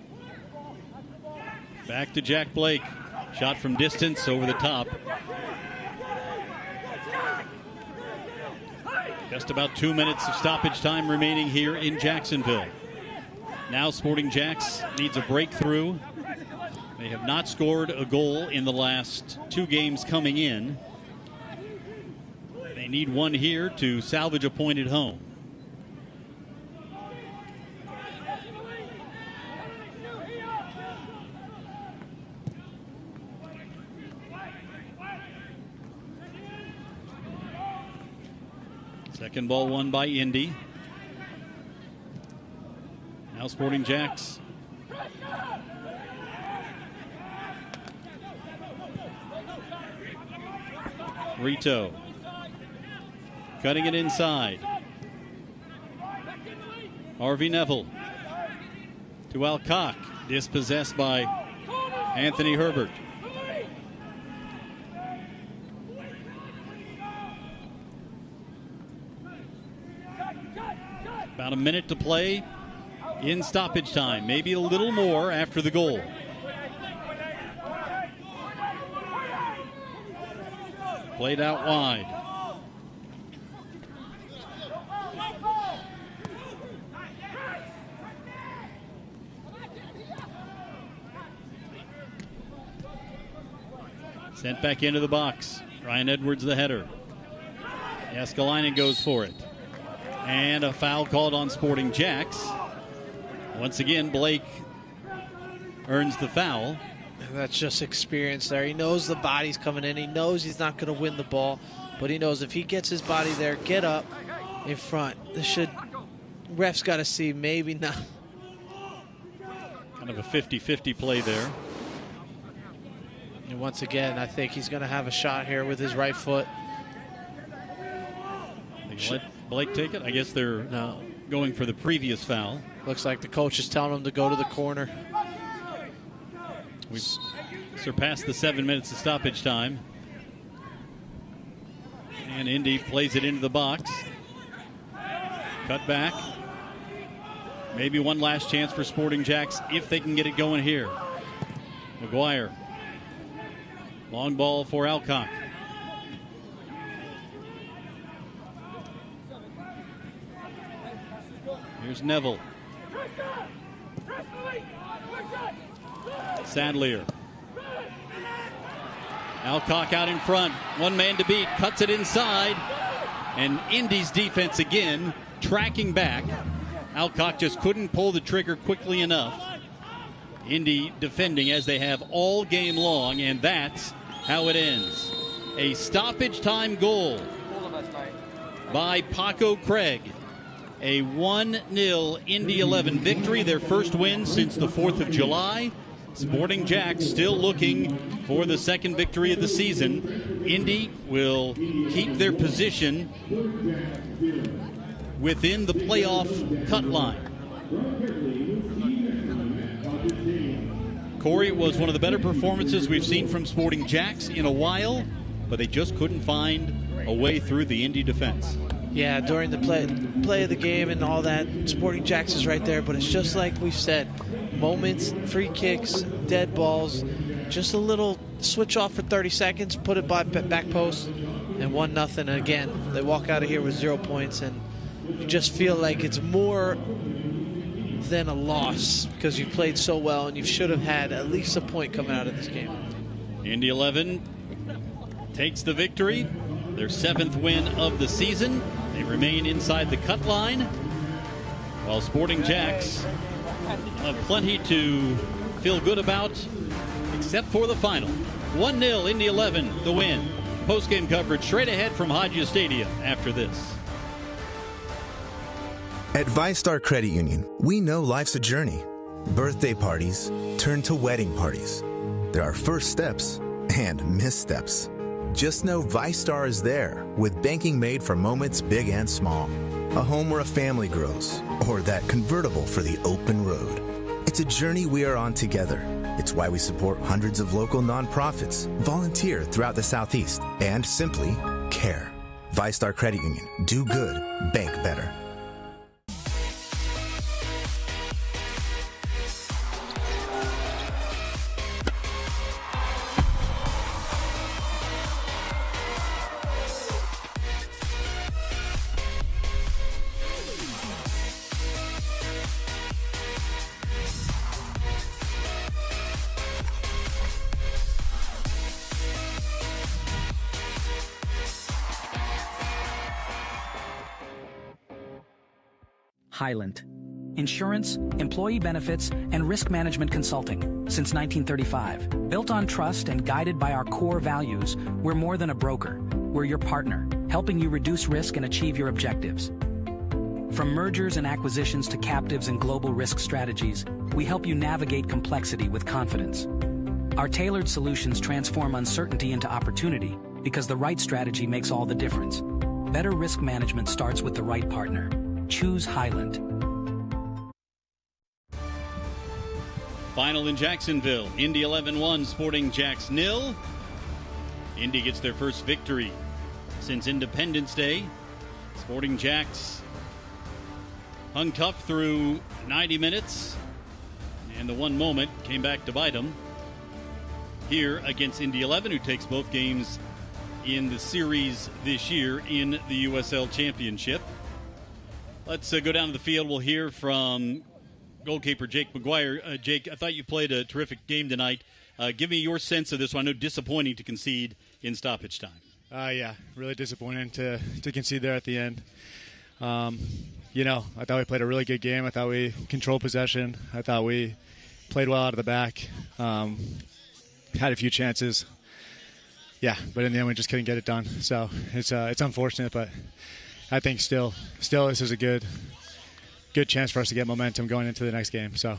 Speaker 8: Back to Jack Blake. Shot from distance over the top. Just about 2 minutes of stoppage time remaining here in Jacksonville. Now Sporting JAX needs a breakthrough. They have not scored a goal in the last 2 games coming in. They need one here to salvage a point at home. Second ball won by Indy. Now Sporting JAX. Rito cutting it inside. Harvey Neville to Alcock, dispossessed by Anthony Herbert. About a minute to play in stoppage time, maybe a little more after the goal. Played out wide. Sent back into the box. Ryan Edwards, the header. Jääskeläinen goes for it. And a foul called on Sporting JAX. Once again, Blake earns the foul.
Speaker 2: That's just experience there. He knows the body's coming in. He knows he's not going to win the ball, but he knows if he gets his body there, get up in front. Ref's got to see, maybe not.
Speaker 8: Kind of a 50-50 play there.
Speaker 2: And once again, I think he's going to have a shot here with his right foot.
Speaker 8: Let Blake take it? I guess they're going for the previous foul.
Speaker 2: Looks like the coach is telling him to go to the corner.
Speaker 8: We've surpassed the 7 minutes of stoppage time. And Indy plays it into the box. Cut back. Maybe one last chance for Sporting JAX if they can get it going here. McGuire. Long ball for Alcock. Here's Neville. Sadlier. Alcock out in front. One man to beat. Cuts it inside. And Indy's defense again tracking back. Alcock just couldn't pull the trigger quickly enough. Indy defending as they have all game long, and that's how it ends. A stoppage time goal by Paco Craig. A 1-0 Indy 11 victory, their first win since the 4th of July. Sporting JAX still looking for the second victory of the season. Indy will keep their position within the playoff cut line. Corey, was one of the better performances we've seen from Sporting JAX in a while, but they just couldn't find a way through the Indy defense.
Speaker 2: Yeah, during the play of the game and all that, Sporting JAX is right there, but it's just like we've said, moments, free kicks, dead balls, just a little switch off for 30 seconds, put it by back post, and 1-0. And again, they walk out of here with 0 points, and you just feel like it's more than a loss because you played so well and you should have had at least a point coming out of this game.
Speaker 8: Indy 11 takes the victory, their 7th win of the season. They remain inside the cut line, while Sporting JAX have plenty to feel good about, except for the final. 1-0 Indy 11, the win. Post-game coverage straight ahead from Hodges Stadium after this.
Speaker 11: At ViStar Credit Union, we know life's a journey. Birthday parties turn to wedding parties. There are first steps and missteps. Just know ViStar is there with banking made for moments big and small. A home where a family grows, or that convertible for the open road. It's a journey we are on together. It's why we support hundreds of local nonprofits, volunteer throughout the Southeast, and simply care. ViStar Credit Union. Do good. Bank better.
Speaker 6: Hylant. Insurance, employee benefits, and risk management consulting since 1935. Built on trust and guided by our core values, we're more than a broker. We're your partner, helping you reduce risk and achieve your objectives. From mergers and acquisitions to captives and global risk strategies, we help you navigate complexity with confidence. Our tailored solutions transform uncertainty into opportunity because the right strategy makes all the difference. Better risk management starts with the right partner. Choose Hylant.
Speaker 8: Final in Jacksonville. Indy 11-1, Sporting JAX 0. Indy gets their first victory since Independence Day. Sporting JAX hung tough through 90 minutes, and the one moment came back to bite them here against Indy 11, who takes both games in the series this year in the USL Championship. Let's go down to the field. We'll hear from goalkeeper Jake McGuire. Jake, I thought you played a terrific game tonight. Give me your sense of this one. I know disappointing to concede in stoppage time.
Speaker 13: Yeah, really disappointing to concede there at the end. You know, I thought we played a really good game. I thought we controlled possession. I thought we played well out of the back. Had a few chances. Yeah, but in the end we just couldn't get it done. So it's unfortunate, but I think still this is a good chance for us to get momentum going into the next game. So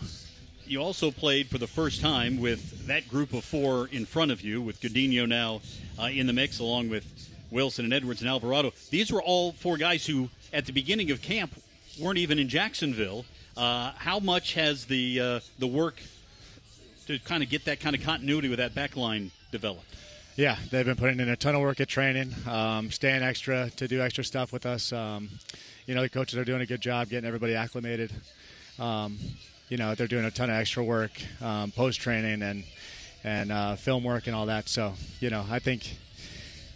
Speaker 8: you also played for the first time with that group of four in front of you, with Godinho now in the mix, along with Wilson and Edwards and Alvarado. These were all four guys who, at the beginning of camp, weren't even in Jacksonville. How much has the work to kind of get that kind of continuity with that back line developed?
Speaker 13: Yeah, they've been putting in a ton of work at training, staying extra to do extra stuff with us. You know, the coaches are doing a good job getting everybody acclimated. You know, they're doing a ton of extra work, post-training and film work and all that. So, you know, I think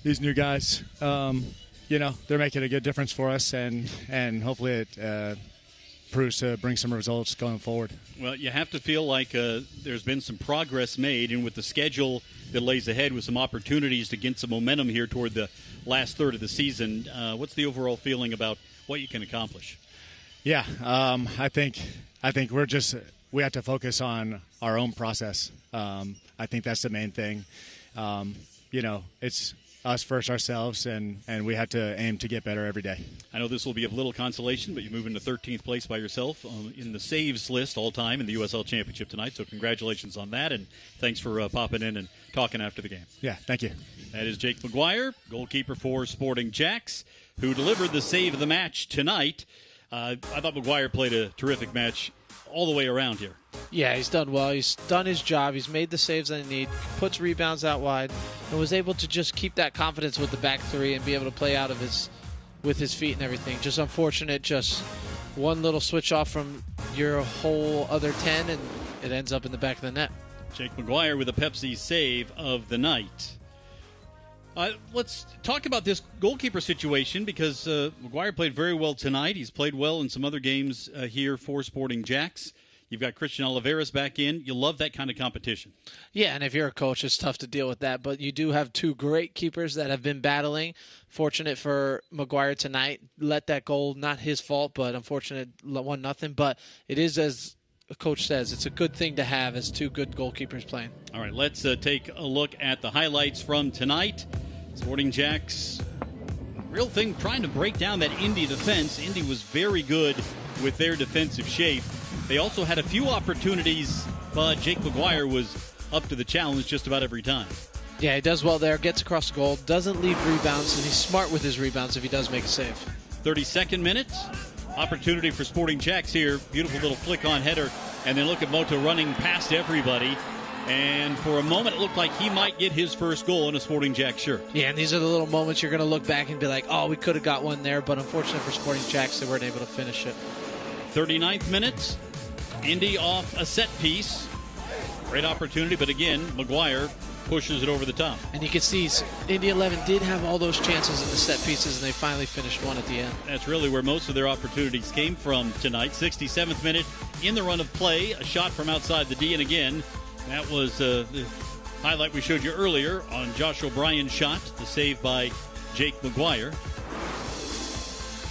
Speaker 13: these new guys, you know, they're making a good difference for us, and hopefully it proves to bring some results going forward.
Speaker 8: Well, you have to feel like there's been some progress made, and with the schedule that lays ahead with some opportunities to get some momentum here toward the last third of the season, what's the overall feeling about what you can accomplish?
Speaker 13: Yeah, I think we have to focus on our own process. I think that's the main thing. You know, it's us first ourselves, and we have to aim to get better every day.
Speaker 8: I know this will be of little consolation, but you move into 13th place by yourself in the saves list all time in the USL Championship tonight, so congratulations on that, and thanks for popping in and talking after the game.
Speaker 13: Yeah, thank you.
Speaker 8: That is Jake McGuire, goalkeeper for Sporting JAX, who delivered the save of the match tonight. I thought McGuire played a terrific match all the way around here.
Speaker 2: Yeah, he's done well. He's done his job. He's made the saves that he needs, puts rebounds out wide, and was able to just keep that confidence with the back three and be able to play out of with his feet and everything. Just unfortunate, just one little switch off from your whole other 10, and it ends up in the back of the net.
Speaker 8: Jake McGuire with a Pepsi save of the night. Let's talk about this goalkeeper situation, because McGuire played very well tonight. He's played well in some other games here for Sporting JAX. You've got Christian Oliveras back in. You love that kind of competition.
Speaker 2: Yeah, and if you're a coach, it's tough to deal with that. But you do have two great keepers that have been battling. Fortunate for McGuire tonight. Let that goal, not his fault, but unfortunate 1-0. But it is, as a coach says, it's a good thing to have as two good goalkeepers playing.
Speaker 8: All right, let's take a look at the highlights from tonight. Sporting JAX, real thing, trying to break down that Indy defense. Indy was very good with their defensive shape. They also had a few opportunities, but Jake McGuire was up to the challenge just about every time.
Speaker 2: Yeah, he does well there, gets across the goal, doesn't leave rebounds, and he's smart with his rebounds if he does make a save.
Speaker 8: 32nd minute, opportunity for Sporting JAX here. Beautiful little flick-on header, and then look at Mota running past everybody. And for a moment, it looked like he might get his first goal in a Sporting JAX shirt.
Speaker 2: Yeah, and these are the little moments you're going to look back and be like, oh, we could have got one there, but unfortunately for Sporting JAX, they weren't able to finish it.
Speaker 8: 39th minute, Indy off a set piece. Great opportunity, but again, McGuire pushes it over the top.
Speaker 2: And you can see Indy 11 did have all those chances in the set pieces, and they finally finished one at the end.
Speaker 8: That's really where most of their opportunities came from tonight. 67th minute, in the run of play, a shot from outside the D, and again, that was the highlight we showed you earlier on Josh O'Brien's shot, the save by Jake McGuire.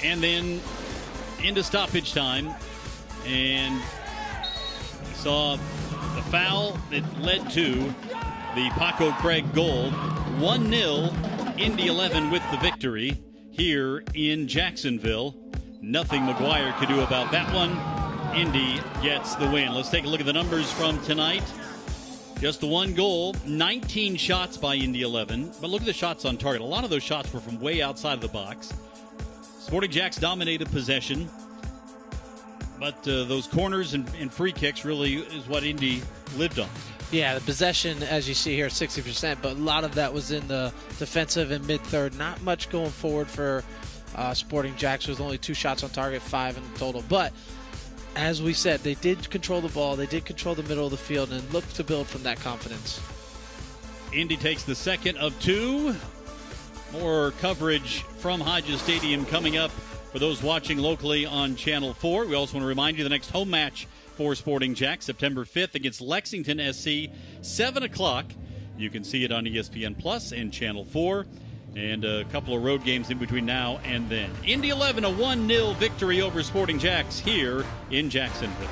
Speaker 8: And then into stoppage time, and we saw the foul that led to the Paco Craig goal. 1-0, Indy 11 with the victory here in Jacksonville. Nothing McGuire could do about that one. Indy gets the win. Let's take a look at the numbers from tonight. Just the one goal, 19 shots by Indy 11. But look at the shots on target. A lot of those shots were from way outside of the box. Sporting JAX dominated possession. But those corners and free kicks really is what Indy lived on.
Speaker 2: Yeah, the possession, as you see here, 60%, but a lot of that was in the defensive and mid-third. Not much going forward for Sporting JAX was only 2 shots on target, 5 in total. But as we said, they did control the ball, they did control the middle of the field, and look to build from that confidence.
Speaker 8: Indy takes the second of 2. More coverage from Hodges Stadium coming up for those watching locally on Channel 4. We also want to remind you the next home match for Sporting JAX, September 5th against Lexington SC, 7 o'clock. You can see it on ESPN Plus and Channel 4. And a couple of road games in between now and then. Indy 11, a 1-0 victory over Sporting JAX here in Jacksonville.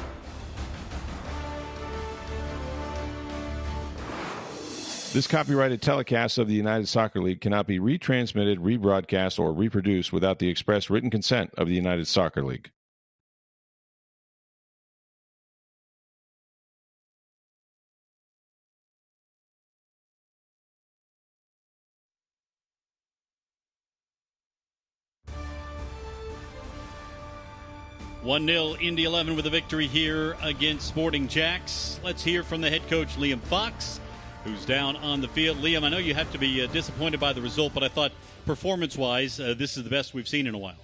Speaker 14: This copyrighted telecast of the United Soccer League cannot be retransmitted, rebroadcast, or reproduced without the express written consent of the United Soccer League.
Speaker 8: Indy 11 with a victory here against Sporting JAX. Let's hear from the head coach, Liam Fox, who's down on the field. Liam, I know you have to be disappointed by the result, but I thought performance-wise, this is the best we've seen in a while.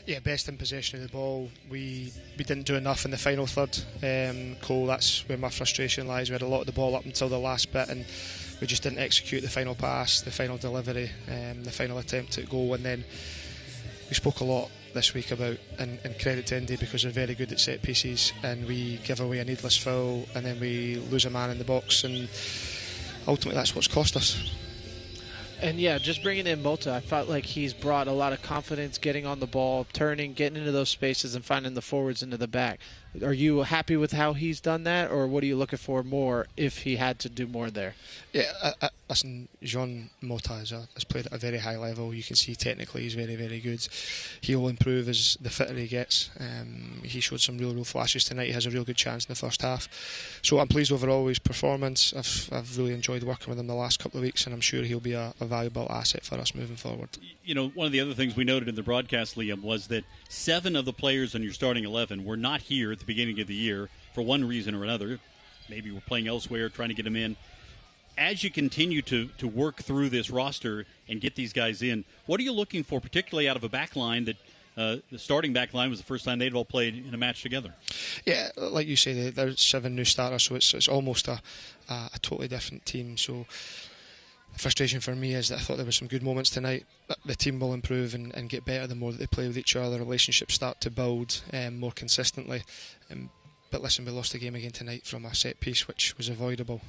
Speaker 22: Yeah, best in possession of the ball. We didn't do enough in the final third. Cole, that's where my frustration lies. We had a lot of the ball up until the last bit, and we just didn't execute the final pass, the final delivery, the final attempt at goal. And then we spoke a lot this week about, and credit to Indy because they're very good at set pieces, and we give away a needless foul, and then we lose a man in the box, and ultimately that's what's cost us.
Speaker 2: And yeah, just bringing in Mota, I felt like he's brought a lot of confidence getting on the ball, turning, getting into those spaces, and finding the forwards into the back. Are you happy with how he's done that, or what are you looking for more if he had to do more there?
Speaker 22: Yeah, listen, Jean Mota has played at a very high level. You can see technically he's very, very good. He'll improve as the fitter he gets. He showed some real flashes tonight. He has a real good chance in the first half. So I'm pleased overall with his performance. I've really enjoyed working with him the last couple of weeks, and I'm sure he'll be a valuable asset for us moving forward. You
Speaker 8: know, one of the other things we noted in the broadcast, Liam, was that 7 of the players on your starting 11 were not here at the beginning of the year for one reason or another. Maybe we're playing elsewhere, trying to get them in. As you continue to work through this roster and get these guys in, what are you looking for, particularly out of a back line that the starting back line was the first time they'd all played in a match together?
Speaker 22: Yeah, like you say, there's 7 new starters, so it's almost a totally different team. So the frustration for me is that I thought there were some good moments tonight. The team will improve and get better the more that they play with each other. The relationships start to build more consistently. But listen, we lost the game again tonight from a set piece, which was avoidable.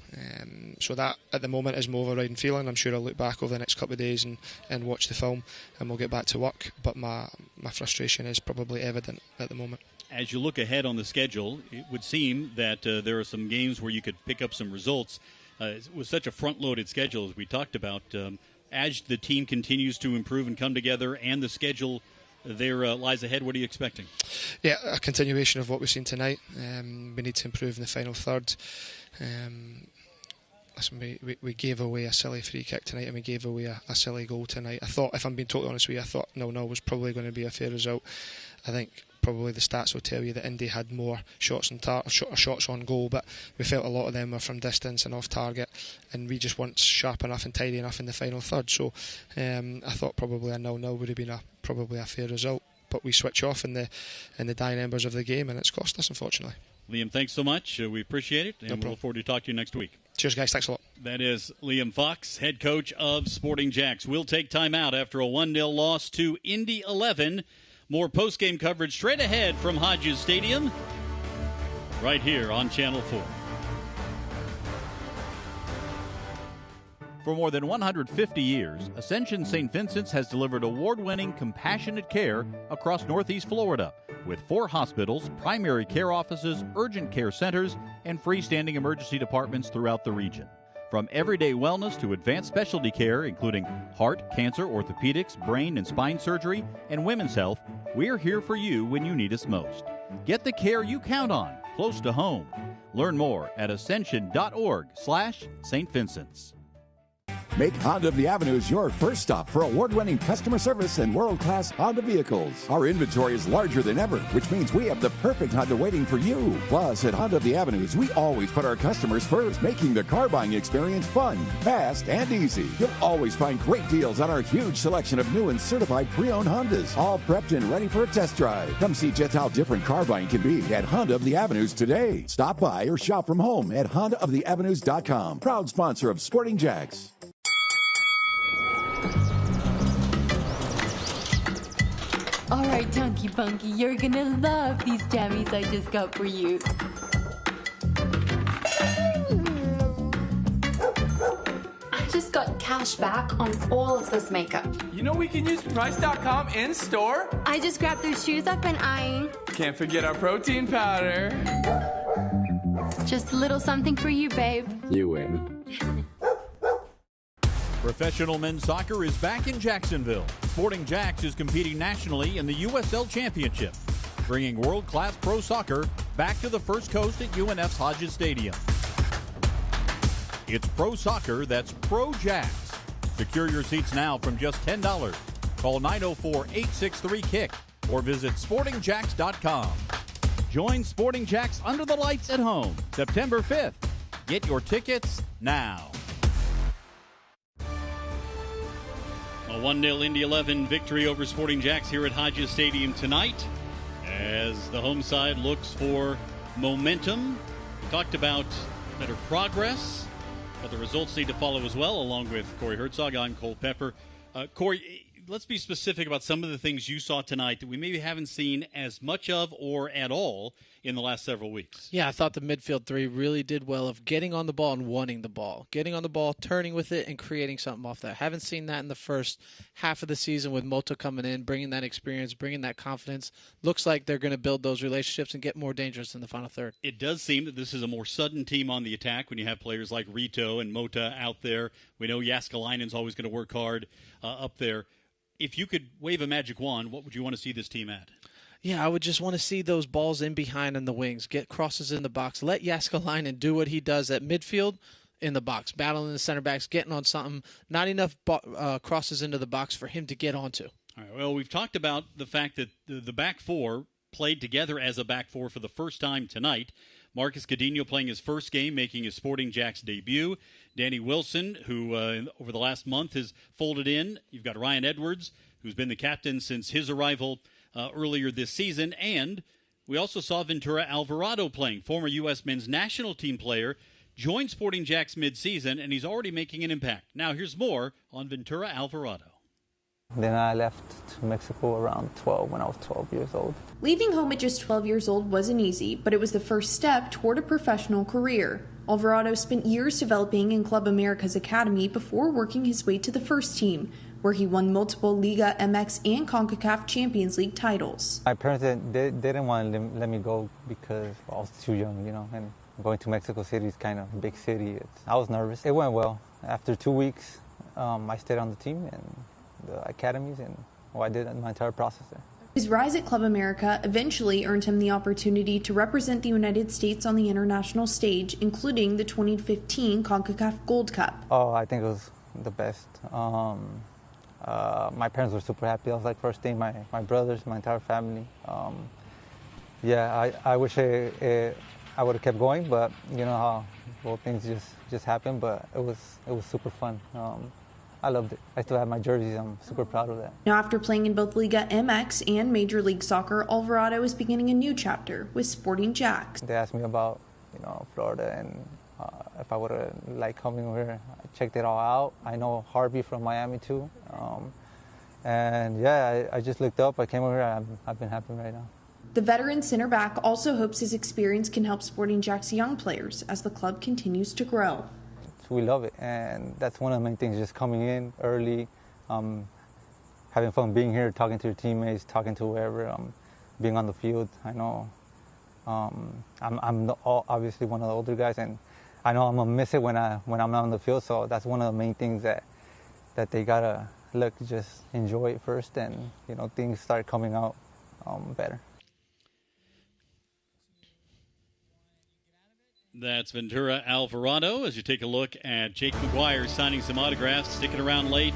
Speaker 22: So that, at the moment, is my overriding feeling. I'm sure I'll look back over the next couple of days and watch the film, and we'll get back to work. But my frustration is probably evident at the moment.
Speaker 8: As you look ahead on the schedule, it would seem that there are some games where you could pick up some results. It was such a front-loaded schedule, as we talked about. As the team continues to improve and come together, and the schedule there lies ahead, what are you expecting?
Speaker 22: Yeah, a continuation of what we've seen tonight. We need to improve in the final third. Listen, we gave away a silly free kick tonight, and we gave away a silly goal tonight. I thought, if I'm being totally honest with you, I thought 0-0 was probably going to be a fair result. I think probably the stats will tell you that Indy had more shots on goal, but we felt a lot of them were from distance and off target, and we just weren't sharp enough and tidy enough in the final third. So I thought probably a 0-0 would have been probably a fair result, but we switch off in the dying embers of the game, and it's cost us, unfortunately.
Speaker 8: Liam, thanks so much. We appreciate it, and we'll look forward to talking to you next week.
Speaker 22: Cheers, guys. Thanks a lot.
Speaker 8: That is Liam Fox, head coach of Sporting JAX. We'll take time out after a 1-0 loss to Indy 11. More post-game coverage straight ahead from Hodges Stadium, right here on Channel 4.
Speaker 1: For more than 150 years, Ascension St. Vincent's has delivered award-winning compassionate care across Northeast Florida, with 4 hospitals, primary care offices, urgent care centers, and freestanding emergency departments throughout the region. From everyday wellness to advanced specialty care, including heart, cancer, orthopedics, brain and spine surgery, and women's health, we're here for you when you need us most. Get the care you count on, close to home. Learn more at ascension.org/St. Vincent's.
Speaker 3: Make Honda of the Avenues your first stop for award-winning customer service and world-class Honda vehicles. Our inventory is larger than ever, which means we have the perfect Honda waiting for you. Plus, at Honda of the Avenues, we always put our customers first, making the car buying experience fun, fast, and easy. You'll always find great deals on our huge selection of new and certified pre-owned Hondas, all prepped and ready for a test drive. Come see just how different car buying can be at Honda of the Avenues today. Stop by or shop from home at HondaoftheAvenues.com. Proud sponsor of Sporting JAX.
Speaker 4: All right, Chunky Punky, you're gonna love these jammies I just got for you.
Speaker 9: I just got cash back on all of this makeup.
Speaker 5: You know we can use price.com in store?
Speaker 12: I just grabbed those shoes I've been eyeing.
Speaker 5: Can't forget our protein powder.
Speaker 4: Just a little something for you, babe.
Speaker 10: You win.
Speaker 1: Professional men's soccer is back in Jacksonville. Sporting JAX is competing nationally in the USL Championship, bringing world-class pro soccer back to the First Coast at UNF's Hodges Stadium. It's pro soccer that's pro JAX. Secure your seats now from just $10. Call 904-863-KICK or visit sportingjax.com. Join Sporting JAX under the lights at home, September 5th. Get your tickets now.
Speaker 8: A 1-0 Indy 11 victory over Sporting JAX here at Hodges Stadium tonight as the home side looks for momentum. We talked about better progress, but the results need to follow as well. Along with Corey Herzog, I'm Cole Pepper. Corey, let's be specific about some of the things you saw tonight that we maybe haven't seen as much of or at all in the last several weeks.
Speaker 2: Yeah, I thought the midfield three really did well of getting on the ball and wanting the ball. Getting on the ball, turning with it, and creating something off that. Haven't seen that in the first half of the season with Mota coming in, bringing that experience, bringing that confidence. Looks like they're going to build those relationships and get more dangerous in the final third.
Speaker 8: It does seem that this is a more sudden team on the attack when you have players like Rito and Mota out there. We know Jaskalainen's always going to work hard up there. If you could wave a magic wand, what would you want to see this team at?
Speaker 2: Yeah, I would just want to see those balls in behind in the wings, get crosses in the box, let Jaskalainen do what he does at midfield in the box, battling the center backs, getting on something. Not enough crosses into the box for him to get onto.
Speaker 8: All right, well, we've talked about the fact that the back four played together as a back four for the first time tonight. Marcus Cadinho playing his first game, making his Sporting JAX debut. Danny Wilson, who over the last month has folded in. You've got Ryan Edwards, who's been the captain since his arrival earlier this season. And we also saw Ventura Alvarado playing, former U.S. men's national team player, joined Sporting JAX mid-season, and he's already making an impact. Now here's more on Ventura Alvarado.
Speaker 16: Then I left to Mexico around 12 when I was 12 years old.
Speaker 23: Leaving home at just 12 years old wasn't easy, but it was the first step toward a professional career. Alvarado spent years developing in Club America's academy before working his way to the first team, where he won multiple Liga MX and CONCACAF Champions League titles.
Speaker 16: My parents they didn't want to let me go because I was too young, and going to Mexico City is kind of a big city. I was nervous. It went well. After 2 weeks, I stayed on the team and the academies, and I did my entire process there.
Speaker 23: His rise at Club America eventually earned him the opportunity to represent the United States on the international stage, including the 2015 CONCACAF Gold Cup.
Speaker 16: Oh, I think it was the best. My parents were super happy. I was like first thing, my brothers, my entire family. I wish I would have kept going, but you know how things just happen. But it was super fun. I loved it. I still have my jerseys. I'm super proud of that.
Speaker 23: Now, after playing in both Liga MX and Major League Soccer, Alvarado is beginning a new chapter with Sporting JAX.
Speaker 16: They asked me about, Florida and if I would have liked coming over here. I checked it all out. I know Harvey from Miami too. I just looked up. I came over here. I've been happy right now.
Speaker 23: The veteran center back also hopes his experience can help Sporting JAX young players as the club continues to grow.
Speaker 16: We love it, and that's one of the main things, just coming in early, having fun being here, talking to your teammates, talking to whoever, being on the field. I know I'm obviously one of the older guys, and I know I'm going to miss it when I'm not on the field, so that's one of the main things that they got to just enjoy it first, and, things start coming out better.
Speaker 8: That's Ventura Alvarado as you take a look at Jake McGuire signing some autographs, sticking around late,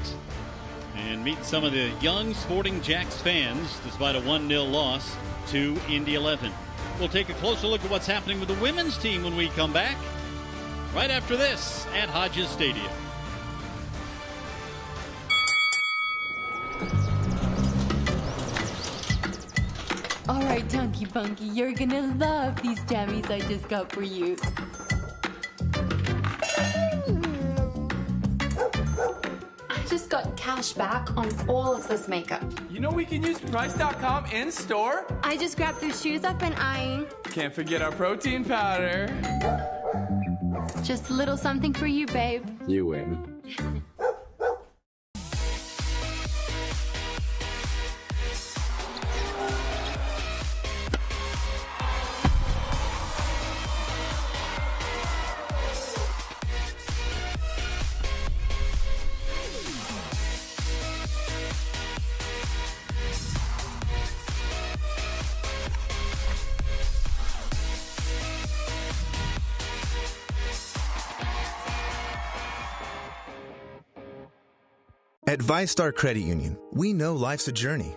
Speaker 8: and meeting some of the young Sporting JAX fans despite a 1-0 loss to Indy 11. We'll take a closer look at what's happening with the women's team when we come back, right after this at Hodges Stadium.
Speaker 4: All right, Tunky Punky, you're gonna love these jammies I just got for you.
Speaker 9: I just got cash back on all of this makeup.
Speaker 5: You know we can use Price.com in store?
Speaker 12: I just grabbed their shoes up and I...
Speaker 5: Can't forget our protein powder.
Speaker 4: Just a little something for you, babe.
Speaker 10: You win.
Speaker 11: At ViStar Credit Union, we know life's a journey.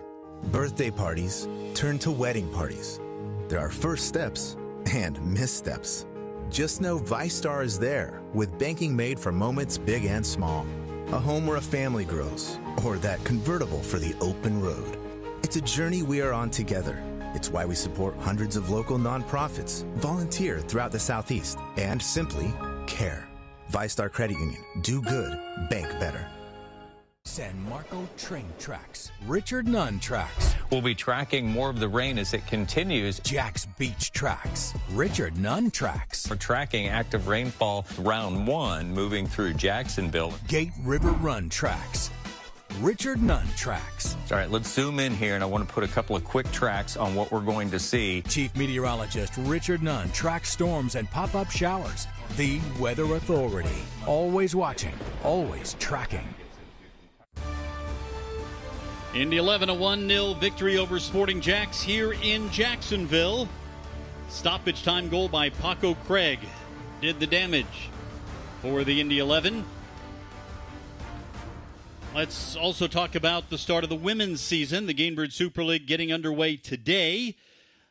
Speaker 11: Birthday parties turn to wedding parties. There are first steps and missteps. Just know ViStar is there with banking made for moments big and small. A home where a family grows, or that convertible for the open road. It's a journey we are on together. It's why we support hundreds of local nonprofits, volunteer throughout the Southeast, and simply care. ViStar Credit Union. Do good. Bank better.
Speaker 15: San Marco train tracks, Richard Nunn tracks.
Speaker 17: We'll be tracking more of the rain as it continues.
Speaker 15: JAX Beach tracks, Richard Nunn tracks.
Speaker 17: We're tracking active rainfall round 1 moving through Jacksonville.
Speaker 15: Gate River Run tracks, Richard Nunn tracks.
Speaker 17: All right, let's zoom in here, and I want to put a couple of quick tracks on what we're going to see.
Speaker 15: Chief Meteorologist Richard Nunn tracks storms and pop-up showers. The Weather Authority. Always watching, always tracking.
Speaker 8: Indy 11, a 1-0 victory over Sporting JAX here in Jacksonville. Stoppage time goal by Paco Craig did the damage for the Indy 11. Let's also talk about the start of the women's season. The Gainbridge Super League getting underway today.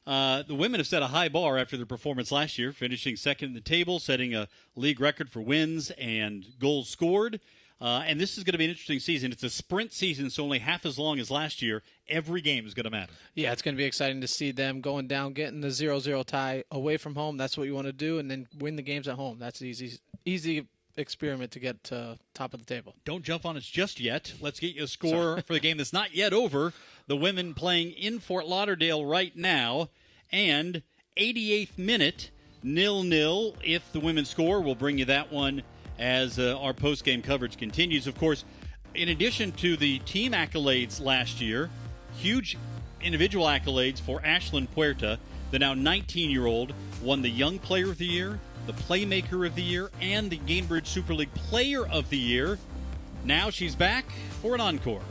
Speaker 8: The women have set a high bar after their performance last year, finishing second in the table, setting a league record for wins and goals scored. And this is going to be an interesting season. It's a sprint season, so only half as long as last year. Every game is going to matter.
Speaker 2: Yeah, it's going to be exciting to see them going down, getting the 0-0 tie away from home. That's what you want to do, and then win the games at home. That's an easy experiment to get to top of the table.
Speaker 8: Don't jump on us just yet. Let's get you a score for the game that's not yet over. The women playing in Fort Lauderdale right now, and 88th minute, 0-0. If the women score, we'll bring you that one as our post-game coverage continues. Of course, in addition to the team accolades last year, huge individual accolades for Ashlyn Puerta, the now 19-year-old, won the Young Player of the Year, the Playmaker of the Year, and the Gainbridge Super League Player of the Year. Now she's back for an encore.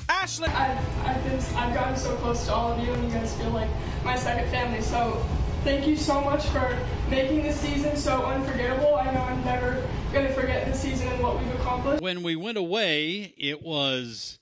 Speaker 24: Ashlyn! I've gotten so close to all of you, and you guys feel like my second family, so thank you so much for making this season so unforgettable. I know I'm never going to forget this season and what we've accomplished.
Speaker 8: When we went away, it was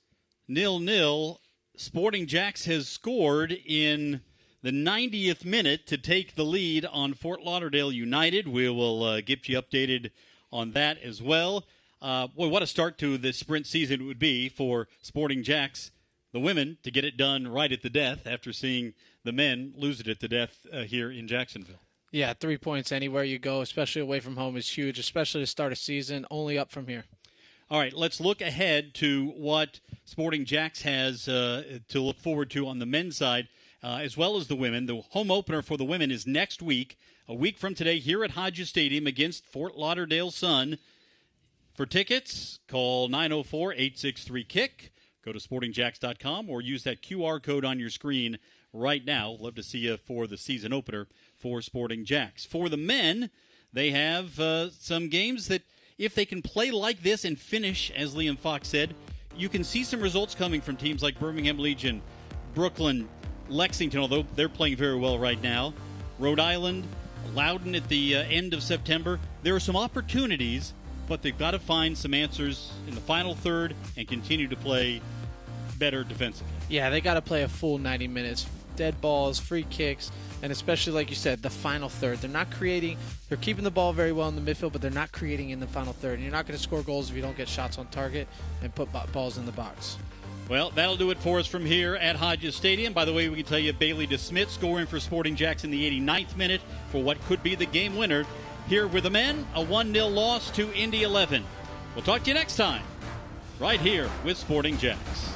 Speaker 8: 0-0. Sporting JAX has scored in the 90th minute to take the lead on Fort Lauderdale United. We will get you updated on that as well. Boy, what a start to the sprint season it would be for Sporting JAX, the women, to get it done right at the death after seeing the men lose it at the death here in Jacksonville.
Speaker 2: Yeah, 3 points anywhere you go, especially away from home, is huge, especially to start a season, only up from here.
Speaker 8: All right, let's look ahead to what Sporting JAX has to look forward to on the men's side, as well as the women. The home opener for the women is next week, a week from today, here at Hodges Stadium against Fort Lauderdale Sun. For tickets, call 904-863-KICK. Go to sportingjax.com or use that QR code on your screen right now. Love to see you for the season opener for Sporting JAX. For the men, they have some games that, if they can play like this and finish, as Liam Fox said, you can see some results coming from teams like Birmingham Legion, Brooklyn, Lexington, although they're playing very well right now, Rhode Island, Loudon at the end of September. There are some opportunities, but they've got to find some answers in the final third and continue to play better defensively.
Speaker 2: Yeah, they got to play a full 90 minutes. Dead balls, free kicks, and especially, like you said, the final third. They're keeping the ball very well in the midfield, but they're not creating in the final third. And you're not going to score goals if you don't get shots on target and put balls in the box.
Speaker 8: Well, that'll do it for us from here at Hodges Stadium. By the way, we can tell you Bailey DeSmit scoring for Sporting JAX in the 89th minute for what could be the game winner. Here with the men, a 1-0 loss to Indy 11. We'll talk to you next time, right here with Sporting JAX.